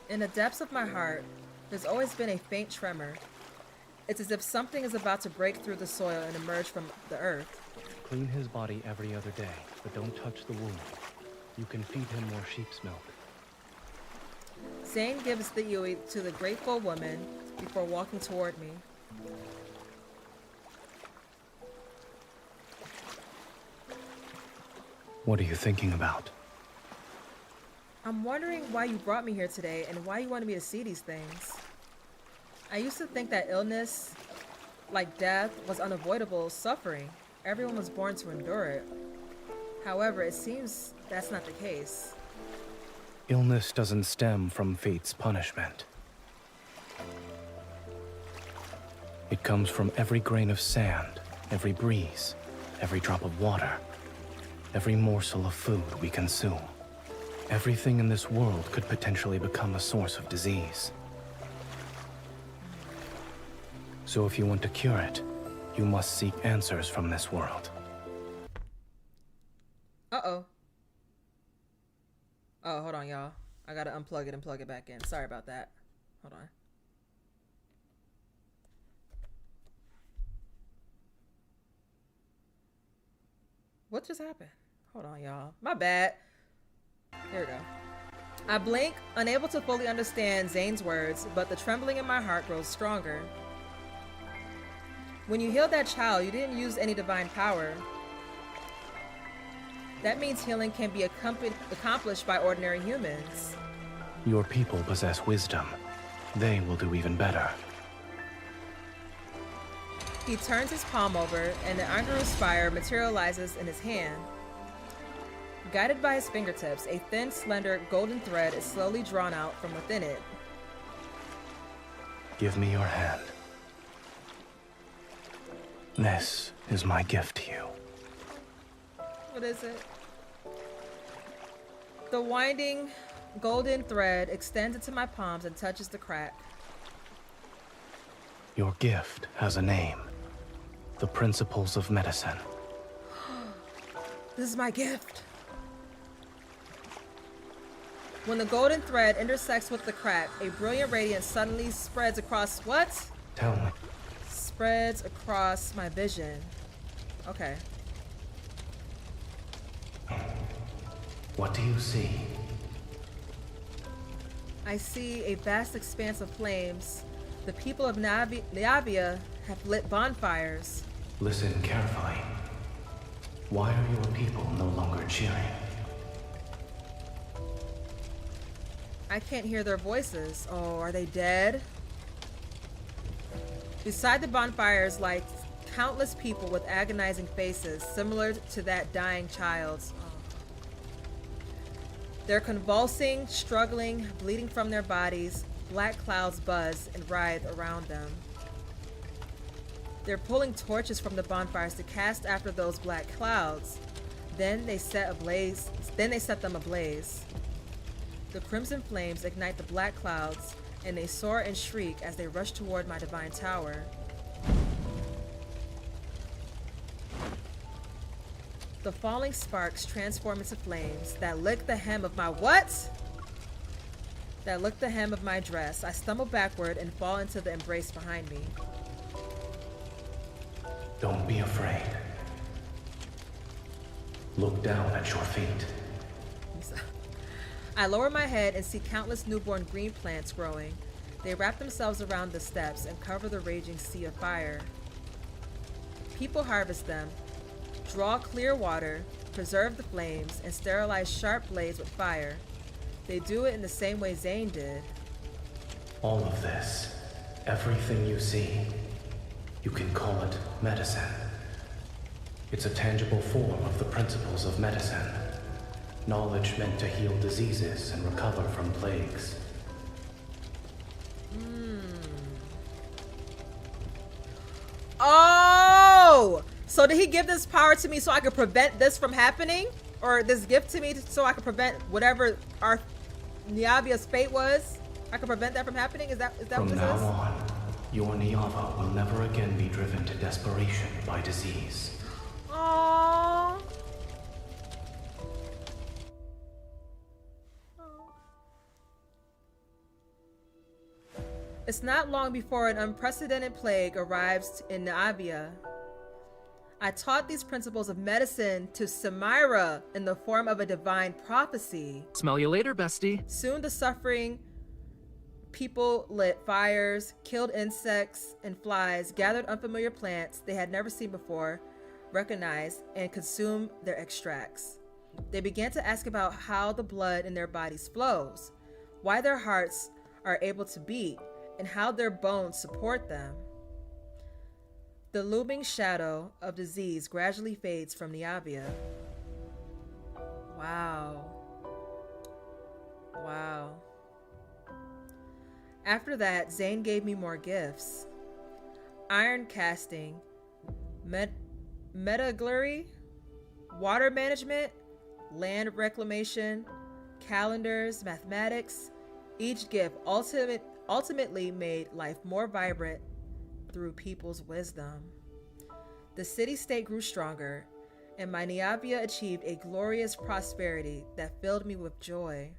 In the depths of my heart, there's always been a faint tremor. It's as if something is about to break through the soil and emerge from the earth. Clean his body every other day, but don't touch the wound. You can feed him more sheep's milk. Zayne gives the Yui to the grateful woman before walking toward me. What are you thinking about? I'm wondering why you brought me here today and why you wanted me to see these things. I used to think that illness, like death, was unavoidable suffering. Everyone was born to endure it. However, it seems that's not the case. Illness doesn't stem from fate's punishment. It comes from every grain of sand, every breeze, every drop of water, every morsel of food we consume. Everything in this world could potentially become a source of disease. So if you want to cure it, you must seek answers from this world. Uh-oh. Oh, hold on, y'all. I gotta unplug it and plug it back in. Sorry about that. Hold on. What just happened? Hold on, y'all. My bad. Here we go. I blink, unable to fully understand Zayne's words, but the trembling in my heart grows stronger. When you healed that child, you didn't use any divine power. That means healing can be accomplished by ordinary humans. Your people possess wisdom. They will do even better. He turns his palm over, and the Angerus fire materializes in his hand. Guided by his fingertips, a thin, slender, golden thread is slowly drawn out from within it. Give me your hand. This is my gift to you. What is it? The winding, golden thread extends into my palms and touches the crack. Your gift has a name. The Principles of Medicine. This is my gift. When the golden thread intersects with the crack, a brilliant radiance suddenly spreads across what? Tell me. Spreads across my vision. Okay. What do you see? I see a vast expanse of flames. The people of Neavia have lit bonfires. Listen carefully. Why are your people no longer cheering? I can't hear their voices. Oh, are they dead? Beside the bonfires lie countless people with agonizing faces, similar to that dying child's. They're convulsing, struggling, bleeding from their bodies. Black clouds buzz and writhe around them. They're pulling torches from the bonfires to cast after those black clouds. Then they set them ablaze. The crimson flames ignite the black clouds, and they soar and shriek as they rush toward my divine tower. The falling sparks transform into flames that lick the hem of my what? That lick the hem of my dress. I stumble backward and fall into the embrace behind me. Don't be afraid. Look down at your feet. I lower my head and see countless newborn green plants growing. They wrap themselves around the steps and cover the raging sea of fire. People harvest them, draw clear water, preserve the flames, and sterilize sharp blades with fire. They do it in the same way Zayne did. All of this, everything you see, you can call it medicine. It's a tangible form of the principles of medicine. Knowledge meant to heal diseases and recover from plagues. Oh! So did he give this power to me so I could prevent this from happening? Or this gift to me so I could prevent whatever our Neavia's fate was? I could prevent that from happening? Is that what this is? From now on, your Niava will never again be driven to desperation by disease. Aww. It's not long before an unprecedented plague arrives in Neavia. I taught these principles of medicine to Samira in the form of a divine prophecy. Smell you later, bestie. Soon the suffering people lit fires, killed insects and flies, gathered unfamiliar plants they had never seen before, recognized, and consumed their extracts. They began to ask about how the blood in their bodies flows, why their hearts are able to beat, and how their bones support them. The looming shadow of disease gradually fades from Neavia. Wow. Wow. After that, Zayne gave me more gifts. Iron casting, metallurgy, water management, land reclamation, calendars, mathematics. Each gift ultimately made life more vibrant through people's wisdom. The city-state grew stronger, and my Niavia achieved a glorious prosperity that filled me with joy.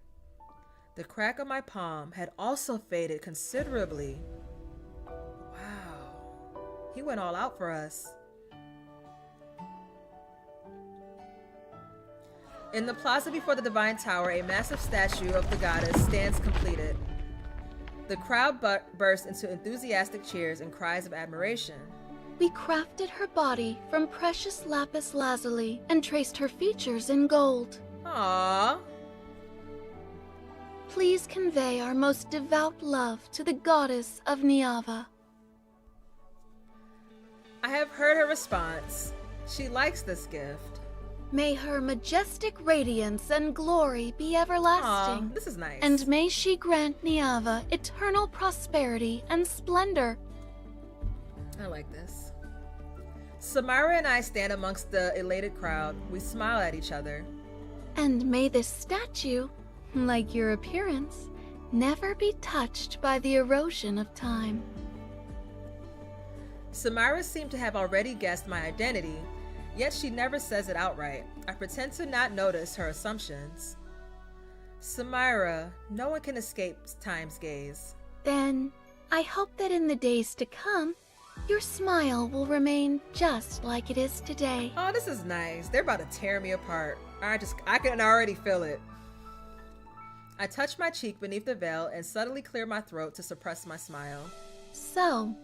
The crack of my palm had also faded considerably. Wow, he went all out for us. In the plaza before the Divine Tower, a massive statue of the goddess stands completed. The crowd burst into enthusiastic cheers and cries of admiration. We crafted her body from precious lapis lazuli and traced her features in gold. Aww. Please convey our most devout love to the goddess of Niava. I have heard her response. She likes this gift. May her majestic radiance and glory be everlasting. Aww, this is nice. And may she grant Niava eternal prosperity and splendor. I like this. Samara and I stand amongst the elated crowd. We smile at each other. And may this statue, like your appearance, never be touched by the erosion of time. Samara seemed to have already guessed my identity, yet she never says it outright. I pretend to not notice her assumptions. Samira, no one can escape time's gaze. Then, I hope that in the days to come, your smile will remain just like it is today. Oh, this is nice. They're about to tear me apart. I can already feel it. I touch my cheek beneath the veil and subtly clear my throat to suppress my smile. So,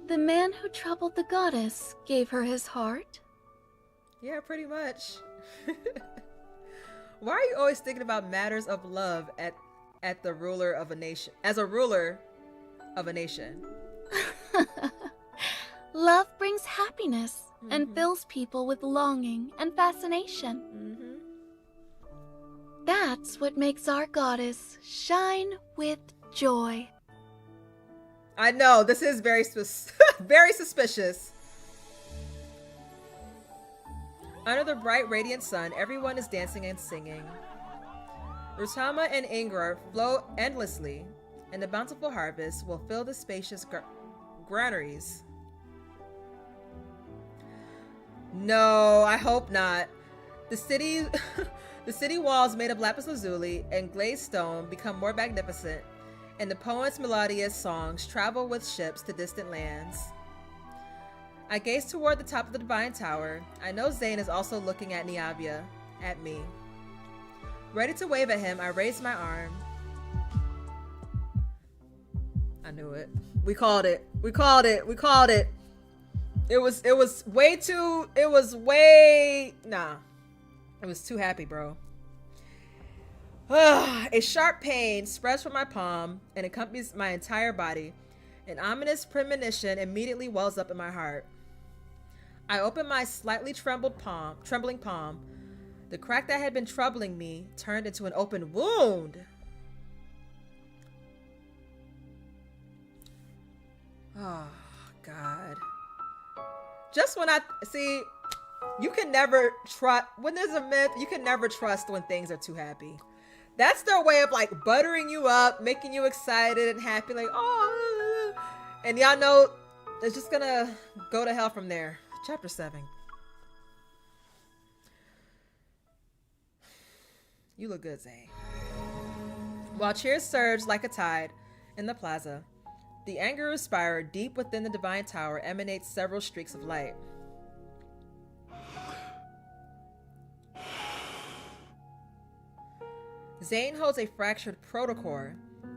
the man who troubled the goddess gave her his heart? Yeah, pretty much. Why are you always thinking about matters of love at the ruler of a nation? As a ruler of a nation. Love brings happiness and fills people with longing and fascination. That's what makes our goddess shine with joy. I know, this is very very suspicious. Under the bright, radiant sun, everyone is dancing and singing. Rutama and Ingra flow endlessly, and the bountiful harvest will fill the spacious granaries. No, I hope not. The city walls made of lapis lazuli and glazed stone become more magnificent, and the poet's melodious songs travel with ships to distant lands. I gaze toward the top of the Divine Tower. I know Zayne is also looking at Niavia, at me. Ready to wave at him, I raise my arm. I knew it. We called it. We called it. We called it. It was way too, it was too happy, bro. A sharp pain spreads from my palm and accompanies my entire body. An ominous premonition immediately wells up in my heart. I open my slightly trembling palm. The crack that had been troubling me turned into an open wound. Oh, God. Just when you can never trust, when there's a myth, you can never trust when things are too happy. That's their way of like buttering you up, making you excited and happy, like, oh, and y'all know it's just gonna go to hell from there. Chapter 7. You look good, Zayne. While cheers surged like a tide in the plaza, the Angaru spire deep within the Divine Tower emanates several streaks of light. Zayne holds a fractured protocore.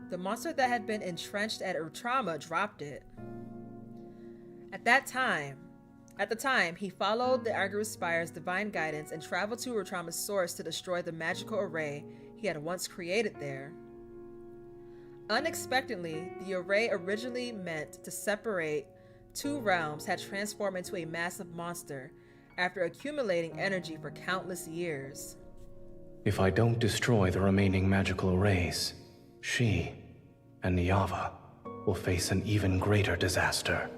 The monster that had been entrenched at Utrama dropped it. At the time, he followed the Angaru spire's divine guidance and traveled to Utrama's source to destroy the magical array he had once created there. Unexpectedly, the array originally meant to separate two realms had transformed into a massive monster after accumulating energy for countless years. If I don't destroy the remaining magical arrays, she and Niava will face an even greater disaster.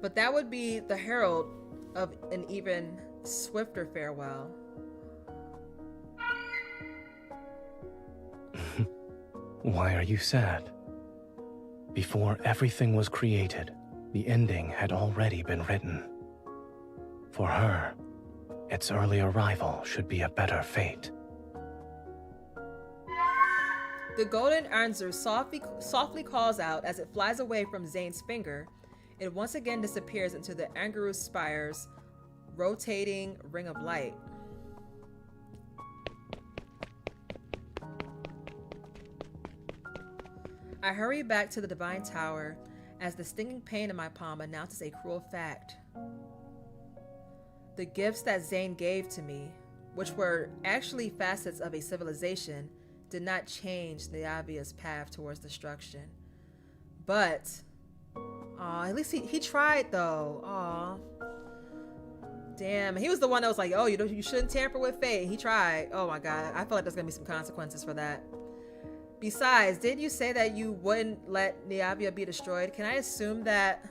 But that would be the herald of an even swifter farewell. Why are you sad? Before everything was created, The ending had already been written. For her, its early arrival should be a better fate. The golden answer softly calls out as it flies away from Zayne's finger. It once again disappears into the Angerus Spire's rotating ring of light. I hurry back to the Divine Tower as the stinging pain in my palm announces a cruel fact. The gifts that Zayne gave to me, which were actually facets of a civilization, did not change Neavia's path towards destruction. But, at least he tried though. Aw. Damn, he was the one that was like, oh, you shouldn't tamper with fate. He tried. Oh my god, I feel like there's gonna be some consequences for that. Besides, didn't you say that you wouldn't let Neavia be destroyed? Can I assume that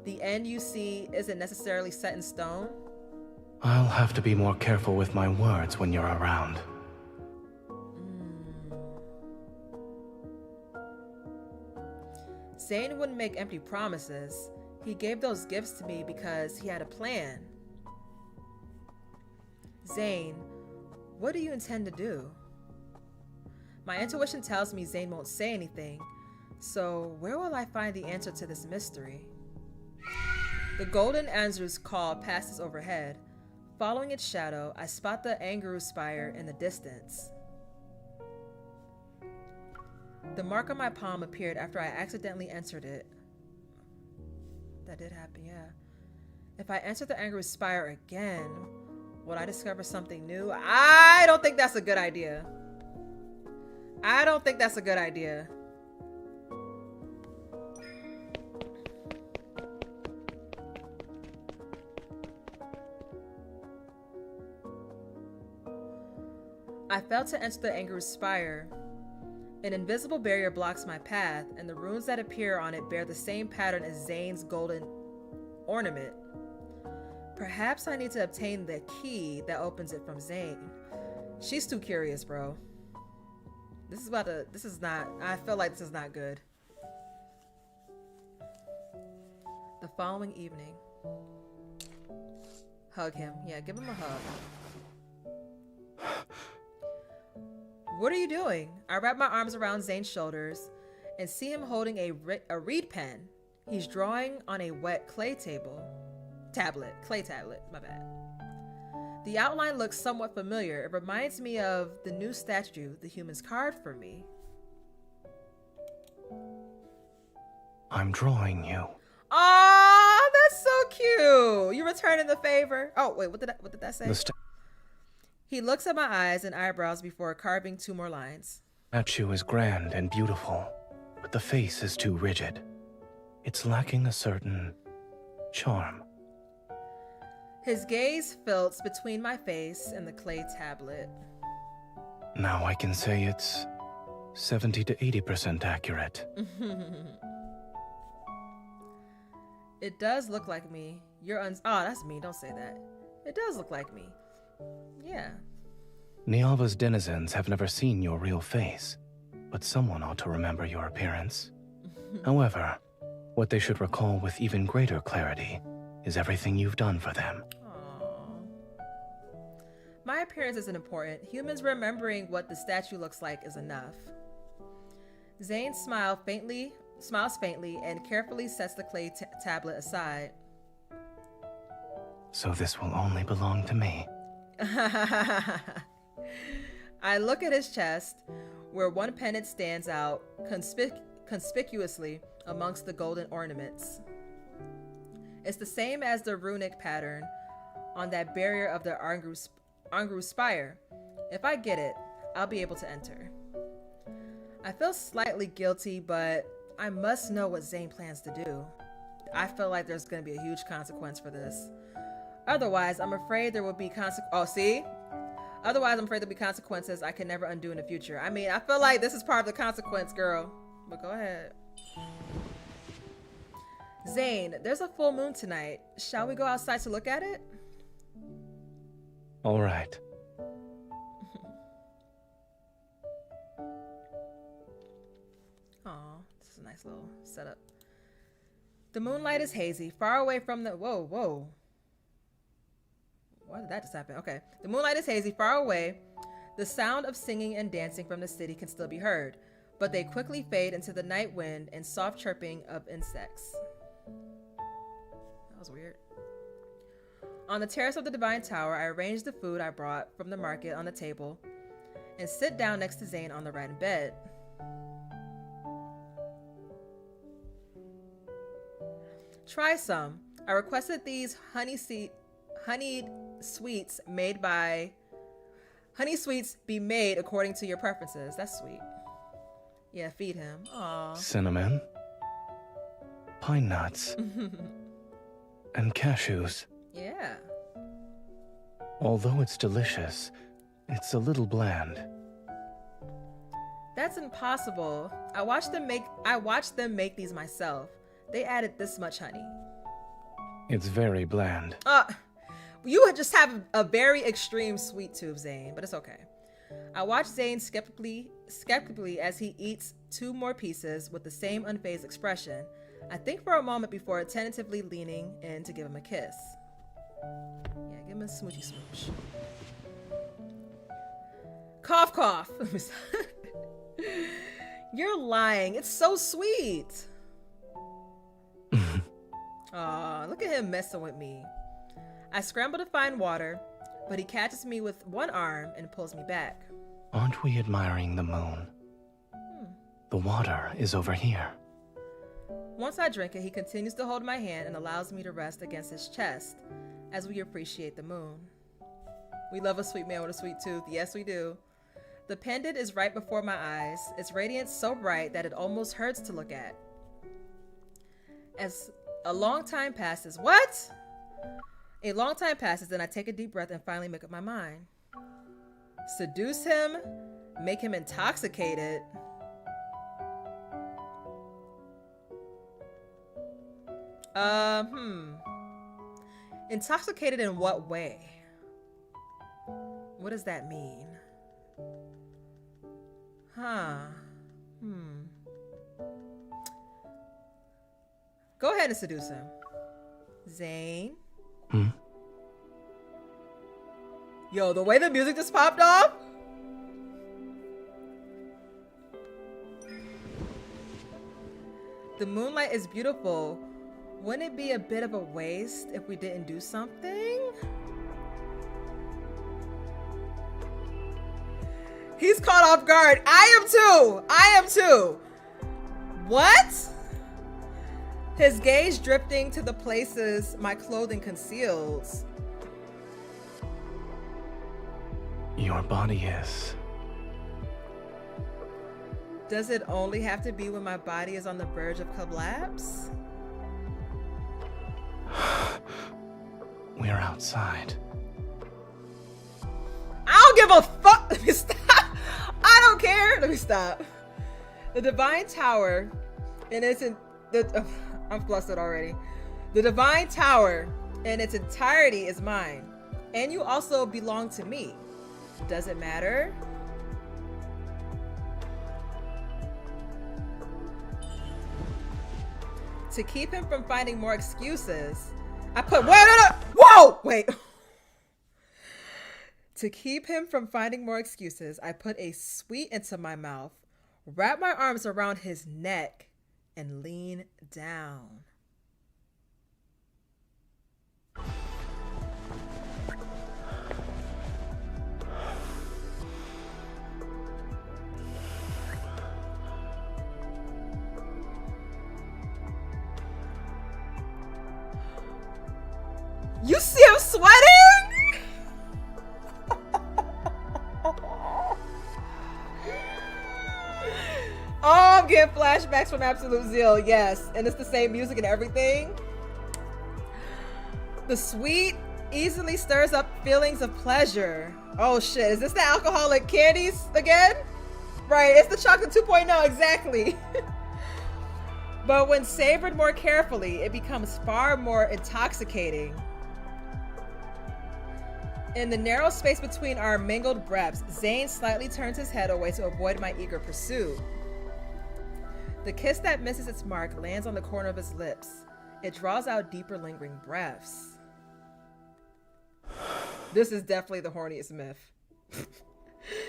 the end you see isn't necessarily set in stone? I'll have to be more careful with my words when you're around. Zayne wouldn't make empty promises. He gave those gifts to me because he had a plan. Zayne, what do you intend to do? My intuition tells me Zayne won't say anything, so where will I find the answer to this mystery? The golden Anger's call passes overhead. Following its shadow, I spot the Angerus Spire in the distance. The mark on my palm appeared after I accidentally entered it. That did happen, yeah. If I enter the Angerus Spire again, will I discover something new? I don't think that's a good idea. I don't think that's a good idea. I failed to enter the Angerus Spire. An invisible barrier blocks my path, and the runes that appear on it bear the same pattern as Zayne's golden ornament. Perhaps I need to obtain the key that opens it from Zayne. She's too curious, bro. I feel like this is not good. The following evening. Hug him. Yeah, give him a hug. What are you doing? I wrap my arms around Zayne's shoulders and see him holding a reed pen. He's drawing on a wet clay tablet, my bad. The outline looks somewhat familiar. It reminds me of the new statue the humans carved for me. I'm drawing you. Aw, that's so cute. You returning the favor. Oh, wait, what did that say? He looks at my eyes and eyebrows before carving 2 more lines. The statue is grand and beautiful, but the face is too rigid. It's lacking a certain charm. His gaze filts between my face and the clay tablet. Now I can say it's 70 to 80% accurate. It does look like me. Oh, that's me. Don't say that. It does look like me. Yeah. Niava's denizens have never seen your real face, but someone ought to remember your appearance. However, what they should recall with even greater clarity is everything you've done for them. Aww. My appearance isn't important. Humans remembering what the statue looks like is enough. Zayne smiles faintly and carefully sets the clay tablet aside. So this will only belong to me. I look at his chest, where one pendant stands out conspicuously amongst the golden ornaments. It's the same as the runic pattern on that barrier of the Angerus Spire. If I get it, I'll be able to enter. I feel slightly guilty, but I must know what Zayne plans to do. I feel like there's going to be a huge consequence for this. Otherwise, I'm afraid there will be Otherwise, I'm afraid there'll be consequences I can never undo in the future. I mean, I feel like this is part of the consequence, girl. But go ahead. Zayne, there's a full moon tonight. Shall we go outside to look at it? All right. Aw, this is a nice little setup. The moonlight is hazy, far away from the... Whoa. Why did that just happen? Okay. The moonlight is hazy, far away. The sound of singing and dancing from the city can still be heard, but they quickly fade into the night wind and soft chirping of insects. That was weird. On the terrace of the Divine Tower, I arrange the food I brought from the market on the table and sit down next to Zayne on the right in bed. Try some. I requested these honeyed sweets be made according to your preferences. That's sweet. Yeah, feed him. Aww. Cinnamon, pine nuts, and cashews. Yeah. Although it's delicious, it's a little bland. That's impossible. I watched them make these myself. They added this much honey. It's very bland. You would just have a very extreme sweet tooth, Zayne, but it's okay. I watch Zayne skeptically as he eats 2 more pieces with the same unfazed expression. I think for a moment before tentatively leaning in to give him a kiss. Yeah, give him a smoochy smooch. Cough, cough. You're lying. It's so sweet. Aw, look at him messing with me. I scramble to find water, but he catches me with one arm and pulls me back. Aren't we admiring the moon? The water is over here. Once I drink it, he continues to hold my hand and allows me to rest against his chest as we appreciate the moon. We love a sweet man with a sweet tooth. Yes, we do. The pendant is right before my eyes, its radiance so bright that it almost hurts to look at. As a long time passes, A long time passes, then I take a deep breath and finally make up my mind. Seduce him, make him intoxicated. Intoxicated in what way? What does that mean? Go ahead and seduce him. Zayne? Yo, the way the music just popped off? The moonlight is beautiful. Wouldn't it be a bit of a waste if we didn't do something? He's caught off guard. I am too. What? His gaze drifting to the places my clothing conceals. Your body is... Does it only have to be when my body is on the verge of collapse? We're outside. I don't give a fuck. Let me stop. I don't care. Let me stop. The Divine Tower, and I'm flustered already. The Divine Tower in its entirety is mine, and you also belong to me. Does it matter? To keep him from finding more excuses, I put wait. To keep him from finding more excuses, I put a sweet into my mouth, wrap my arms around his neck, and lean down. You see him sweating? Oh, I'm getting flashbacks from Absolute Zeal, yes. And it's the same music and everything. The sweet easily stirs up feelings of pleasure. Oh shit, is this the alcoholic candies again? Right, it's the chocolate 2.0, exactly. But when savored more carefully, it becomes far more intoxicating. In the narrow space between our mingled breaths, Zayne slightly turns his head away to avoid my eager pursuit. The kiss that misses its mark lands on the corner of his lips. It draws out deeper lingering breaths. This is definitely the horniest myth.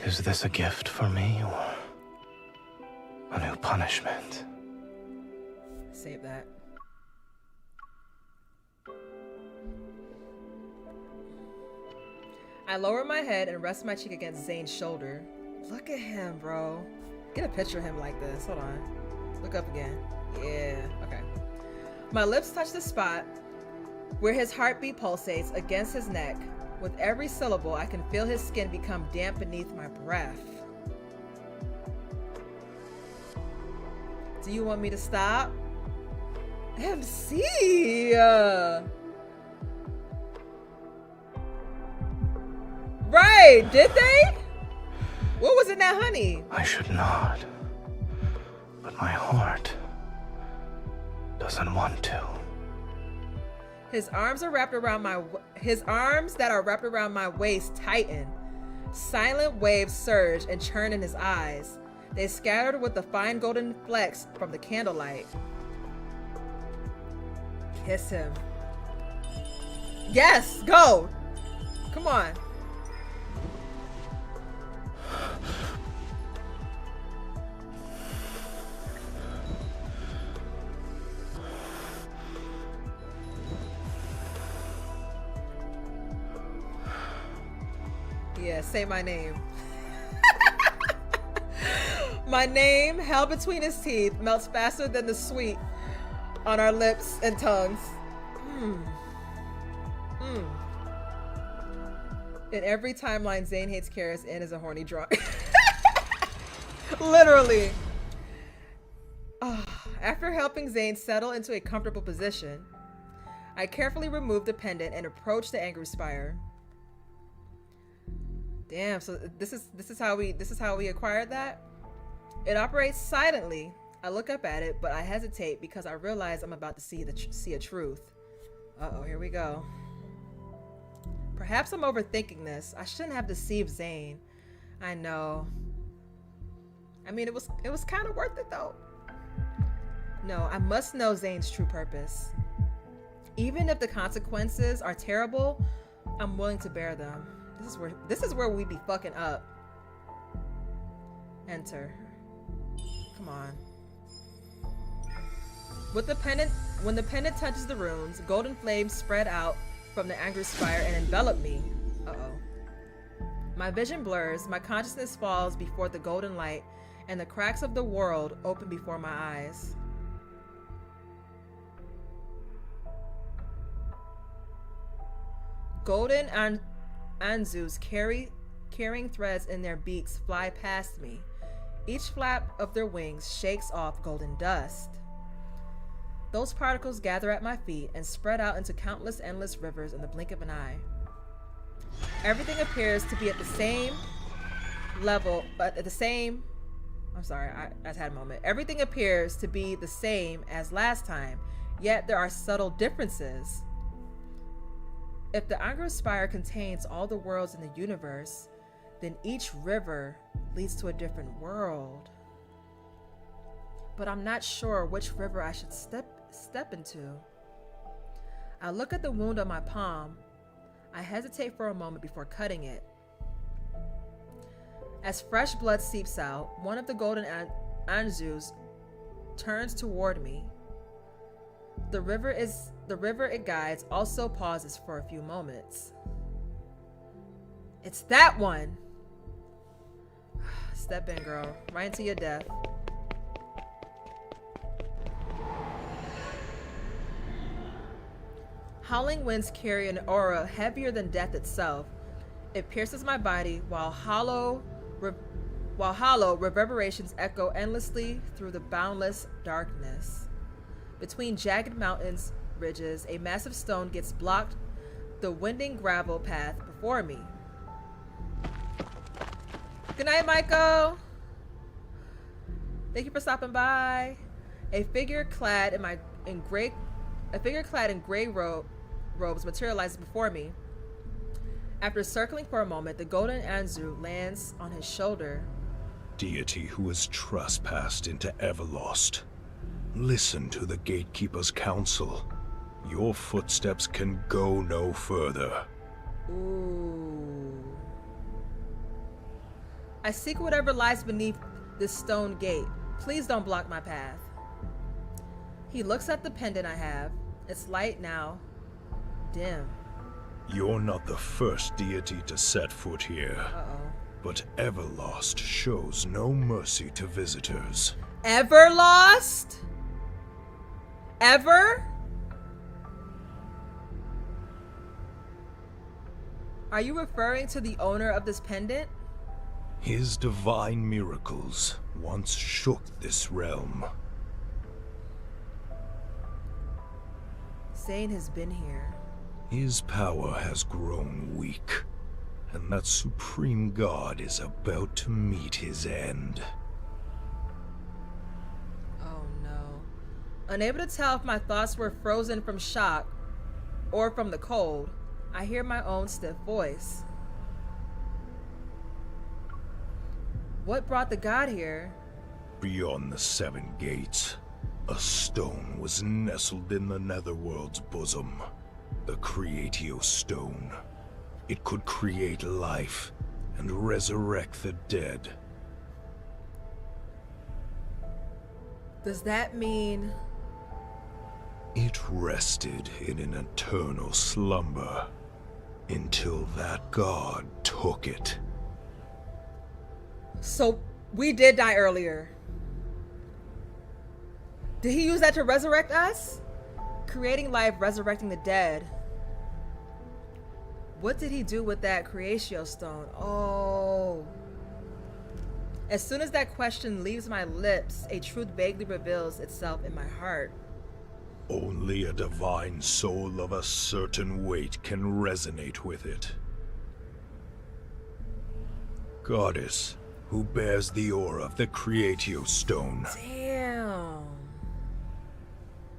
Is this a gift for me or a new punishment? Save that. I lower my head and rest my cheek against Zayne's shoulder. Look at him, bro. Get a picture of him like this. Hold on. Look up again. Yeah, okay. My lips touch the spot where his heartbeat pulsates against his neck. With every syllable, I can feel his skin become damp beneath my breath. Do you want me to stop? MC! Right, did they? What was in that honey? I should not, but my heart doesn't want to. His arms that are wrapped around my waist tighten. Silent waves surge and churn in his eyes. They scattered with the fine golden flecks from the candlelight. Kiss him. Yes, go. Come on. Yeah, say my name. My name, held between his teeth, melts faster than the sweet on our lips and tongues. In every timeline, Zayne hates Karis and is a horny drunk. Literally. After helping Zayne settle into a comfortable position, I carefully remove the pendant and approach the angry spire. Damn, so this is how we acquired that? It operates silently. I look up at it, but I hesitate because I realize I'm about to see a truth. Uh-oh, here we go. Perhaps I'm overthinking this. I shouldn't have deceived Zayne. I know. I mean, it was kind of worth it though. No, I must know Zayne's true purpose. Even if the consequences are terrible, I'm willing to bear them. This is where we be fucking up. Enter. Come on. When the pendant touches the runes, golden flames spread out from the angry spire and envelop me. Uh-oh. My vision blurs, my consciousness falls before the golden light, and the cracks of the world open before my eyes. Golden Anzus carrying threads in their beaks fly past me. Each flap of their wings shakes off golden dust. Those particles gather at my feet and spread out into countless endless rivers in the blink of an eye. Everything appears to be at the same level, but at the same... I'm sorry, I just had a moment. Everything appears to be the same as last time, yet there are subtle differences. If the Angro Spire contains all the worlds in the universe, then each river leads to a different world. But I'm not sure which river I should step into. I look at the wound on my palm. I hesitate for a moment before cutting it. As fresh blood seeps out, one of the golden Anzus turns toward me. The river it guides also pauses for a few moments. It's that one! Step in, girl. Right into your death. Howling winds carry an aura heavier than death itself. It pierces my body while hollow reverberations echo endlessly through the boundless darkness. Between jagged mountains ridges, a massive stone gets blocked the winding gravel path before me. Good night, Michael. Thank you for stopping by. A figure clad in gray robes materializes before me. After circling for a moment, the golden Anzu lands on his shoulder. Deity who has trespassed into Everlost, listen to the Gatekeeper's counsel. Your footsteps can go no further. Ooh. I seek whatever lies beneath this stone gate. Please don't block my path. He looks at the pendant I have. It's light now. Dim. You're not the first deity to set foot here. Uh-oh. But Everlost shows no mercy to visitors. Everlost? Ever? Are you referring to the owner of this pendant? His divine miracles once shook this realm. Zayne has been here. His power has grown weak, and that supreme god is about to meet his end. Oh no. Unable to tell if my thoughts were frozen from shock or from the cold, I hear my own stiff voice. What brought the god here? Beyond the 7 gates, a stone was nestled in the Netherworld's bosom. The Creatio Stone. It could create life and resurrect the dead. Does that mean... It rested in an eternal slumber until that god took it. So, we did die earlier. Did he use that to resurrect us? Creating life, resurrecting the dead. What did he do with that Creatio Stone? Oh. As soon as that question leaves my lips, a truth vaguely reveals itself in my heart. Only a divine soul of a certain weight can resonate with it. Goddess, who bears the aura of the Creatio Stone. Damn.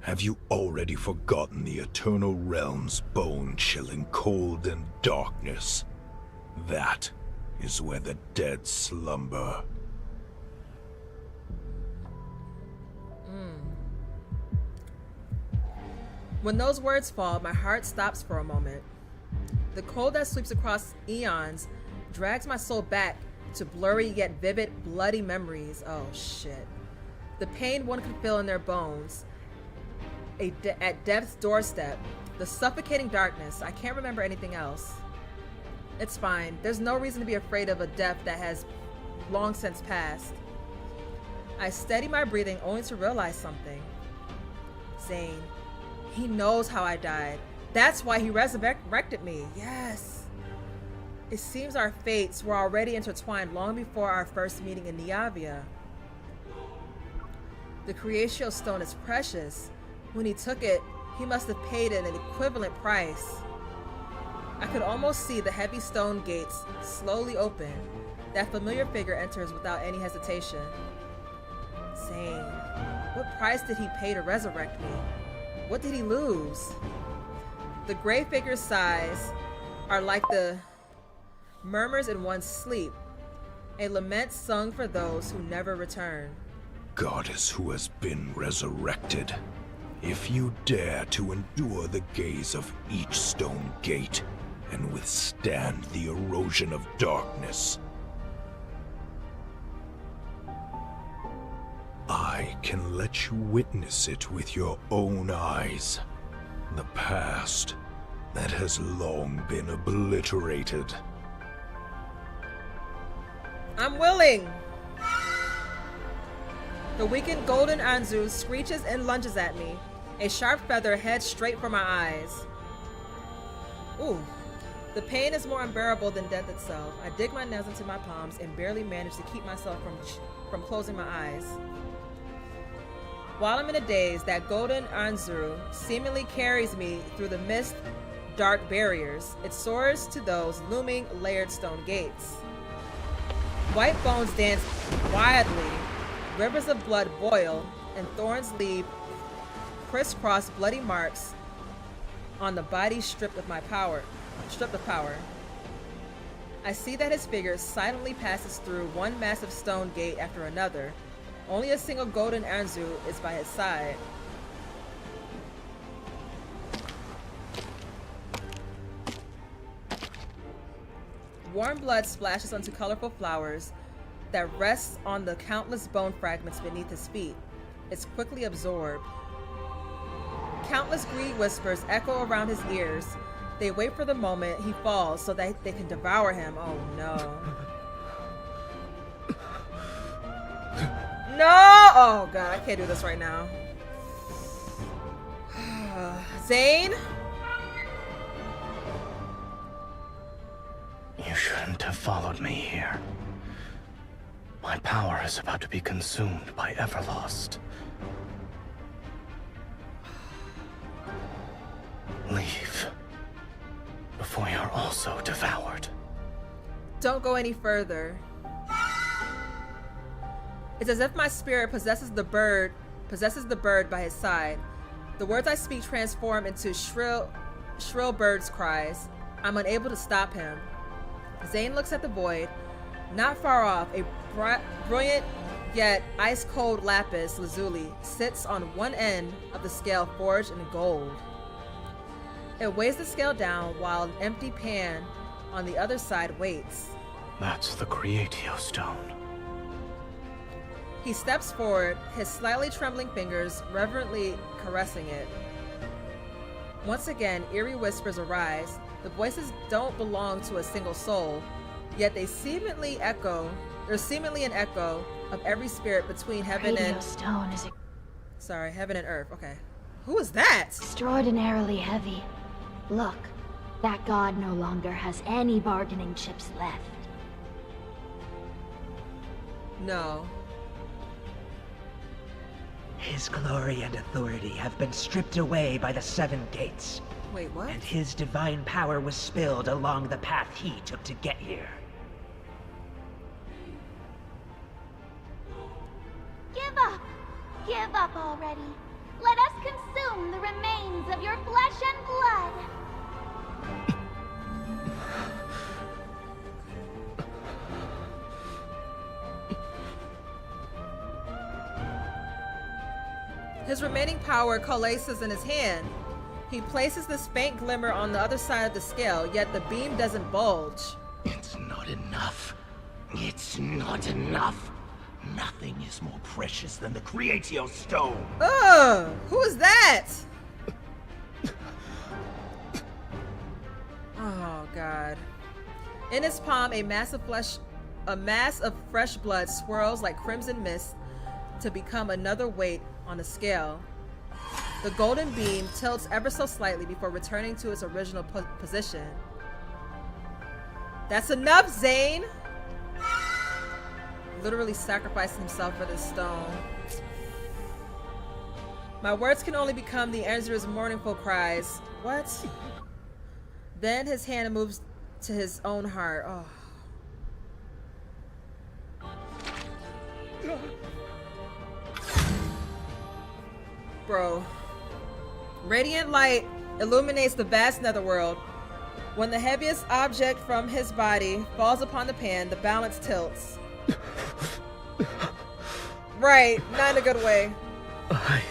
Have you already forgotten the eternal realm's bone-chilling cold and darkness? That is where the dead slumber. When those words fall, my heart stops for a moment. The cold that sweeps across eons drags my soul back to blurry yet vivid, bloody memories. Oh shit. The pain one could feel in their bones. At death's doorstep, the suffocating darkness. I can't remember anything else. It's fine. There's no reason to be afraid of a death that has long since passed. I steady my breathing only to realize something. Zayne. He knows how I died. That's why he resurrected me. Yes. It seems our fates were already intertwined long before our first meeting in Niavia. The Creatio Stone is precious. When he took it, he must have paid an equivalent price. I could almost see the heavy stone gates slowly open. That familiar figure enters without any hesitation. Zayne, what price did he pay to resurrect me? What did he lose? The gray figure's sighs are like the murmurs in one's sleep, a lament sung for those who never return. Goddess who has been resurrected, if you dare to endure the gaze of each stone gate and withstand the erosion of darkness, I can let you witness it with your own eyes. The past that has long been obliterated. I'm willing! The weakened golden Anzu screeches and lunges at me. A sharp feather heads straight for my eyes. Ooh. The pain is more unbearable than death itself. I dig my nails into my palms and barely manage to keep myself from closing my eyes. While I'm in a daze, that golden Anzu seemingly carries me through the mist dark barriers. It soars to those looming layered stone gates. White bones dance wildly, rivers of blood boil, and thorns leave crisscross bloody marks on the body stripped of power. I see that his figure silently passes through one massive stone gate after another. Only a single golden Anzu is by his side. Warm blood splashes onto colorful flowers that rests on the countless bone fragments beneath his feet. It's quickly absorbed. Countless greed whispers echo around his ears. They wait for the moment he falls so that they can devour him. Oh no. No! Oh god, I can't do this right now. Zayne? You shouldn't have followed me here. My power is about to be consumed by Everlost. Leave. Before you're also devoured. Don't go any further. It's as if my spirit possesses the bird by his side. The words I speak transform into shrill bird's cries. I'm unable to stop him. Zayne looks at the void. Not far off, a brilliant yet ice-cold lapis lazuli sits on one end of the scale forged in gold. It weighs the scale down while an empty pan on the other side waits. That's the Creatio Stone. He steps forward, his slightly trembling fingers reverently caressing it. Once again, eerie whispers arise. The voices don't belong to a single soul, yet there's seemingly an echo of every spirit between heaven and stone is heaven and earth. Okay. Who is that? extraordinarily heavy. Look, that god no longer has any bargaining chips left. No. His glory and authority have been stripped away by the 7 gates. Wait, what? And his divine power was spilled along the path he took to get here. Give up! Give up already! Let us consume the remains of your flesh and blood! His remaining power coalesces in his hand. He places this faint glimmer on the other side of the scale, yet the beam doesn't bulge. It's not enough. It's not enough. Nothing is more precious than the Creatio Stone. Ugh! Who is that? Oh god. In his palm, a mass of fresh blood swirls like crimson mist to become another weight on the scale. The golden beam tilts ever so slightly before returning to its original position. That's enough, Zayne! Literally sacrificing himself for this stone. My words can only become the Angel's mournful cries. What? Then his hand moves to his own heart. Oh. Bro. Radiant light illuminates the vast netherworld. When the heaviest object from his body falls upon the pan, the balance tilts. Right, not in a good way. I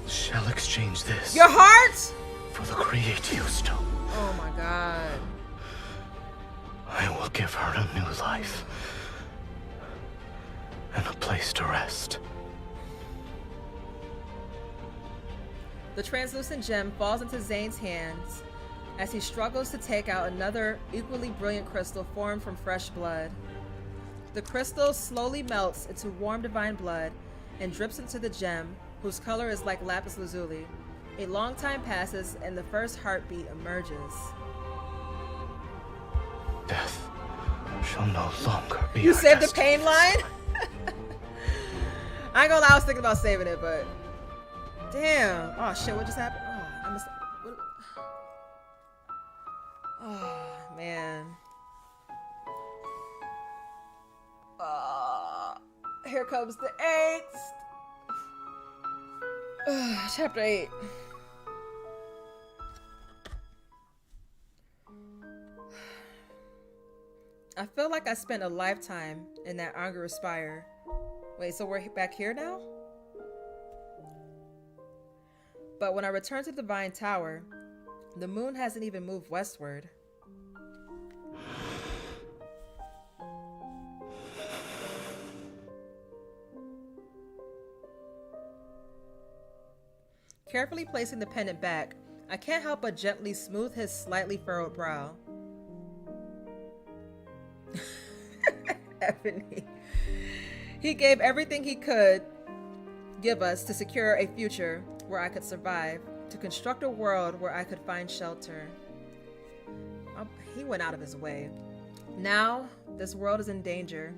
shall exchange this. Your heart? For the Creatio Stone. Oh my god. I will give her a new life. And a place to rest. The translucent gem falls into Zayne's hands as he struggles to take out another equally brilliant crystal formed from fresh blood. The crystal slowly melts into warm divine blood and drips into the gem, whose color is like lapis lazuli. A long time passes and the first heartbeat emerges. Death shall no longer be. You saved the pain line? I ain't gonna lie, I was thinking about saving it, but damn. Oh shit, what just happened? Oh, I missed. What? Oh man. Here comes the angst. Chapter 8. I feel like I spent a lifetime in that Angara Spire. Wait, so we're back here now? But when I return to the Divine Tower, the moon hasn't even moved westward. Carefully placing the pendant back, I can't help but gently smooth his slightly furrowed brow. Ebony. He gave everything he could give us to secure a future where I could survive, to construct a world where I could find shelter. He went out of his way. Now, this world is in danger,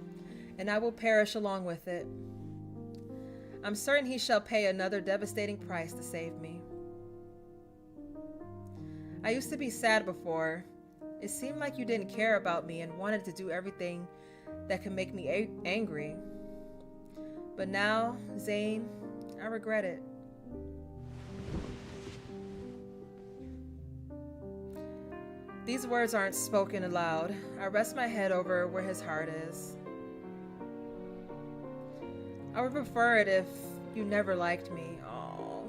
and I will perish along with it. I'm certain he shall pay another devastating price to save me. I used to be sad before. It seemed like you didn't care about me and wanted to do everything that could make me angry. But now, Zayne, I regret it. These words aren't spoken aloud. I rest my head over where his heart is. I would prefer it if you never liked me. Aww.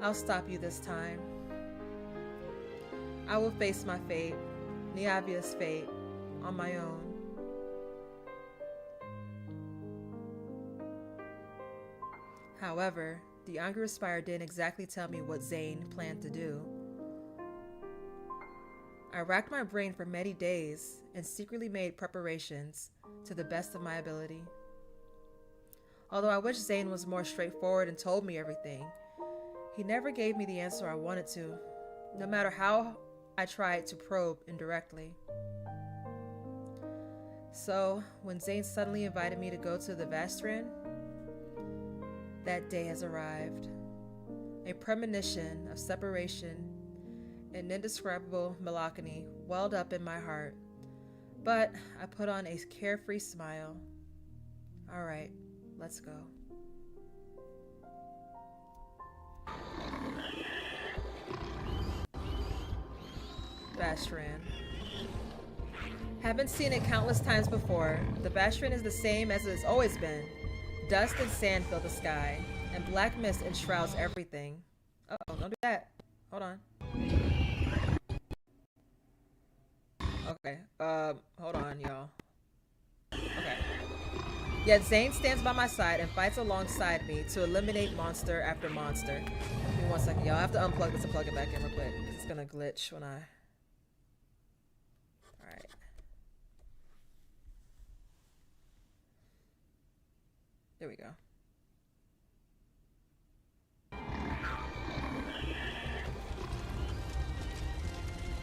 I'll stop you this time. I will face my fate, Niavia's fate, on my own. However, the Angry Spire didn't exactly tell me what Zayne planned to do. I racked my brain for many days and secretly made preparations to the best of my ability. Although I wish Zayne was more straightforward and told me everything, he never gave me the answer I wanted to, no matter how I tried to probe indirectly. So, when Zayne suddenly invited me to go to the Vastran, that day has arrived. A premonition of separation and indescribable melancholy welled up in my heart, but I put on a carefree smile. All right, let's go. Vastran. Haven't seen it countless times before. The Vastran is the same as it's always been. Dust and sand fill the sky, and black mist enshrouds everything. Uh-oh, don't do that. Hold on. Okay, hold on, y'all. Okay. Yet Zayne stands by my side and fights alongside me to eliminate monster after monster. Give me 1 second, y'all. I have to unplug this and plug it back in real quick, because it's gonna glitch when I... Alright. There we go.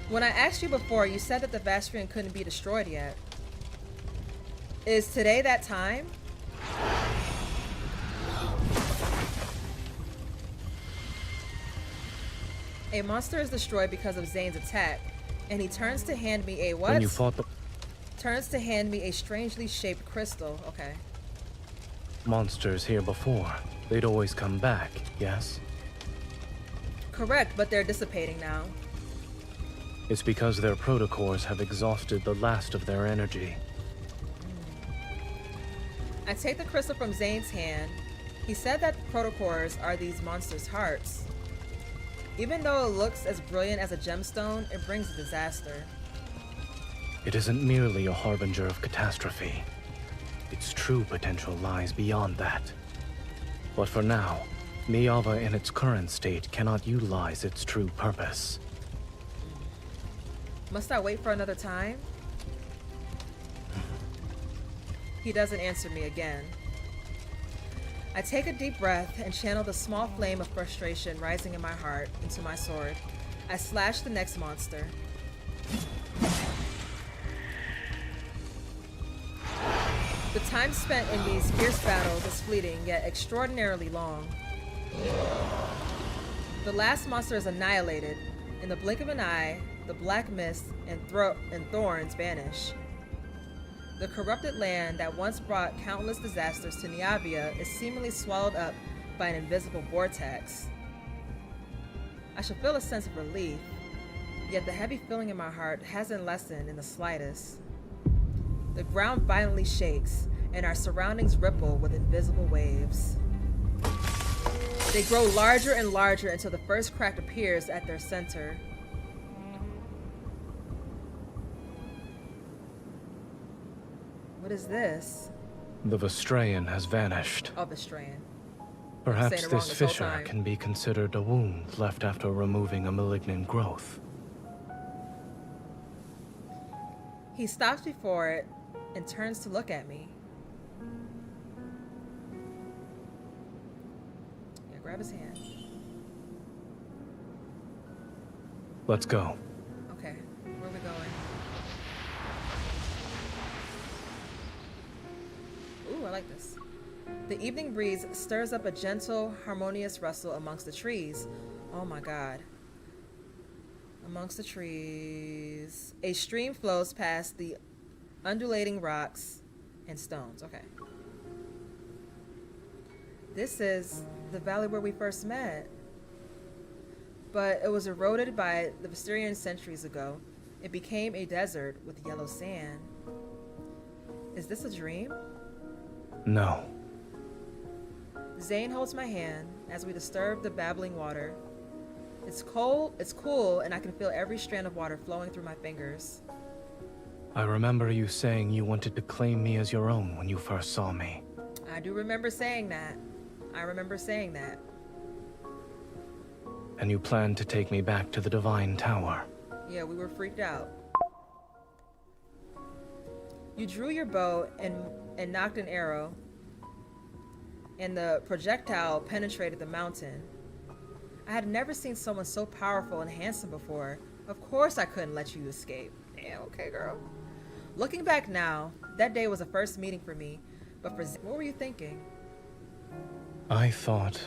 When I asked you before, you said that the Vastran couldn't be destroyed yet. Is today that time? A monster is destroyed because of Zayne's attack, and he turns to hand me a what? When you fought the... Turns to hand me a strangely shaped crystal. Okay. Monsters here before. They'd always come back, yes? Correct, but they're dissipating now. It's because their protocors have exhausted the last of their energy. I take the crystal from Zayne's hand. He said that the protocors are these monsters' hearts. Even though it looks as brilliant as a gemstone, it brings disaster. It isn't merely a harbinger of catastrophe. Its true potential lies beyond that. But for now, Niava in its current state cannot utilize its true purpose. Must I wait for another time? He doesn't answer me again. I take a deep breath and channel the small flame of frustration rising in my heart into my sword. I slash the next monster. The time spent in these fierce battles is fleeting, yet extraordinarily long. The last monster is annihilated. In the blink of an eye, the black mist and thorns vanish. The corrupted land that once brought countless disasters to Niavia is seemingly swallowed up by an invisible vortex. I should feel a sense of relief, yet the heavy feeling in my heart hasn't lessened in the slightest. The ground violently shakes, and our surroundings ripple with invisible waves. They grow larger and larger until the first crack appears at their center. What is this? The Vistrayan has vanished. Oh, Vistrayan. Perhaps this fissure can be considered a wound left after removing a malignant growth. He stops before it and turns to look at me. Yeah, grab his hand. Let's go. Okay, where are we going? Ooh, I like this. The evening breeze stirs up a gentle, harmonious rustle amongst the trees. Oh my god. Amongst the trees. A stream flows past the undulating rocks and stones. Okay. This is the valley where we first met. But it was eroded by the Visterian centuries ago. It became a desert with yellow sand. Is this a dream? No. Zayne holds my hand as we disturb the babbling water. It's cool, and I can feel every strand of water flowing through my fingers. I remember you saying you wanted to claim me as your own when you first saw me. I do remember saying that. And you planned to take me back to the Divine Tower. Yeah, we were freaked out. You drew your bow and knocked an arrow, and the projectile penetrated the mountain. I had never seen someone so powerful and handsome before. Of course I couldn't let you escape. Damn, okay, girl. Looking back now, that day was a first meeting for me, but what were you thinking? I thought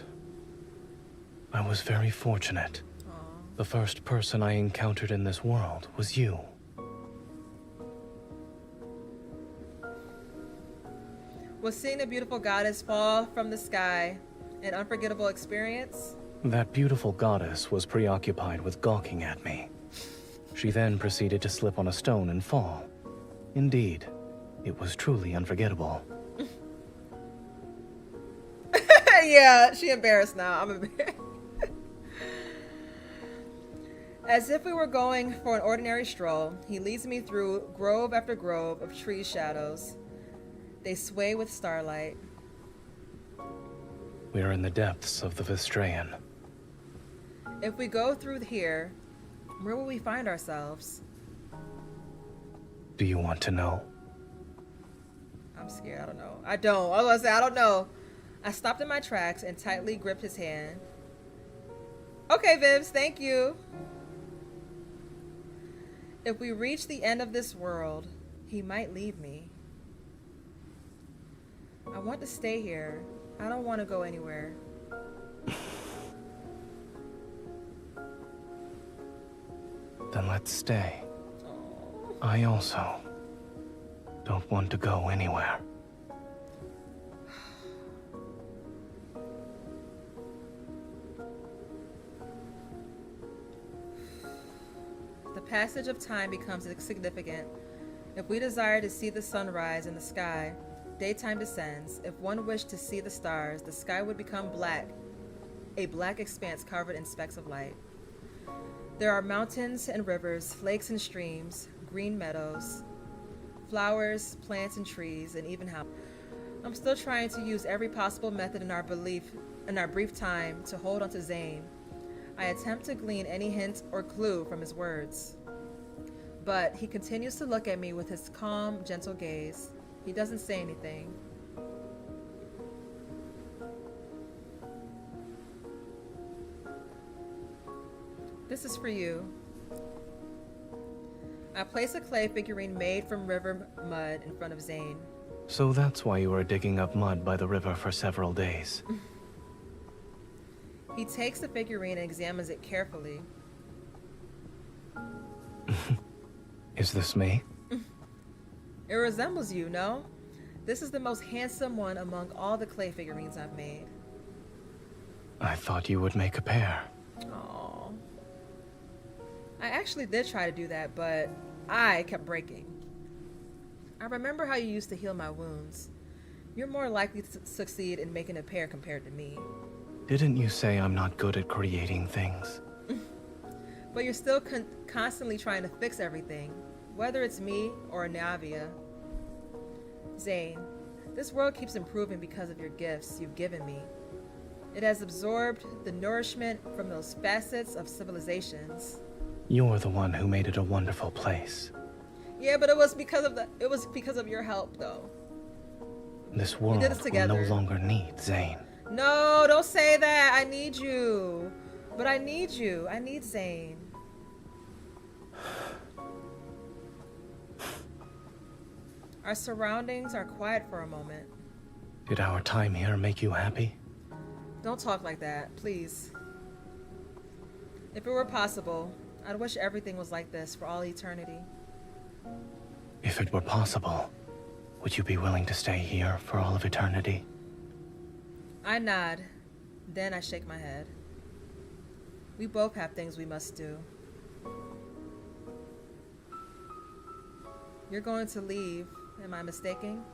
I was very fortunate. Aww. The first person I encountered in this world was you. Was seeing a beautiful goddess fall from the sky an unforgettable experience? That beautiful goddess was preoccupied with gawking at me. She then proceeded to slip on a stone and fall. Indeed, it was truly unforgettable. Yeah, she embarrassed now. I'm embarrassed. As if we were going for an ordinary stroll, he leads me through grove after grove of tree shadows. They sway with starlight. We are in the depths of the Vistrayan. If we go through here, where will we find ourselves? Do you want to know? I'm scared. I don't know. I was gonna say, I don't know. I stopped in my tracks and tightly gripped his hand. Okay, Vivs, thank you. If we reach the end of this world, he might leave me. I want to stay here. I don't want to go anywhere. Then let's stay. I also don't want to go anywhere. The passage of time becomes insignificant. If we desire to see the sunrise in the sky, daytime descends. If one wished to see the stars, the sky would become black, a black expanse covered in specks of light. There are mountains and rivers, lakes and streams, green meadows, flowers, plants and trees, and even houses. I'm still trying to use every possible method in our brief time to hold on to Zayne. I attempt to glean any hint or clue from his words. But he continues to look at me with his calm, gentle gaze. He doesn't say anything. This is for you. I place a clay figurine made from river mud in front of Zayne. So that's why you were digging up mud by the river for several days. He takes the figurine and examines it carefully. Is this me? It resembles you, no? This is the most handsome one among all the clay figurines I've made. I thought you would make a pair. Aww. I actually did try to do that, but I kept breaking. I remember how you used to heal my wounds. You're more likely to succeed in making a pair compared to me. Didn't you say I'm not good at creating things? But you're still constantly trying to fix everything, whether it's me or Navia. Zayne, This world keeps improving because of your gifts you've given me. It has absorbed the nourishment from those facets of civilizations. You're the one who made it a wonderful place. Yeah, but it was because of your help, though. This world will no longer need Zayne. No, don't say that. I need you. But I need you. I need Zayne. Our surroundings are quiet for a moment. Did our time here make you happy? Don't talk like that, please. If it were possible, I'd wish everything was like this for all eternity. If it were possible, would you be willing to stay here for all of eternity? I nod, then I shake my head. We both have things we must do. You're going to leave, am I mistaken?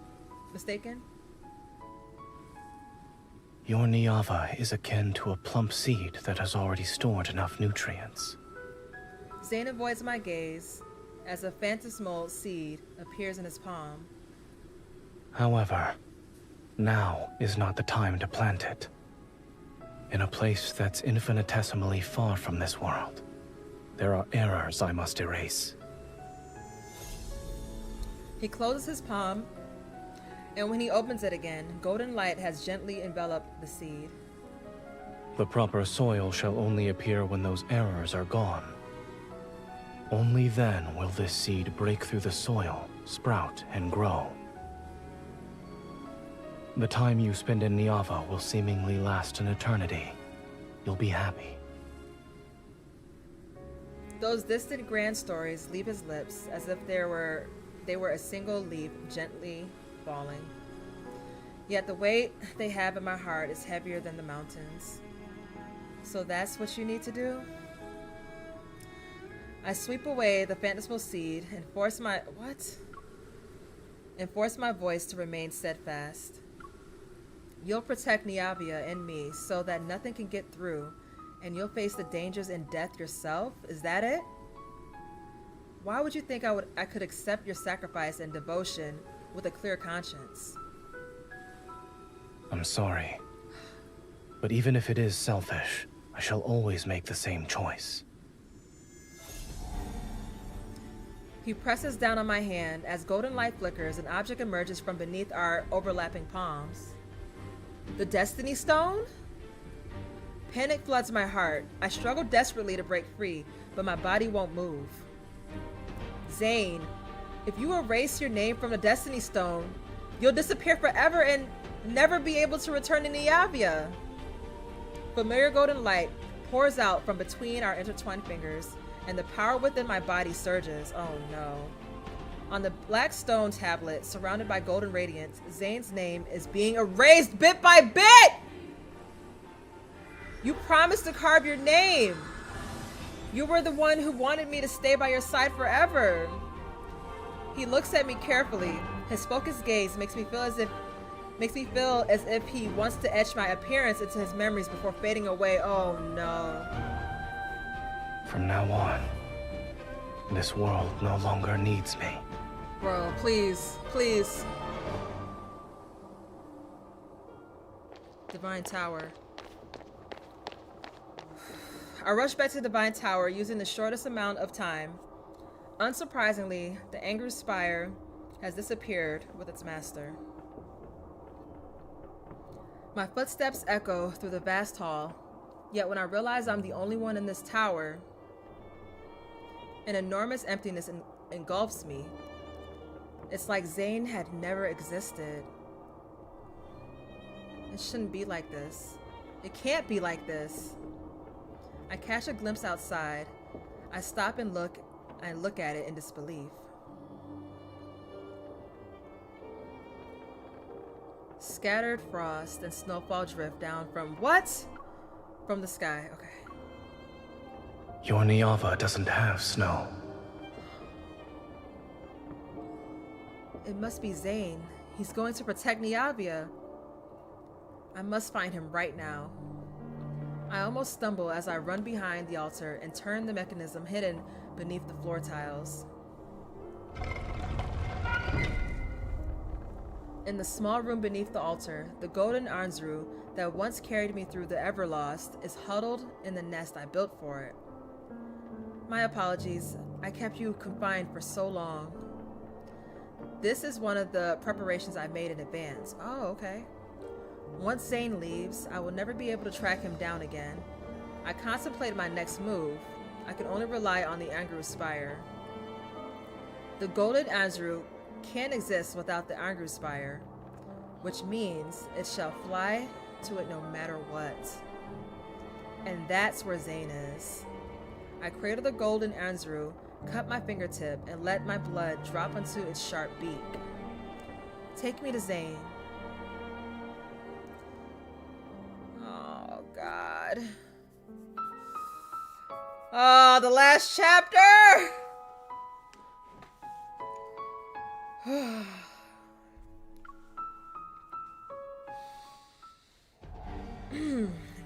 Your Niava is akin to a plump seed that has already stored enough nutrients. Zayne avoids my gaze as a phantasmal seed appears in his palm. However, now is not the time to plant it. In a place that's infinitesimally far from this world, there are errors I must erase. He closes his palm, and when he opens it again, golden light has gently enveloped the seed. The proper soil shall only appear when those errors are gone. Only then will this seed break through the soil, sprout, and grow. The time you spend in Niava will seemingly last an eternity. You'll be happy. Those distant grand stories leave his lips as if they were a single leaf gently falling. Yet the weight they have in my heart is heavier than the mountains. So that's what you need to do? I sweep away the phantasmal seed and force my voice to remain steadfast. You'll protect Niavia and me so that nothing can get through, and you'll face the dangers and death yourself? Is that it? Why would you think I could accept your sacrifice and devotion with a clear conscience? I'm sorry. But even if it is selfish, I shall always make the same choice. He presses down on my hand as golden light flickers, an object emerges from beneath our overlapping palms. The Destiny Stone? Panic floods my heart. I struggle desperately to break free, but my body won't move. Zayne, if you erase your name from the Destiny Stone, you'll disappear forever and never be able to return to Niavia. Familiar golden light pours out from between our intertwined fingers, and the power within my body surges. Oh no. On the black stone tablet, surrounded by golden radiance, Zayne's name is being erased bit by bit! You promised to carve your name! You were the one who wanted me to stay by your side forever. He looks at me carefully. His focused gaze makes me feel as if he wants to etch my appearance into his memories before fading away. Oh no. From now on, this world no longer needs me. Bro, please, please. Divine Tower. I rush back to Divine Tower using the shortest amount of time. Unsurprisingly, the angry spire has disappeared with its master. My footsteps echo through the vast hall, yet when I realize I'm the only one in this tower, an enormous emptiness engulfs me. It's like Zayne had never existed. It shouldn't be like this. It can't be like this. I catch a glimpse outside. I stop and look at it in disbelief. Scattered frost and snowfall drift down from what? From the sky. Okay. Your Niava doesn't have snow. It must be Zayne. He's going to protect Niavia. I must find him right now. I almost stumble as I run behind the altar and turn the mechanism hidden beneath the floor tiles. In the small room beneath the altar, the golden Anzru that once carried me through the Everlost is huddled in the nest I built for it. My apologies, I kept you confined for so long. This is one of the preparations I made in advance. Oh, okay. Once Zayne leaves, I will never be able to track him down again. I contemplated my next move. I could only rely on the Angeru Spire. The golden Anzru can't exist without the Angeru Spire, which means it shall fly to it no matter what. And that's where Zayne is. I cradle the golden Anzru, cut my fingertip, and let my blood drop onto its sharp beak. Take me to Zayne. Oh, God. Oh, the last chapter!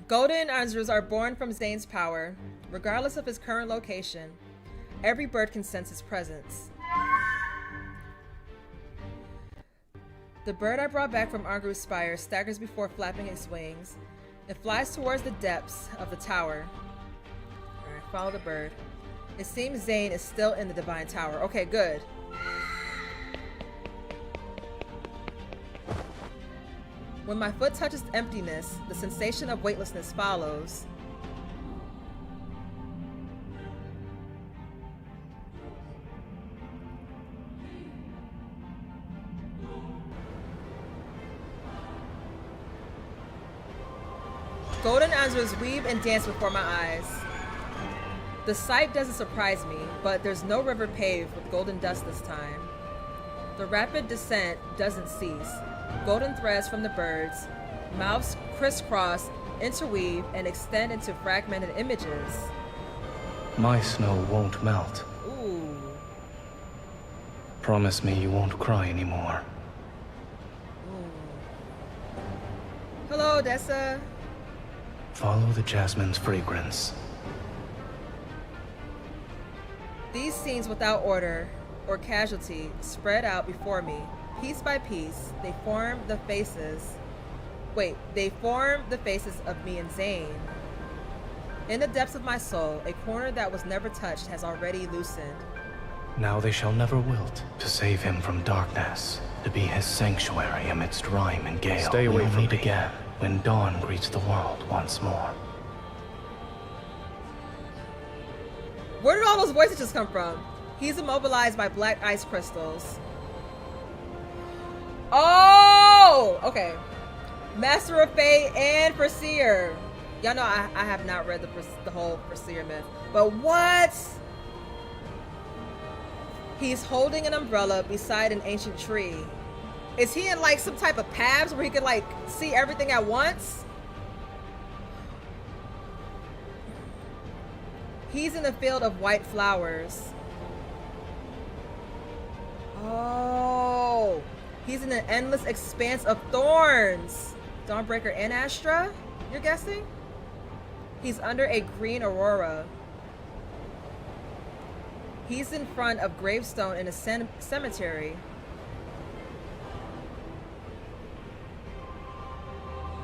Golden Anzrus are born from Zayne's power. Regardless of his current location, every bird can sense his presence. The bird I brought back from Angeru's Spire staggers before flapping its wings. It flies towards the depths of the tower. Alright, follow the bird. It seems Zayne is still in the Divine Tower. Okay, good. When my foot touches emptiness, the sensation of weightlessness follows. Golden Anzrus weave and dance before my eyes. The sight doesn't surprise me, but there's no river paved with golden dust this time. The rapid descent doesn't cease. Golden threads from the birds, mouths crisscross, interweave, and extend into fragmented images. My snow won't melt. Ooh. Promise me you won't cry anymore. Ooh. Hello, Dessa. Follow the jasmine's fragrance. These scenes without order or casualty spread out before me. Piece by piece, they form the faces. They form the faces of me and Zayne. In the depths of my soul, a corner that was never touched has already loosened. Now they shall never wilt, to save him from darkness, to be his sanctuary amidst rime and gale. Stay away from me again, when dawn greets the world once more. Where did all those voices just come from? He's immobilized by black ice crystals. Oh, okay. Master of Fate and Foreseer. Y'all know I have not read the whole Foreseer myth, but what? He's holding an umbrella beside an ancient tree. Is he in like some type of paths where he could like see everything at once? He's in a field of white flowers. Oh. He's in an endless expanse of thorns. Dawnbreaker and Astra, you're guessing? He's under a green aurora. He's in front of gravestone in a cemetery.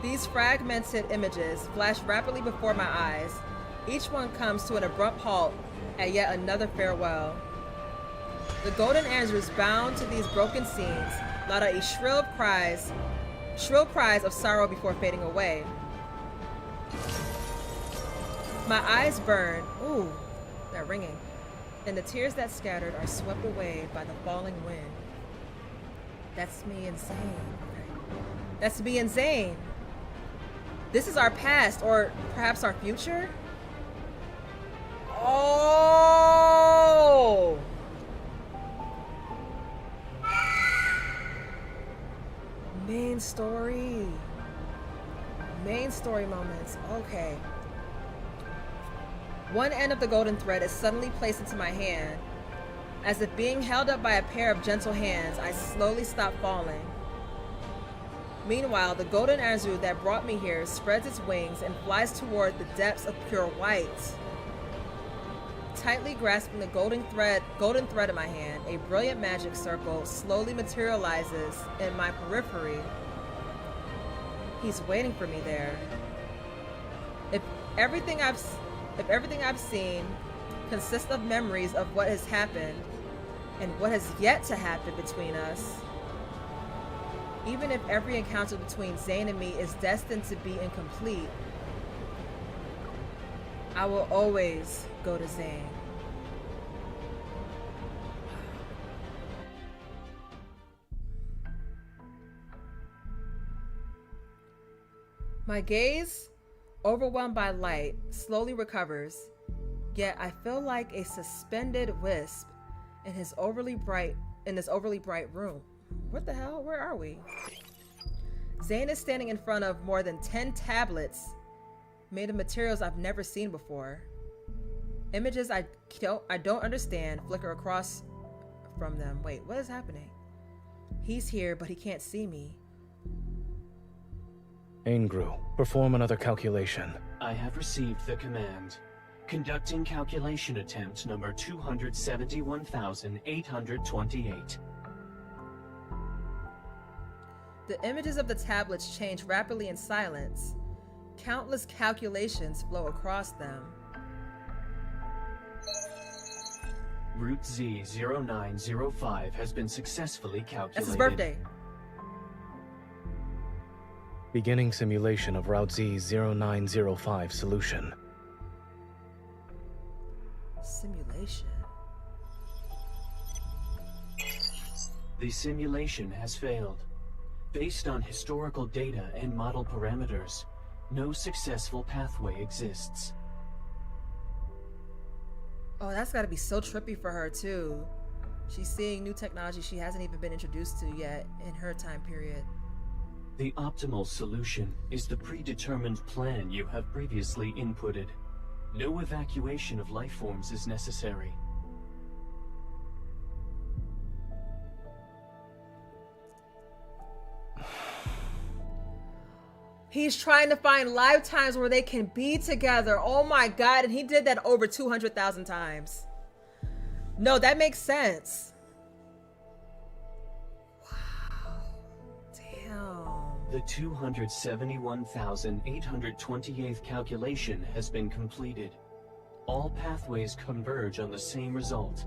These fragmented images flash rapidly before my eyes. Each one comes to an abrupt halt at yet another farewell. The golden Anzrus bound to these broken scenes let out shrill cries of sorrow before fading away. My eyes burn, ooh, that ringing, and the tears that scattered are swept away by the falling wind. That's me and Zayne. Okay. That's me and Zayne. This is our past, or perhaps our future? Oh! Main story. Main story moments. Okay. One end of the golden thread is suddenly placed into my hand. As if being held up by a pair of gentle hands, I slowly stop falling. Meanwhile, the golden Anzru that brought me here spreads its wings and flies toward the depths of pure white. tightly grasping the golden thread in my hand, a brilliant magic circle slowly materializes in my periphery. He's waiting for me there. If everything I've seen consists of memories of what has happened and what has yet to happen between us, even if every encounter between Zayne and me is destined to be incomplete, I will always go to Zayne. My gaze, overwhelmed by light, slowly recovers, yet I feel like a suspended wisp in this overly bright room. What the hell? Where are we? Zayne is standing in front of more than 10 tablets made of materials I've never seen before. Images I don't understand flicker across from them. Wait, what is happening? He's here, but he can't see me. Aingru, perform another calculation. I have received the command. Conducting calculation attempt number 271,828. The images of the tablets change rapidly in silence. Countless calculations flow across them. Route Z0905 has been successfully calculated. That's his birthday. Beginning simulation of Route Z0905 solution. Simulation. The simulation has failed. Based on historical data and model parameters, no successful pathway exists. Oh, that's gotta be so trippy for her too. She's seeing new technology she hasn't even been introduced to yet in her time period. The optimal solution is the predetermined plan you have previously inputted. No evacuation of life forms is necessary. He's trying to find lifetimes where they can be together. Oh my God, and he did that over 200,000 times. No, that makes sense. Wow. Damn. The 271,828th calculation has been completed. All pathways converge on the same result.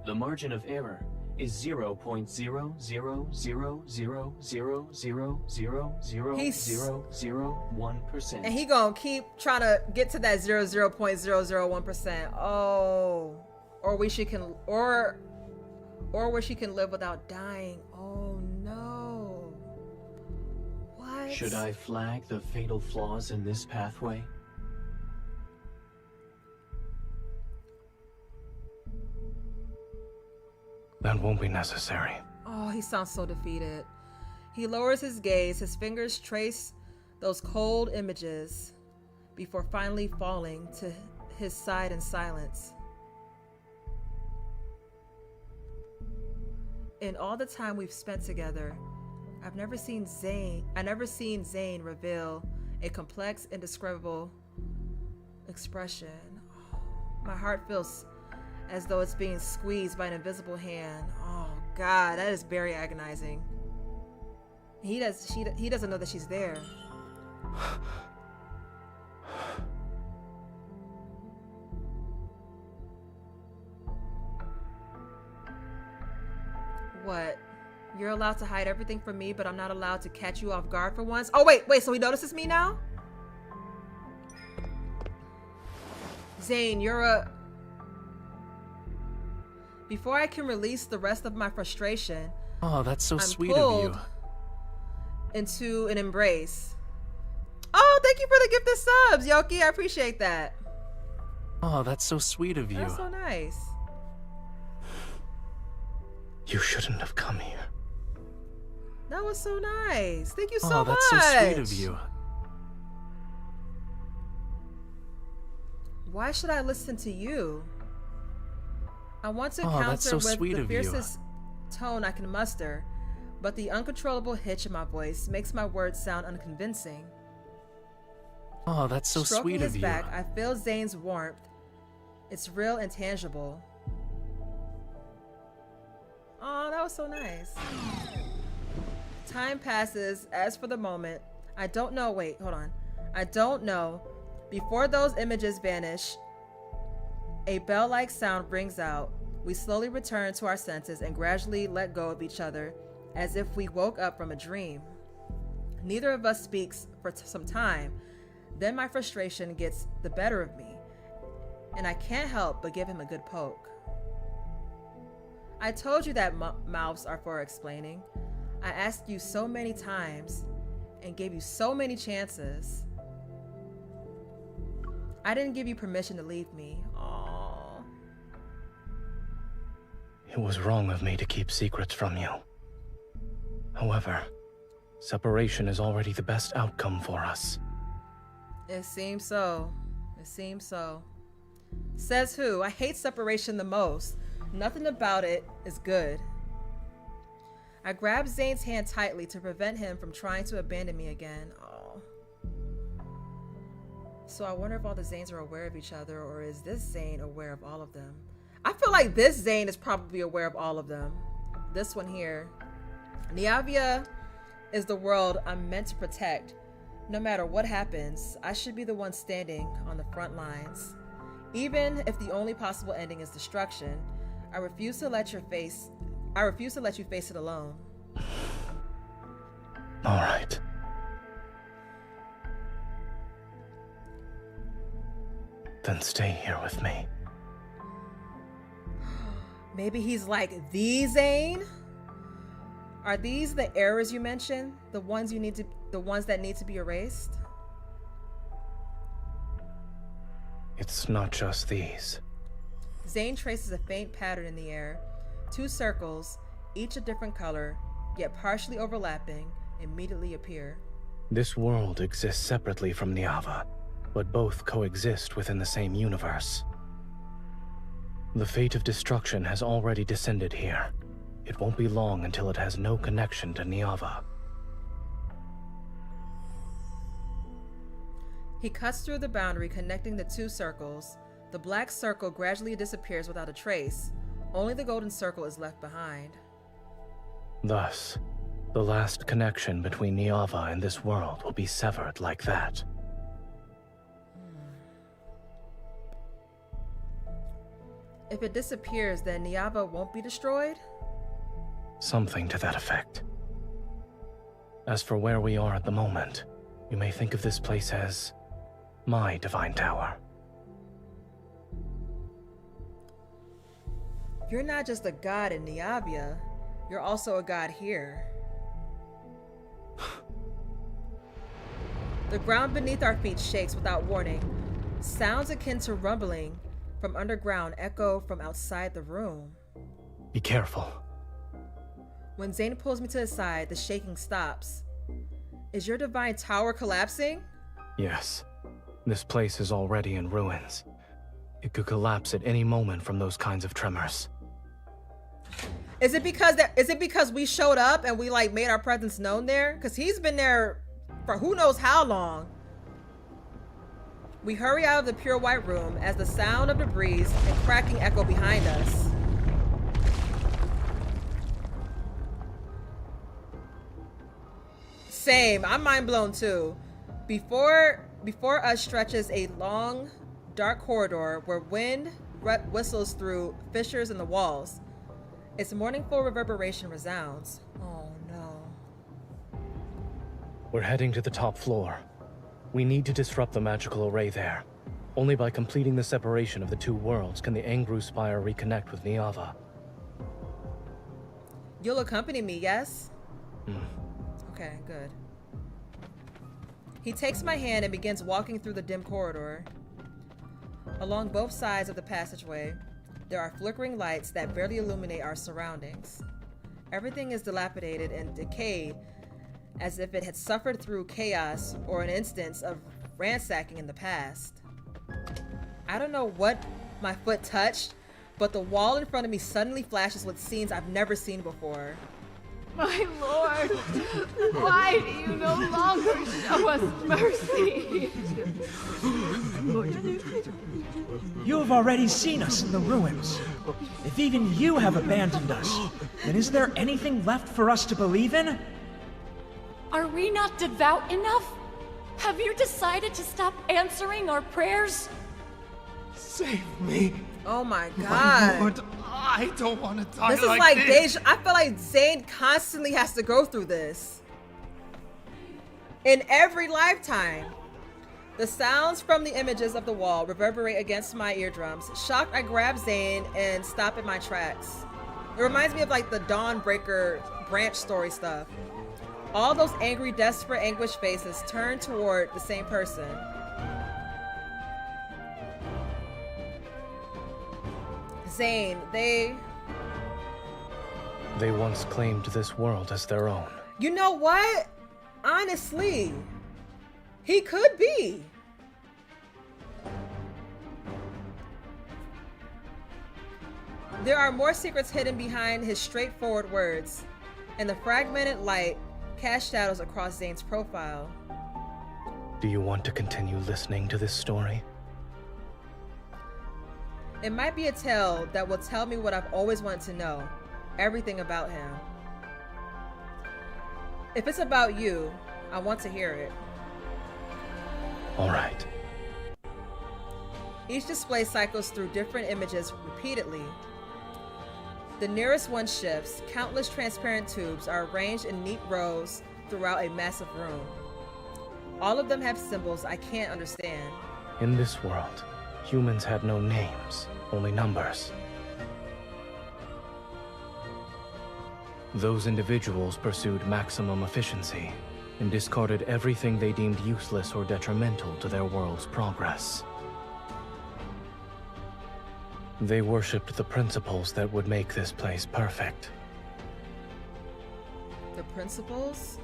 The margin of error is 0.00000000001%. And he gonna keep trying to get to that 0.001%. Oh, or where she can live without dying. Oh no. What? Should I flag the fatal flaws in this pathway? That won't be necessary. Oh, he sounds so defeated. He lowers his gaze, his fingers trace those cold images before finally falling to his side in silence. In all the time we've spent together, I've never seen Zayne reveal a complex, indescribable expression. Oh, my heart feels as though it's being squeezed by an invisible hand. Oh God, that is very agonizing. He doesn't know that she's there. What? You're allowed to hide everything from me, but I'm not allowed to catch you off guard for once? Oh wait, so he notices me now? Zayne, you're a... Before I can release the rest of my frustration, oh, that's so I'm sweet of you. Into an embrace. Oh, thank you for the gift of subs, Yoki. I appreciate that. Oh, that's so sweet of you. That's so nice. You shouldn't have come here. That was so nice. Thank you so much. Oh, that's so sweet of you. Why should I listen to you? I want to that's counter so with sweet the of you. fiercest tone I can muster, but the uncontrollable hitch in my voice makes my words sound unconvincing. Oh, that's so Stroking sweet his of you. back, I feel Zayne's warmth It's real and tangible. Oh, that was so nice. Time passes. As for the moment, I don't know. Wait, hold on. I don't know. Before those images vanish, a bell-like sound rings out. We slowly return to our senses and gradually let go of each other as if we woke up from a dream. Neither of us speaks for some time. Then my frustration gets the better of me, and I can't help but give him a good poke. I told you that mouths are for explaining. I asked you so many times and gave you so many chances. I didn't give you permission to leave me. Aww. It was wrong of me to keep secrets from you. However, separation is already the best outcome for us. It seems so. It seems so. Says who? I hate separation the most. Nothing about it is good. I grabbed Zayne's hand tightly to prevent him from trying to abandon me again. Oh. So I wonder if all the Zaynes are aware of each other, or is this Zayne aware of all of them? I feel like this Zayne is probably aware of all of them. This one here. Niavia is the world I'm meant to protect. No matter what happens, I should be the one standing on the front lines. Even if the only possible ending is destruction, I refuse to let you face it alone. All right. Then stay here with me. Maybe he's like the Zayne? Are these the errors you mentioned? The ones that need to be erased? It's not just these. Zayne traces a faint pattern in the air. 2 circles, each a different color, yet partially overlapping, immediately appear. This world exists separately from Niava, but both coexist within the same universe. The fate of destruction has already descended here. It won't be long until it has no connection to Niava. He cuts through the boundary connecting the 2 circles. The black circle gradually disappears without a trace. Only the golden circle is left behind. Thus, the last connection between Niava and this world will be severed like that. If it disappears, then Niava won't be destroyed? Something to that effect. As for where we are at the moment, you may think of this place as my divine tower. You're not just a god in Niavia, you're also a god here. The ground beneath our feet shakes without warning. Sounds akin to rumbling from underground echo from outside the room. Be careful. When Zayne pulls me to the side, the shaking stops. Is your divine tower collapsing? Yes. This place is already in ruins. It could collapse at any moment from those kinds of tremors. Is it because we showed up and we like made our presence known there? Because he's been there for who knows how long. We hurry out of the pure white room as the sound of the breeze and cracking echo behind us. Same, I'm mind blown too. Before us stretches a long, dark corridor where wind whistles through fissures in the walls. Its mournful reverberation resounds. Oh no. We're heading to the top floor. We need to disrupt the magical array there. Only by completing the separation of the 2 worlds can the Angru Spire reconnect with Niava. You'll accompany me, yes? Okay, good. He takes my hand and begins walking through the dim corridor. Along both sides of the passageway, there are flickering lights that barely illuminate our surroundings. Everything is dilapidated and decayed, as if it had suffered through chaos or an instance of ransacking in the past. I don't know what my foot touched, but the wall in front of me suddenly flashes with scenes I've never seen before. My lord, why do you no longer show us mercy? You have already seen us in the ruins. If even you have abandoned us, then is there anything left for us to believe in? Are we not devout enough? Have you decided to stop answering our prayers? Save me. Oh my god. My lord, I don't want to die this is like deja. I feel like Zayne constantly has to go through this. In every lifetime. The sounds from the images of the wall reverberate against my eardrums. Shocked, I grab Zayne and stop in my tracks. It reminds me of like the Dawnbreaker branch story stuff. All those angry, desperate, anguished faces turn toward the same person. Zayne, they once claimed this world as their own. You know what? Honestly, he could be. There are more secrets hidden behind his straightforward words, and the fragmented light casts shadows across Zayne's profile. Do you want to continue listening to this story? It might be a tale that will tell me what I've always wanted to know, everything about him. If it's about you, I want to hear it. All right. Each display cycles through different images repeatedly. The nearest one shifts. Countless transparent tubes are arranged in neat rows throughout a massive room. All of them have symbols I can't understand. In this world, humans had no names, only numbers. Those individuals pursued maximum efficiency and discarded everything they deemed useless or detrimental to their world's progress. They worshipped the principles that would make this place perfect. The principles?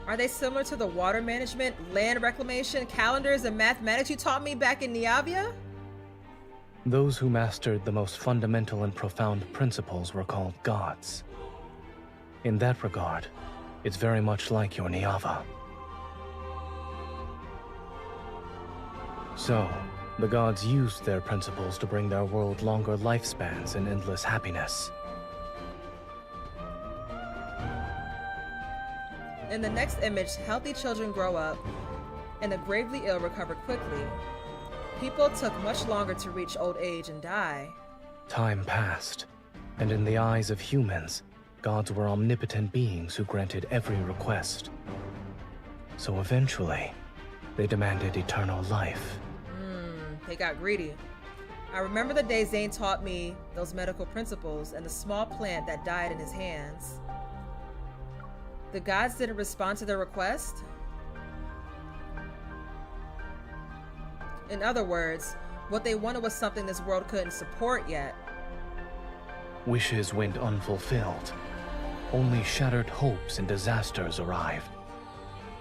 Are they similar to the water management, land reclamation, calendars, and mathematics you taught me back in Niavia? Those who mastered the most fundamental and profound principles were called gods. In that regard, it's very much like your Niava. So, the gods used their principles to bring their world longer lifespans and endless happiness. In the next image, healthy children grow up, and the gravely ill recover quickly. People took much longer to reach old age and die. Time passed, and in the eyes of humans, gods were omnipotent beings who granted every request. So eventually, they demanded eternal life. They got greedy. I remember the day Zayne taught me those medical principles and the small plant that died in his hands. The gods didn't respond to their request? In other words, what they wanted was something this world couldn't support yet. Wishes went unfulfilled. Only shattered hopes and disasters arrived.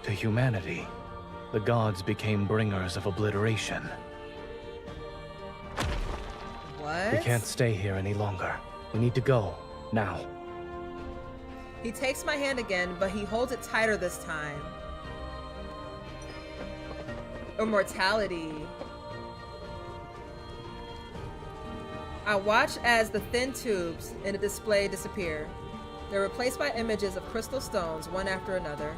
To humanity, the gods became bringers of obliteration. What? We can't stay here any longer. We need to go, now. He takes my hand again, but he holds it tighter this time. Immortality. I watch as the thin tubes in the display disappear. They're replaced by images of crystal stones, one after another.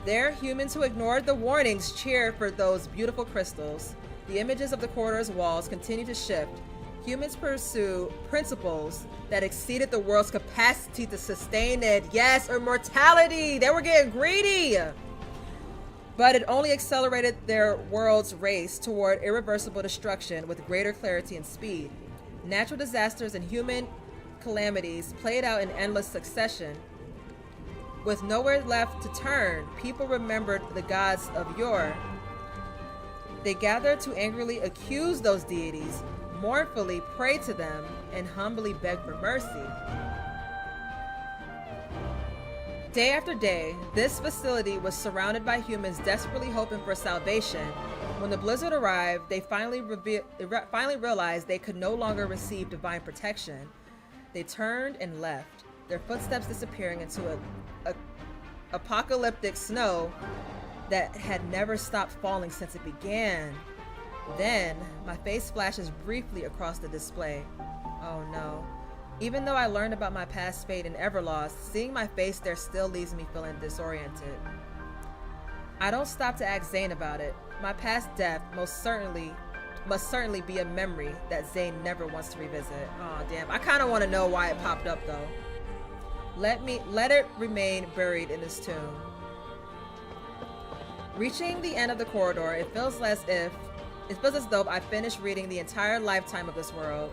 There, humans who ignored the warnings cheer for those beautiful crystals. The images of the corridor's walls continue to shift. Humans pursue principles that exceeded the world's capacity to sustain it. Yes, immortality! They were getting greedy! But it only accelerated their world's race toward irreversible destruction with greater clarity and speed. Natural disasters and human calamities played out in endless succession. With nowhere left to turn, people remembered the gods of yore. They gathered to angrily accuse those deities, mournfully pray to them, and humbly beg for mercy. Day after day, this facility was surrounded by humans desperately hoping for salvation. When the blizzard arrived, they finally realized they could no longer receive divine protection. They turned and left, their footsteps disappearing into a apocalyptic snow that had never stopped falling since it began. Then, my face flashes briefly across the display. Oh no. Even though I learned about my past fate in Everlost, seeing my face there still leaves me feeling disoriented. I don't stop to ask Zayne about it. My past death must certainly be a memory that Zayne never wants to revisit. Aw, damn. I kind of want to know why it popped up though. Let it remain buried in its tomb. Reaching the end of the corridor, it feels as though I finished reading the entire lifetime of this world.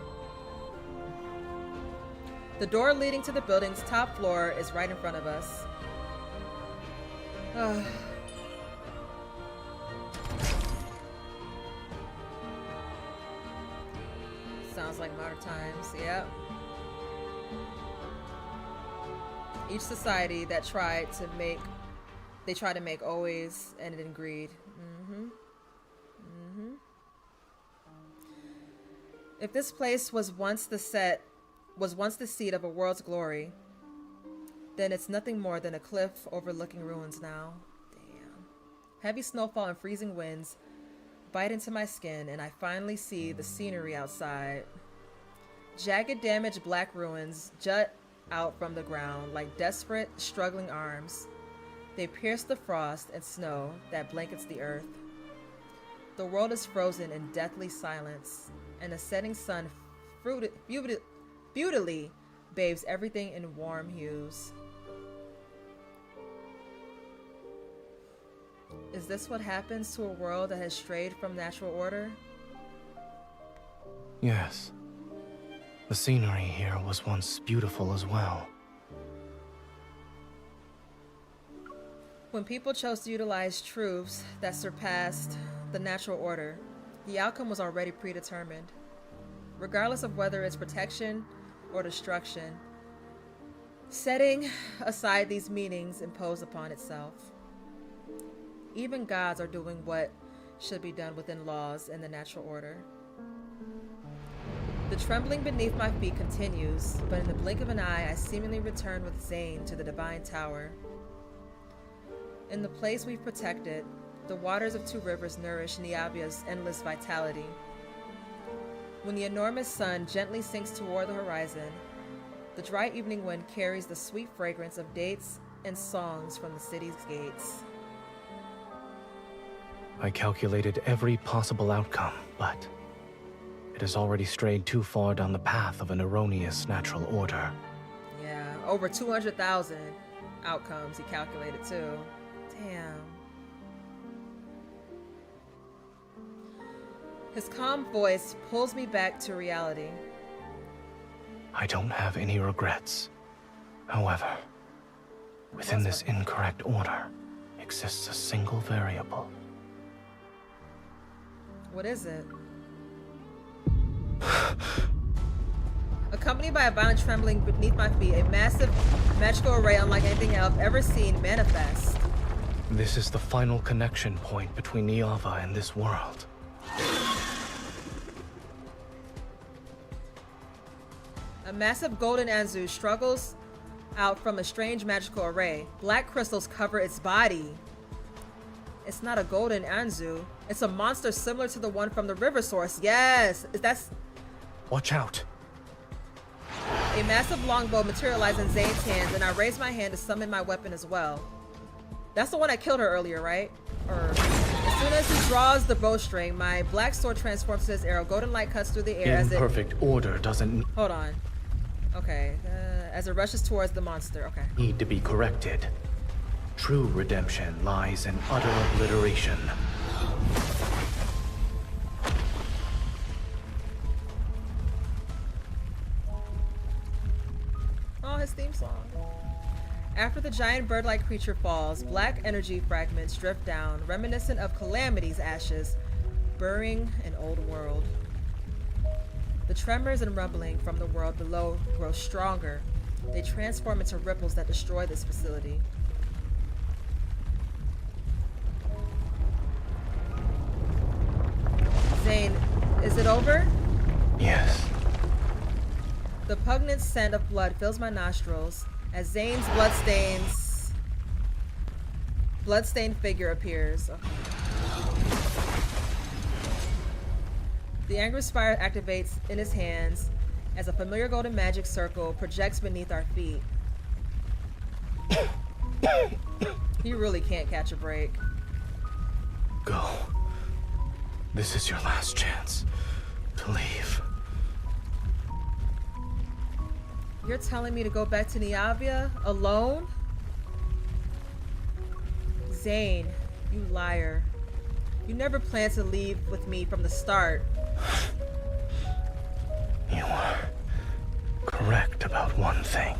The door leading to the building's top floor is right in front of us. Sounds like modern times, yep. Each society that tried to make always ended in greed. If this place was once the seat of a world's glory, then it's nothing more than a cliff overlooking ruins now. Damn. Heavy snowfall and freezing winds bite into my skin, and I finally see the scenery outside. Jagged, damaged black ruins jut out from the ground like desperate, struggling arms. They pierce the frost and snow that blankets the earth. The world is frozen in deathly silence, and the setting sun beautifully bathes everything in warm hues. Is this what happens to a world that has strayed from natural order? Yes. The scenery here was once beautiful as well. When people chose to utilize truths that surpassed the natural order, the outcome was already predetermined. Regardless of whether it's protection or destruction, setting aside these meanings imposed upon itself. Even gods are doing what should be done within laws and the natural order. The trembling beneath my feet continues, but in the blink of an eye, I seemingly return with Zayne to the Divine Tower. In the place we've protected, the waters of two rivers nourish Niavia's endless vitality. When the enormous sun gently sinks toward the horizon, the dry evening wind carries the sweet fragrance of dates and songs from the city's gates. I calculated every possible outcome, but it has already strayed too far down the path of an erroneous natural order. Yeah, over 200,000 outcomes he calculated too. Damn. His calm voice pulls me back to reality. I don't have any regrets. However, within this incorrect order exists a single variable. What is it? Accompanied by a violent trembling beneath my feet, a massive magical array unlike anything else ever seen manifest. This is the final connection point between Niava and this world. A massive golden Anzu struggles out from a strange magical array. Black crystals cover its body. It's not a golden Anzu. It's a monster similar to the one from the river source. Yes, that's... Watch out. A massive longbow materialized in Zayne's hands, and I raise my hand to summon my weapon as well. That's the one that killed her earlier, right? As soon as he draws the bowstring, my black sword transforms to his arrow. Golden light cuts through the air as it... Imperfect order doesn't... Hold on. Okay, as it rushes towards the monster, okay. Need to be corrected. True redemption lies in utter obliteration. Oh, his theme song. After the giant bird-like creature falls, black energy fragments drift down, reminiscent of Calamity's ashes, burying an old world. The tremors and rumbling from the world below grow stronger. They transform into ripples that destroy this facility. Zayne, is it over? Yes. The pungent scent of blood fills my nostrils as Zayne's bloodstains Bloodstained figure appears. Okay. The angry spire activates in his hands as a familiar golden magic circle projects beneath our feet. He really can't catch a break. Go. This is your last chance to leave. You're telling me to go back to Niavia alone? Zayne, you liar. You never planned to leave with me from the start. You are correct about one thing.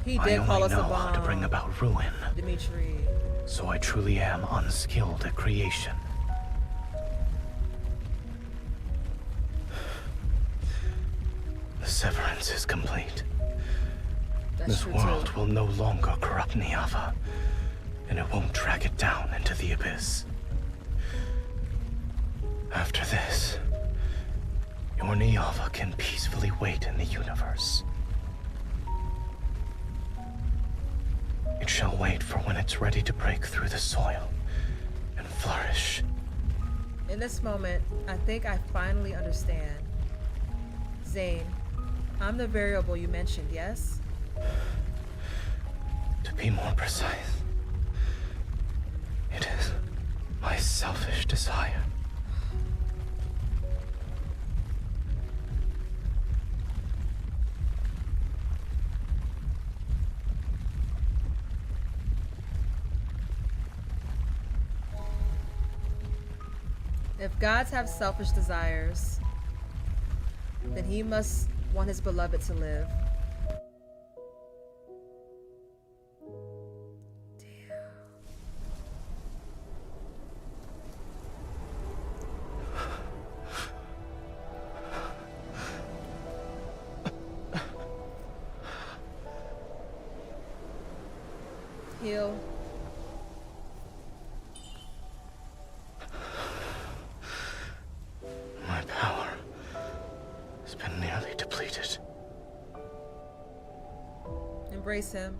He did call us a bomb. I only know how to bring about ruin. Dimitri. So I truly am unskilled at creation. The severance is complete. This world will no longer corrupt Niava, and it won't drag it down into the abyss. After this, your Niava can peacefully wait in the universe. It shall wait for when it's ready to break through the soil and flourish. In this moment, I think I finally understand. Zayne, I'm the variable you mentioned, yes? To be more precise, it is my selfish desire. If gods have selfish desires, then he must want his beloved to live. Heal. My power has been nearly depleted. Embrace him.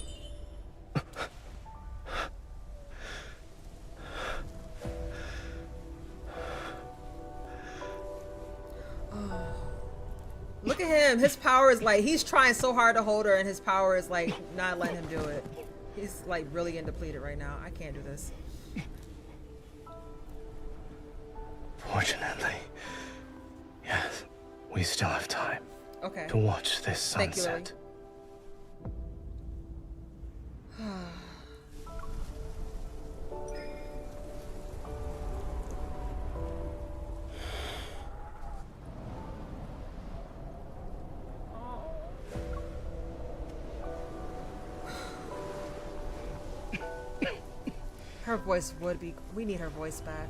Oh. Look at him. His power is like, he's trying so hard to hold her and his power is like not letting him do it. He's like really getting depleted right now. I can't do this. Fortunately, yes, we still have time. Okay. To watch this sunset. Her voice would be, we need her voice back.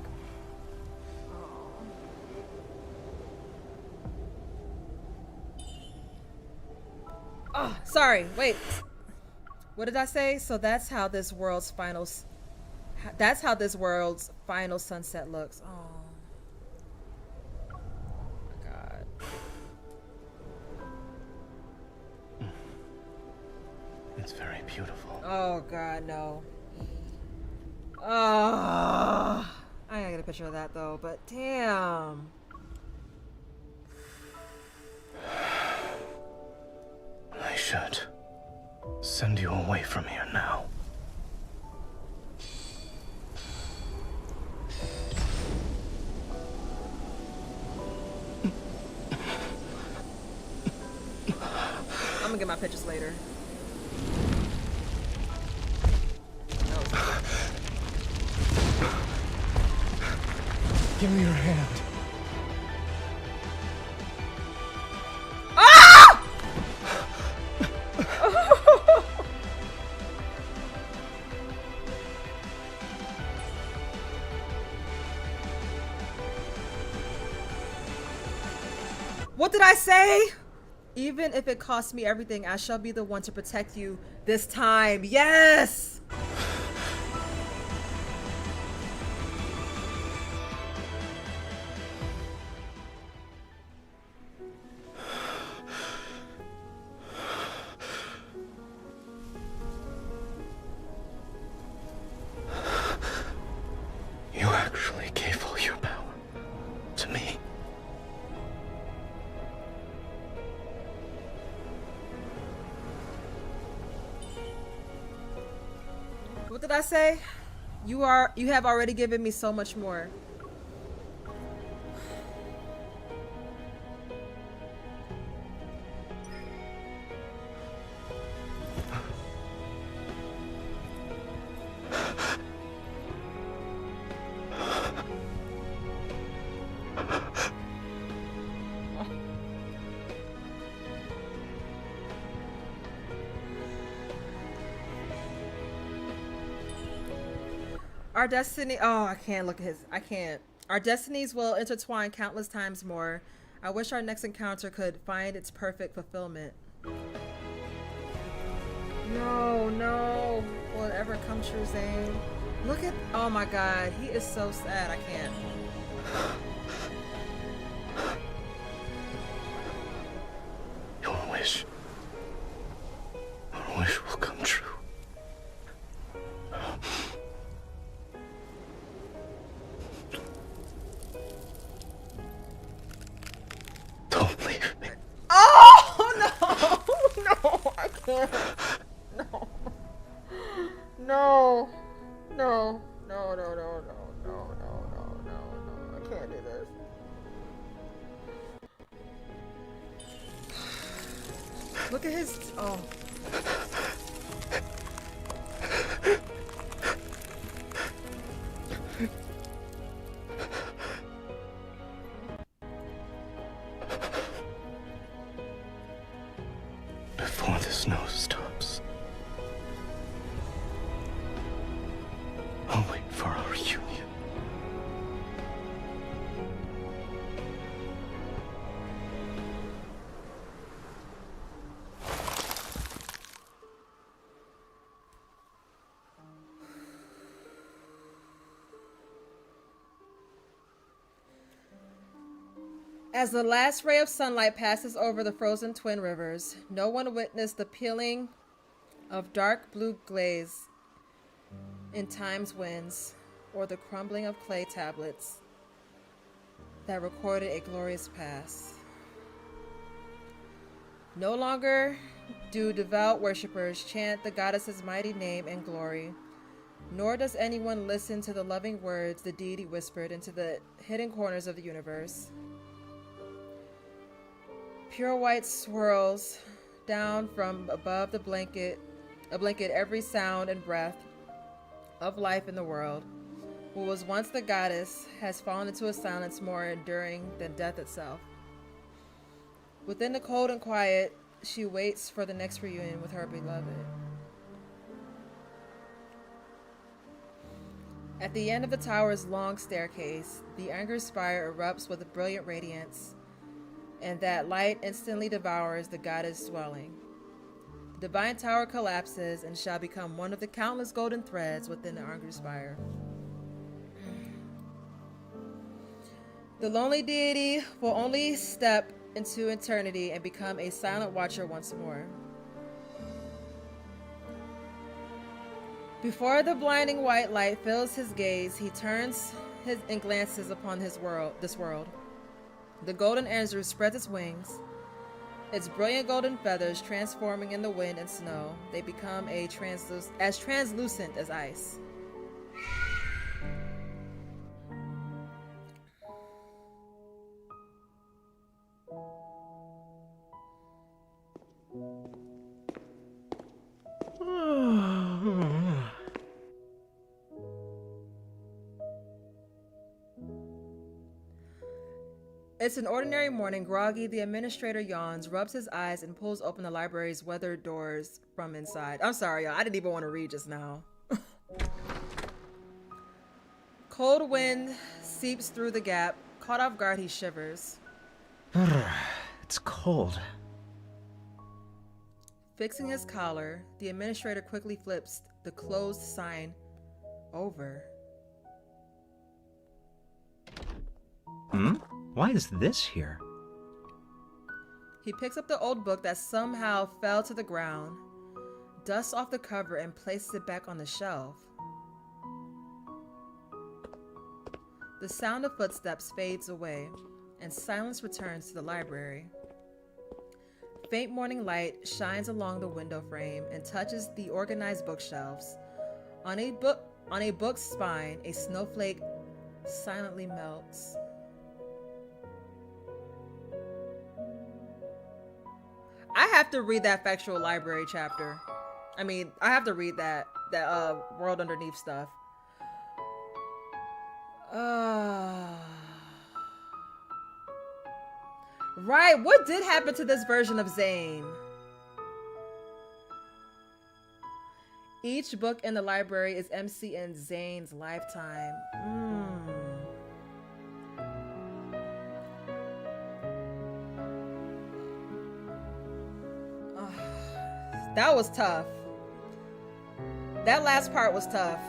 Oh, sorry. Wait. What did I say? So that's how this world's final sunset looks. Oh. God. It's very beautiful. Oh God, no. Oh. I gotta get a picture of that though, but damn. I should send you away from here now. I'm gonna get my pictures later. Give me your hand. Ah! What did I say? Even if it costs me everything, I shall be the one to protect you this time. Yes! What did I say? You have already given me so much more. Our destiny. Oh, I can't look at his. I can't. Our destinies will intertwine countless times more. I wish our next encounter could find its perfect fulfillment. No, no. Will it ever come true, Zayne? Look at. Oh my God. He is so sad. I can't. Your wish. Your wish will come true. Don't leave me. Oh no! No, I can't. No. No. No. No, no, no, no, no, no, no, no, no. I can't do this. Look at his. Oh. Before the snow stops, I'll wait for our reunion. As the last ray of sunlight passes over the frozen twin rivers, no one witnessed the peeling of dark blue glaze in time's winds, or the crumbling of clay tablets that recorded a glorious past. No longer do devout worshippers chant the goddess's mighty name and glory, nor does anyone listen to the loving words the deity whispered into the hidden corners of the universe. Pure white swirls down from above a blanket every sound and breath of life in the world. What was once the goddess has fallen into a silence more enduring than death itself. Within the cold and quiet, she waits for the next reunion with her beloved. At the end of the tower's long staircase, the Anger Spire erupts with a brilliant radiance, and that light instantly devours the goddess' dwelling. The divine tower collapses and shall become one of the countless golden threads within the Anger Spire. The lonely deity will only step into eternity and become a silent watcher once more. Before the blinding white light fills his gaze, he turns and glances upon this world. The golden azure spreads its wings, its brilliant golden feathers transforming in the wind and snow. They become as translucent as ice. It's an ordinary morning. Groggy, the administrator yawns, rubs his eyes, and pulls open the library's weathered doors from inside. I'm sorry, y'all. I didn't even want to read just now. Cold wind seeps through the gap. Caught off guard, he shivers. It's cold. Fixing his collar, the administrator quickly flips the closed sign over. Why is this here? He picks up the old book that somehow fell to the ground, dusts off the cover, and places it back on the shelf. The sound of footsteps fades away, and silence returns to the library. Faint morning light shines along the window frame and touches the organized bookshelves. On a book's spine, a snowflake silently melts. I have to read that factual library chapter. I mean, I have to read that world underneath stuff. Right, what did happen to this version of Zayne? Each book in the library is MC in Zayne's lifetime. That was tough. That last part was tough.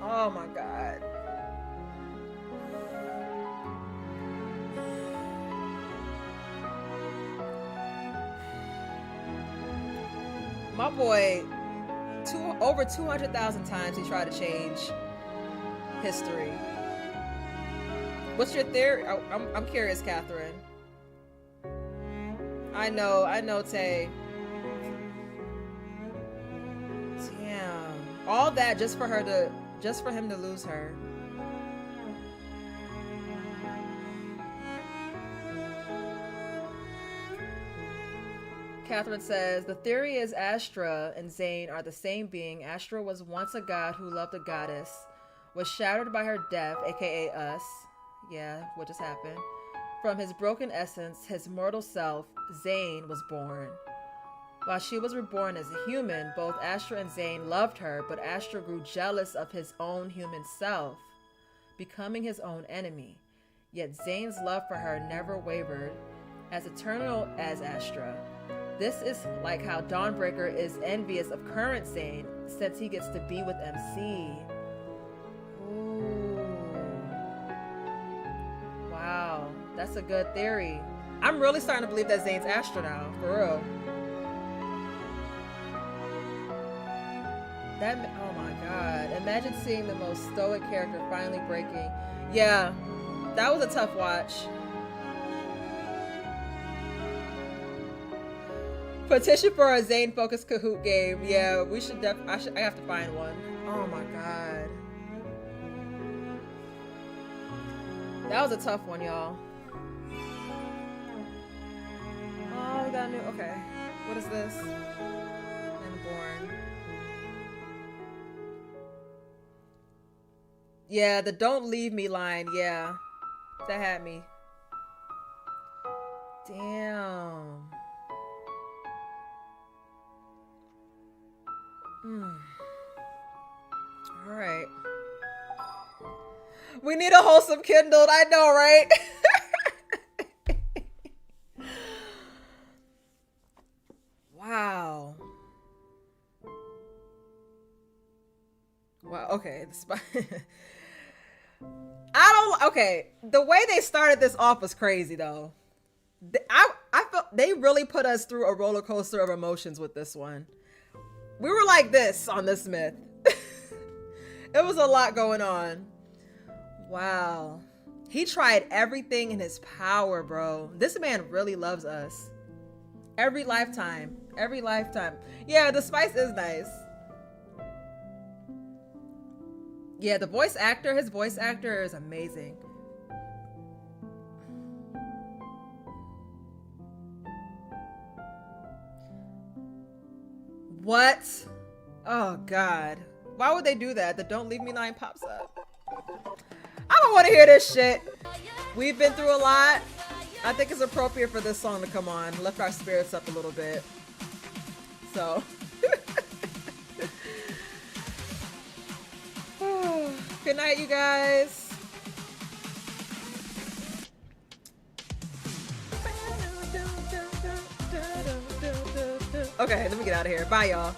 Oh my God. My boy, over 200,000 times he tried to change history. What's your theory? I'm curious, Catherine. I know, Tay. Damn. All that just for him to lose her. Catherine says, the theory is Astra and Zayne are the same being. Astra was once a god who loved a goddess, was shattered by her death, aka us. Yeah, what just happened? From his broken essence, his mortal self, Zayne was born. While she was reborn as a human, both Astra and Zayne loved her, but Astra grew jealous of his own human self, becoming his own enemy. Yet Zayne's love for her never wavered, as eternal as Astra. This is like how Dawnbreaker is envious of current Zayne, since he gets to be with MC. Ooh. Wow, that's a good theory. I'm really starting to believe that Zayne's Astra now, for real. Oh my God, imagine seeing the most stoic character finally breaking. Yeah, that was a tough watch. Petition for a Zayne focused Kahoot game. Yeah, we should I have to find one. Oh my God. That was a tough one, y'all. Oh, we got a new, okay. What is this? Inborn. Yeah, the don't leave me line, yeah. That had me. Damn. All right. We need a wholesome Kindled. I know, right? Wow. Wow. Okay. Okay. The way they started this off was crazy, though. I felt they really put us through a roller coaster of emotions with this one. We were like this on this myth. It was a lot going on. Wow. He tried everything in his power, bro. This man really loves us. Every lifetime. Every lifetime. Yeah, the spice is nice. Yeah, the voice actor, his voice actor is amazing. What? Oh God. Why would they do that? The don't leave me line pops up. I don't want to hear this shit. We've been through a lot. I think it's appropriate for this song to come on. Lift our spirits up a little bit. So. Good night, you guys. Okay, let me get out of here. Bye, y'all.